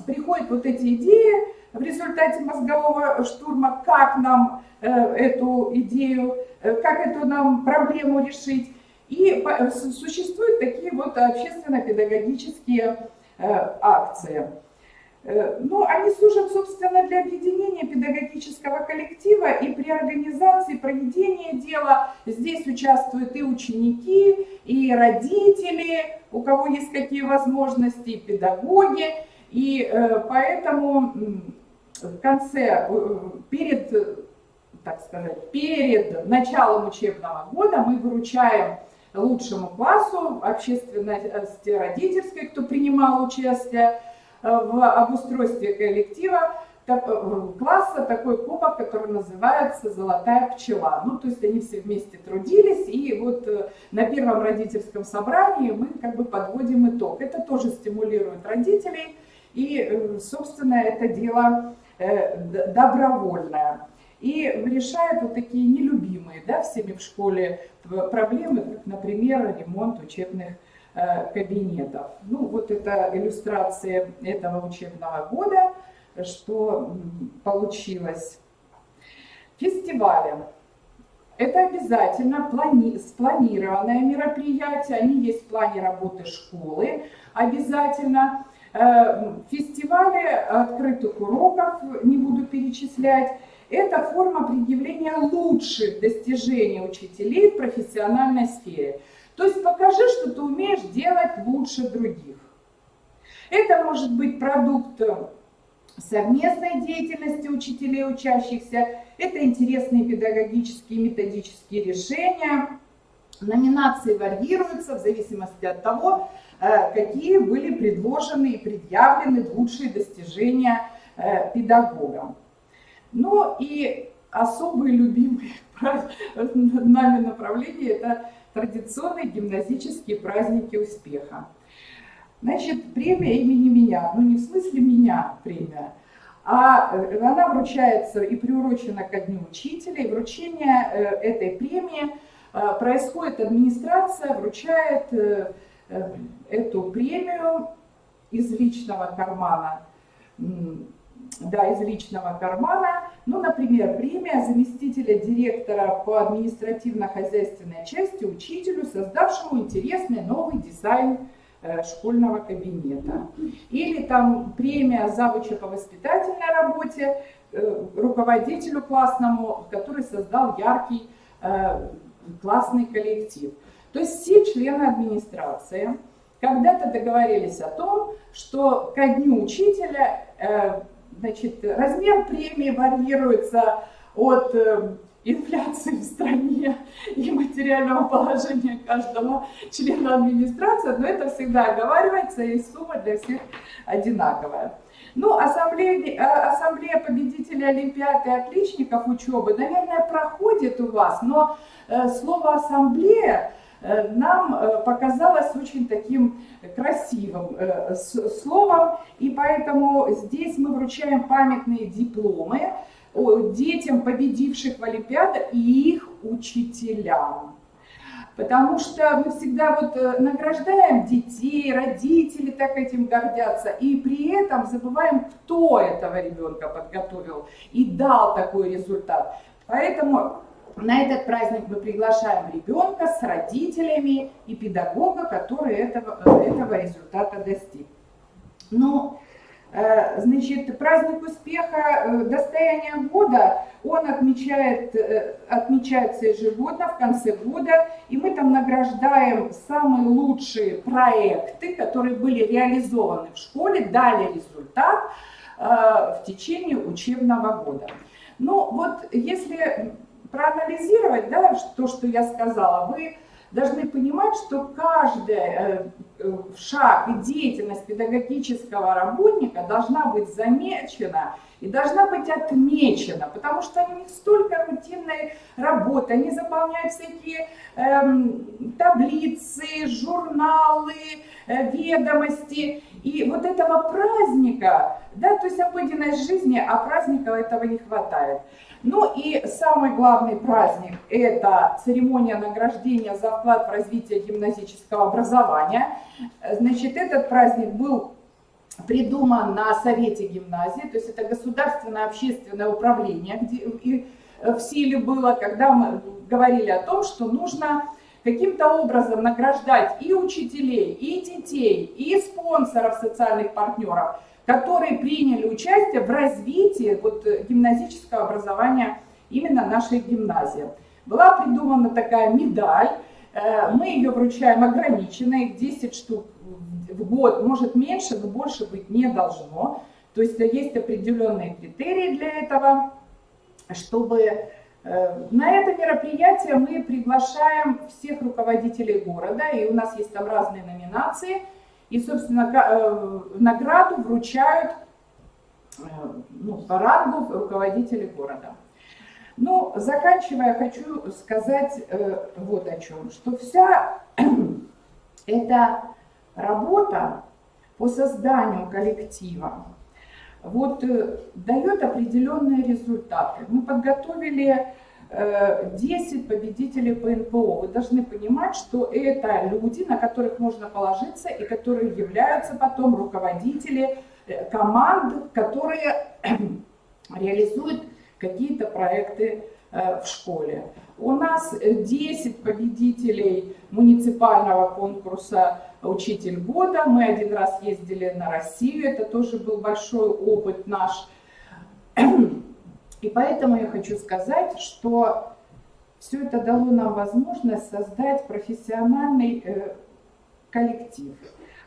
приходят вот эти идеи в результате мозгового штурма, как нам эту идею, как эту нам проблему решить. И существуют такие вот общественно-педагогические акции. Они служат, собственно, для объединения педагогического коллектива, и при организации проведения дела здесь участвуют и ученики, и родители, у кого есть какие возможности, и педагоги. И поэтому в конце, перед началом учебного года мы вручаем лучшему классу, общественности родительской, кто принимал участие в обустройстве коллектива, класса, такой кубок, который называется «Золотая пчела». То есть они все вместе трудились, и вот на первом родительском собрании мы как бы подводим итог. Это тоже стимулирует родителей, и, собственно, это дело добровольное. И решает вот такие нелюбимые, да, всеми в школе проблемы, как, например, ремонт учебных кабинетов. Вот это иллюстрация этого учебного года, что получилось. Фестивали. Это обязательно спланированное мероприятие, они есть в плане работы школы обязательно. Фестивали открытых уроков, не буду перечислять, это форма предъявления лучших достижений учителей в профессиональной сфере. То есть покажи, что ты умеешь делать лучше других. Это может быть продукт совместной деятельности учителей и учащихся, это интересные педагогические и методические решения. Номинации варьируются в зависимости от того, какие были предложены и предъявлены лучшие достижения педагогам. И особые любимые нами направления – это традиционные гимназические праздники успеха. Значит, премия имени меня, не в смысле меня премия, а она вручается и приурочена ко Дню учителя, и вручение этой премии происходит, администрация вручает эту премию из личного кармана. Из личного кармана. Например, премия заместителя директора по административно-хозяйственной части учителю, создавшему интересный новый дизайн школьного кабинета. Или там премия завуча по воспитательной работе руководителю классному, который создал яркий классный коллектив. То есть все члены администрации когда-то договорились о том, что ко Дню учителя размер премии варьируется от инфляции в стране и материального положения каждого члена администрации, но это всегда оговаривается, и сумма для всех одинаковая. Ассамблея победителей Олимпиад и отличников учебы, наверное, проходит у вас, но слово «ассамблея» нам показалось очень таким красивым словом, и поэтому здесь мы вручаем памятные дипломы детям, победивших в Олимпиаде, и их учителям. Потому что мы всегда награждаем детей, родители так этим гордятся, и при этом забываем, кто этого ребенка подготовил и дал такой результат. Поэтому на этот праздник мы приглашаем ребенка с родителями и педагога, который этого результата достиг. Ну, значит, праздник успеха достояния года, он отмечается ежегодно в конце года, и мы там награждаем самые лучшие проекты, которые были реализованы в школе, дали результат в течение учебного года. Ну вот, если проанализировать, да, то, что я сказала, вы должны понимать, что каждый шаг и деятельность педагогического работника должна быть замечена и должна быть отмечена, потому что у них столько рутинной работы, они заполняют всякие таблицы, журналы, ведомости. И вот этого праздника, да, то есть обыденность жизни, а праздника этого не хватает. Ну и самый главный праздник – это церемония награждения за вклад в развитие гимназического образования. Значит, этот праздник был придуман на Совете гимназии, то есть это государственное общественное управление, где в силе было, когда мы говорили о том, что нужно каким-то образом награждать и учителей, и детей, и спонсоров, социальных партнеров, которые приняли участие в развитии гимназического образования именно нашей гимназии. Была придумана такая медаль, мы ее вручаем ограниченно, их 10 штук в год, может меньше, но больше быть не должно. То есть есть определенные критерии для этого, чтобы на это мероприятие мы приглашаем всех руководителей города, и у нас есть там разные номинации. И, собственно, награду вручают по рангу руководители города. Ну, заканчивая, хочу сказать вот о чем. Что вся эта работа по созданию коллектива дает определенные результаты. Мы подготовили 10 победителей по НПО. Вы должны понимать, что это люди, на которых можно положиться и которые являются потом руководители команд, которые реализуют какие-то проекты в школе. У нас 10 победителей муниципального конкурса «Учитель года». Мы один раз ездили на Россию, это тоже был большой опыт наш. И поэтому я хочу сказать, что все это дало нам возможность создать профессиональный коллектив.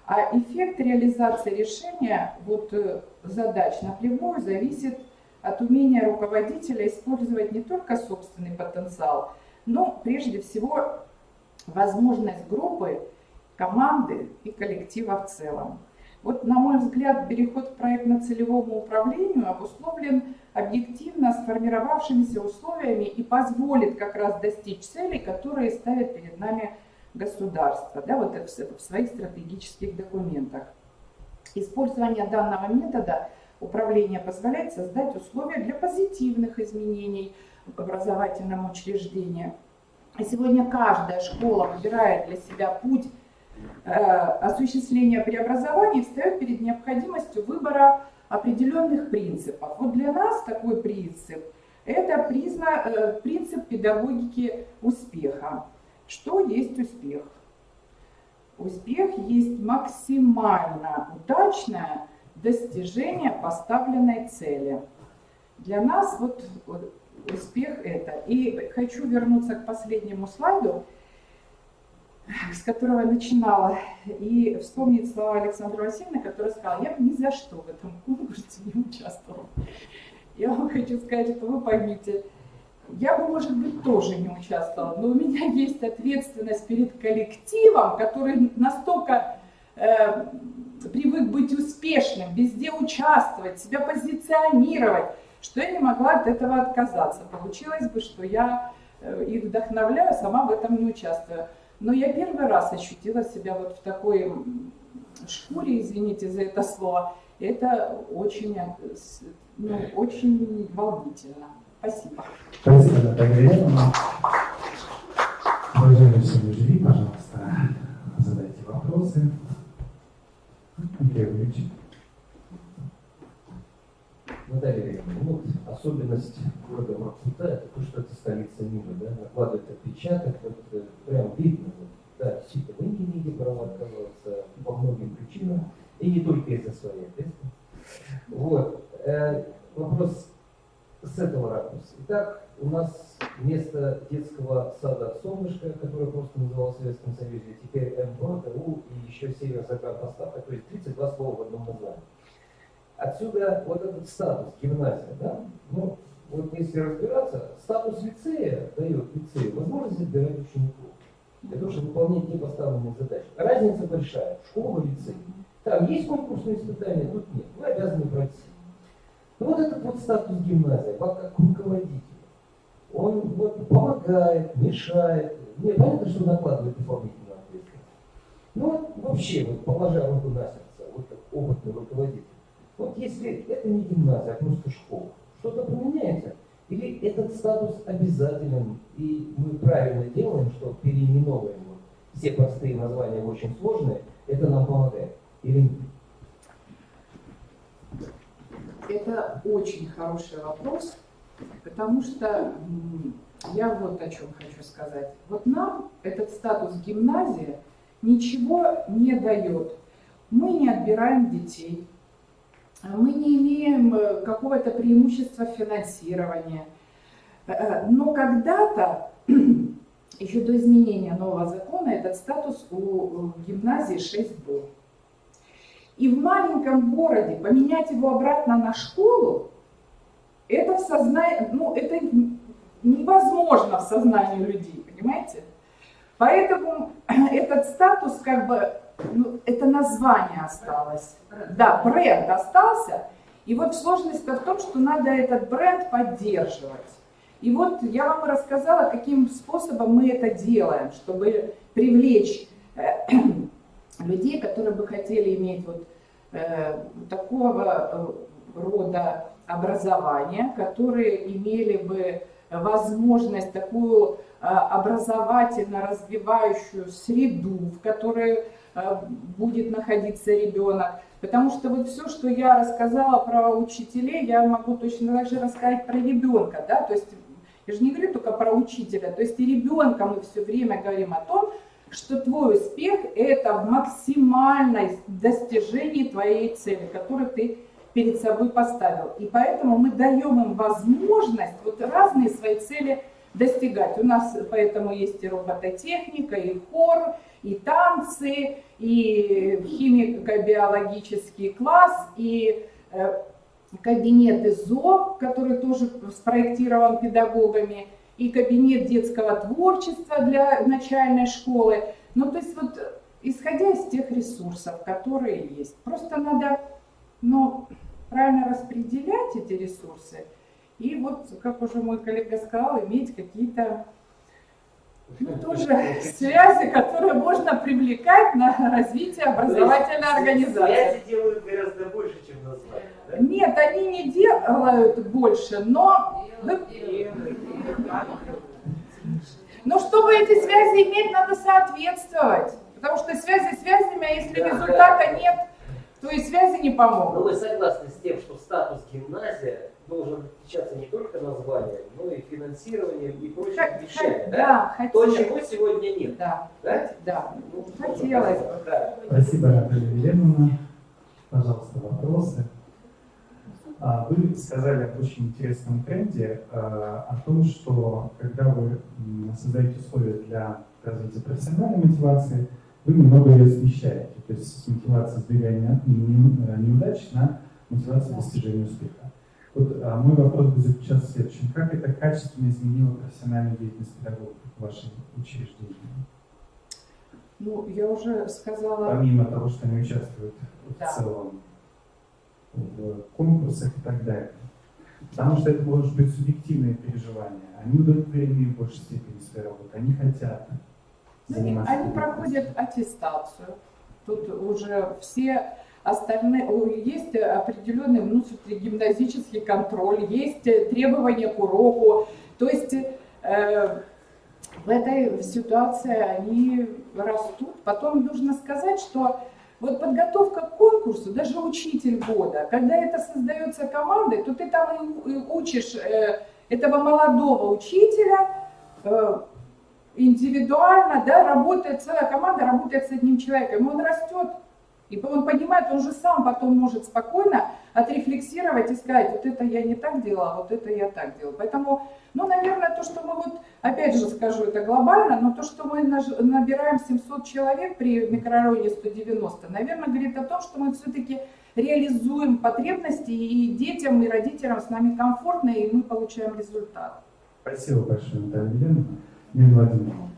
А эффект реализации решения задач напрямую зависит от умения руководителя использовать не только собственный потенциал, но прежде всего возможность группы, команды и коллектива в целом. На мой взгляд, переход к проектно-целевому управлению обусловлен объективно сформировавшимися условиями и позволит как раз достичь целей, которые ставит перед нами государство, в своих стратегических документах. Использование данного метода управления позволяет создать условия для позитивных изменений в образовательном учреждении. И сегодня каждая школа выбирает для себя путь осуществления преобразований, встает перед необходимостью выбора определенных принципов. Для нас такой принцип – это принцип педагогики успеха. Что есть успех? Успех есть максимально удачное достижение поставленной цели. Для нас успех это. И хочу вернуться к последнему слайду, с которого я начинала, и вспомнить слова Александры Васильевны, которая сказала: я бы ни за что в этом конкурсе не участвовала. Я вам хочу сказать, что вы поймите, я бы, может быть, тоже не участвовала, но у меня есть ответственность перед коллективом, который настолько привык быть успешным, везде участвовать, себя позиционировать, что я не могла от этого отказаться. Получилось бы, что я их вдохновляю, сама в этом не участвую. Но я первый раз ощутила себя в такой шкуре, извините за это слово. Это очень, очень волнительно. Спасибо. Спасибо, Наталья Ивановна. Уважаемые члены жюри, пожалуйста, задайте вопросы. Андрей Ильич. Наталья Ивановна, особенность города Воркута – это то, что это столица мира, да, накладывает отпечаток, вот, прям видно, вот, да, действительно, вы не имеете права отказываться по многим причинам, и не только из-за своей ответственности. Вот, вопрос с этого ракурса. Итак, у нас вместо детского сада «Солнышко», которое просто называлось в Советском Союзе, теперь МПТУ и еще Северо-Загранпоставка, то есть 32 слова в одном названии. Отсюда вот этот статус гимназия, да? Ну, вот если разбираться, статус лицея дает лицею возможность отбирать учеников для того, чтобы выполнять те поставленные задачи. Разница большая. Школа и лицей. Там есть конкурсные испытания, тут нет. Вы обязаны пройти. Но вот этот вот статус гимназии, как руководитель, он вот помогает, мешает. Мне понятно, что накладывает дополнительную ответственность. Но вот вообще, вот положа руку на сердце, вот как опытный руководитель, вот если это не гимназия, а просто школа, что-то поменяется? Или этот статус обязателен, и мы правильно делаем, что переименовываем все простые названия в очень сложные, это нам помогает? Или нет? Это очень хороший вопрос, потому что я вот о чем хочу сказать. Вот нам этот статус гимназии ничего не дает. Мы не отбираем детей, мы не имеем какого-то преимущества финансирования. Но когда-то, еще до изменения нового закона, этот статус у гимназии 6 был. И в маленьком городе поменять его обратно на школу, это в сознании, ну, это невозможно в сознании людей, понимаете? Поэтому этот статус, как бы, ну, это название осталось. Да, бренд остался. И вот сложность-то в том, что надо этот бренд поддерживать. И вот я вам рассказала, каким способом мы это делаем, чтобы привлечь людей, которые бы хотели иметь вот такого рода образование, которые имели бы возможность такую образовательно развивающую среду, в которой будет находиться ребенок. Потому что вот все, что я рассказала про учителей, я могу точно так же рассказать про ребенка. Да? То есть я же не говорю только про учителя. То есть и ребенка мы все время говорим о том, что твой успех – это в максимальном достижении твоей цели, которую ты перед собой поставил. И поэтому мы даем им возможность вот разные свои цели достигать. У нас поэтому есть и робототехника, и хор, и танцы, и химико-биологический класс, и кабинет ИЗО, который тоже спроектирован педагогами, и кабинет детского творчества для начальной школы. Ну, то есть вот исходя из тех ресурсов, которые есть, просто надо, ну, правильно распределять эти ресурсы. И вот, как уже мой коллега сказал, иметь какие-то, ну, тоже связи, которые можно привлекать на развитие образовательной организации. Связи делают гораздо больше, чем название. Да? Нет, они не делают больше, но... Но чтобы эти связи иметь, надо соответствовать. Потому что связи связями, а если результата нет, то и связи не помогут. Но вы согласны с тем, что статус гимназия должен отличаться не только названием, но и финансированием и прочими вещами, да? То, чего сегодня нет. Да, да? Да. Ну, хотелось бы. Да. Спасибо, Наталья Еленовна. Пожалуйста, вопросы. Вы сказали об очень интересном тренде, о том, что когда вы создаете условия для развития профессиональной мотивации, вы немного ее смещаете. То есть с мотивации избегания неудач на мотивацию достижения успеха. Вот мой вопрос будет заключаться в следующем. Как это качественно изменило профессиональную деятельность педагогов в вашем учреждении? Ну, я уже сказала... Помимо того, что они участвуют в целом в конкурсах и так далее. Потому что это может быть субъективное переживание. Они удовлетворены в большей степени своей работы, они хотят заниматься. Они проходят аттестацию. Тут уже все остальные, есть определенный внутригимназический контроль, есть требования к уроку. То есть в этой ситуации они растут. Потом нужно сказать, что вот подготовка к конкурсу, даже учитель года, когда это создается командой, то ты там и учишь этого молодого учителя индивидуально, да, работает, целая команда работает с одним человеком, и он растет. И он понимает, он же сам потом может спокойно отрефлексировать и сказать, вот это я не так делала, вот это я так делала. Поэтому, ну, наверное, то, что мы вот, опять же скажу, это глобально, но то, что мы набираем 700 человек при микрорайоне 190, наверное, говорит о том, что мы все-таки реализуем потребности, и детям, и родителям с нами комфортно, и мы получаем результат. Спасибо большое, Наталья Еленовна. Нина Владимировна.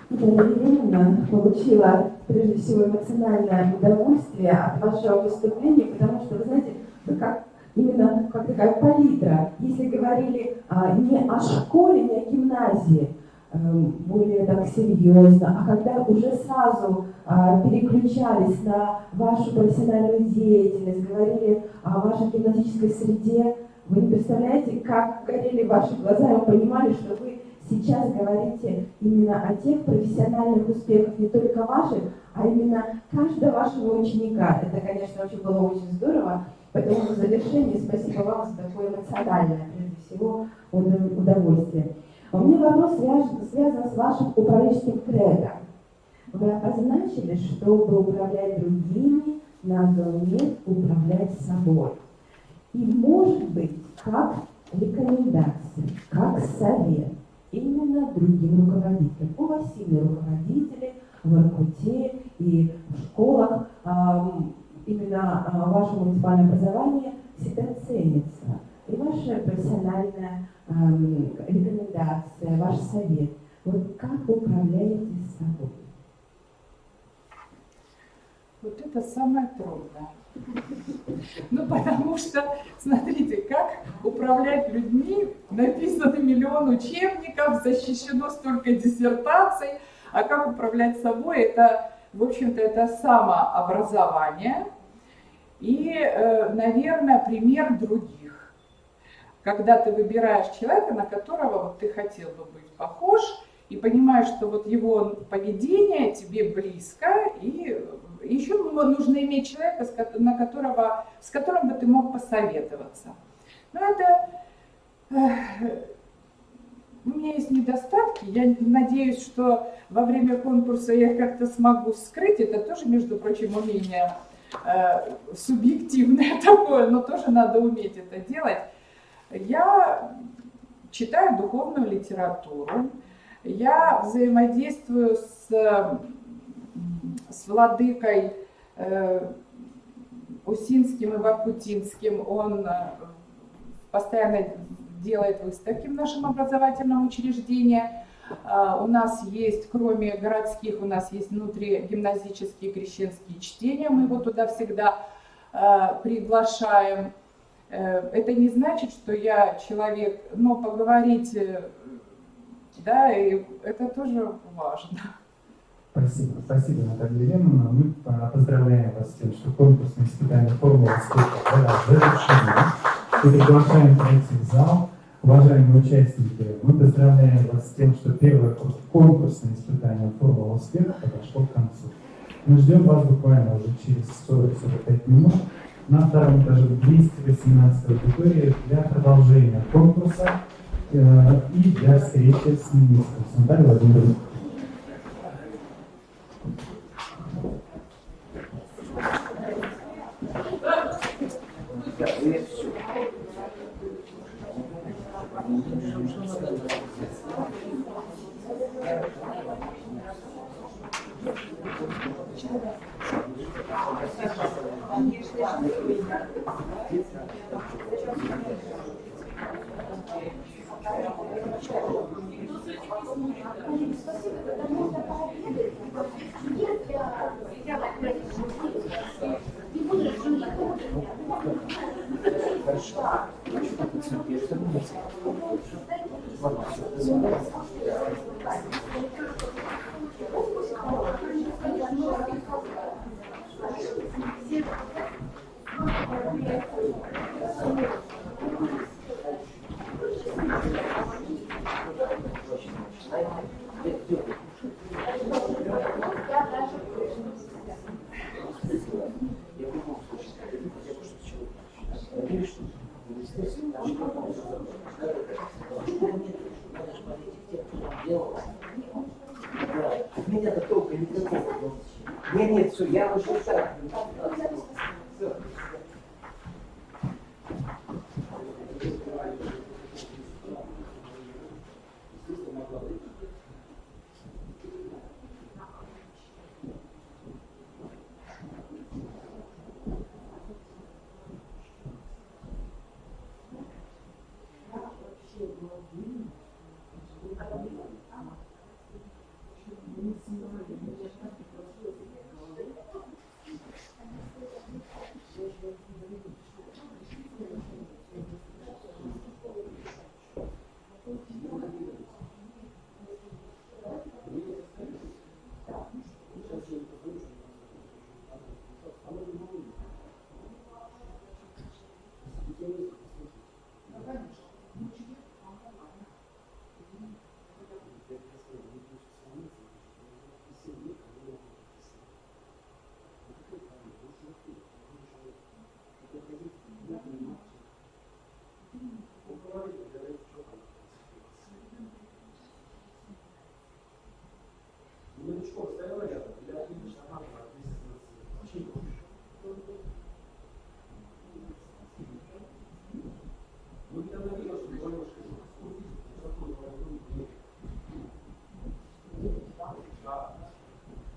Наталья Еленовна получила, прежде всего, эмоциональное удовольствие от вашего выступления, потому что, вы знаете, вы как, именно как такая палитра. Если говорили не о школе, не о гимназии, более так серьезно, а когда уже сразу переключались на вашу профессиональную деятельность, говорили о вашей гимназической среде, вы не представляете, как горели ваши глаза, и вы понимали, что вы сейчас говорите именно о тех профессиональных успехах, не только ваших, а именно каждого вашего ученика. Это, конечно, очень было очень здорово, поэтому в завершении спасибо вам за такое эмоциональное, прежде всего, удовольствие. У меня вопрос связан с вашим управленческим кредо. Вы обозначили, чтобы управлять другими, надо уметь управлять собой. И, может быть, как рекомендация, как совет именно другим руководителям. У вас сильные руководители в РКТ и в школах. Именно ваше муниципальное образование всегда ценится. И ваша профессиональная рекомендация, ваш совет. Вот как вы управляете собой? Вот это самое трудное. Ну, потому что, смотрите, как управлять людьми, написано миллион учебников, защищено столько диссертаций, а как управлять собой, это, в общем-то, это самообразование и, наверное, пример других. Когда ты выбираешь человека, на которого вот ты хотел бы быть похож, и понимаешь, что вот его поведение тебе близко, и еще нужно иметь человека, с которым бы ты мог посоветоваться. Но это... У меня есть недостатки, я надеюсь, что во время конкурса я их как-то смогу скрыть. Это тоже, между прочим, умение субъективное такое, но тоже надо уметь это делать. Я читаю духовную литературу, я взаимодействую с владыкой Усинским и Воркутинским. Он постоянно делает выставки в нашем образовательном учреждении. У нас есть, кроме городских, у нас есть внутригимназические крещенские чтения. Мы его туда всегда приглашаем. Это не значит, что я человек, но поговорить, да, и это тоже важно. Спасибо. Спасибо, Наталья Еленовна. Мы поздравляем вас с тем, что конкурсное испытание «Формула успеха» завершено. И приглашаем пройти в зал. Уважаемые участники, мы поздравляем вас с тем, что первое конкурсное испытание «Формула успеха» подошло к концу. Мы ждем вас буквально уже через 40-45 минут на втором этаже 218 аудитории для продолжения конкурса и для встречи с министром Натальей Владимировной. меня-то толка никакого. Нет, все, я уже и так. Всё.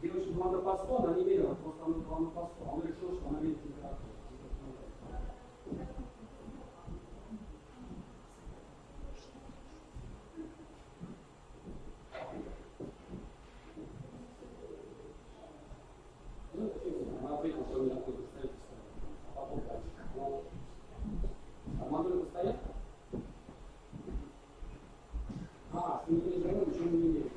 Девочка была на посту, она не верила, просто она была на посту. Он решил, что она видит температуру. Она ответила, что у меня такое представительство. А потом дальше. А Мадонна стоят? А, с ними не живем, почему не верим?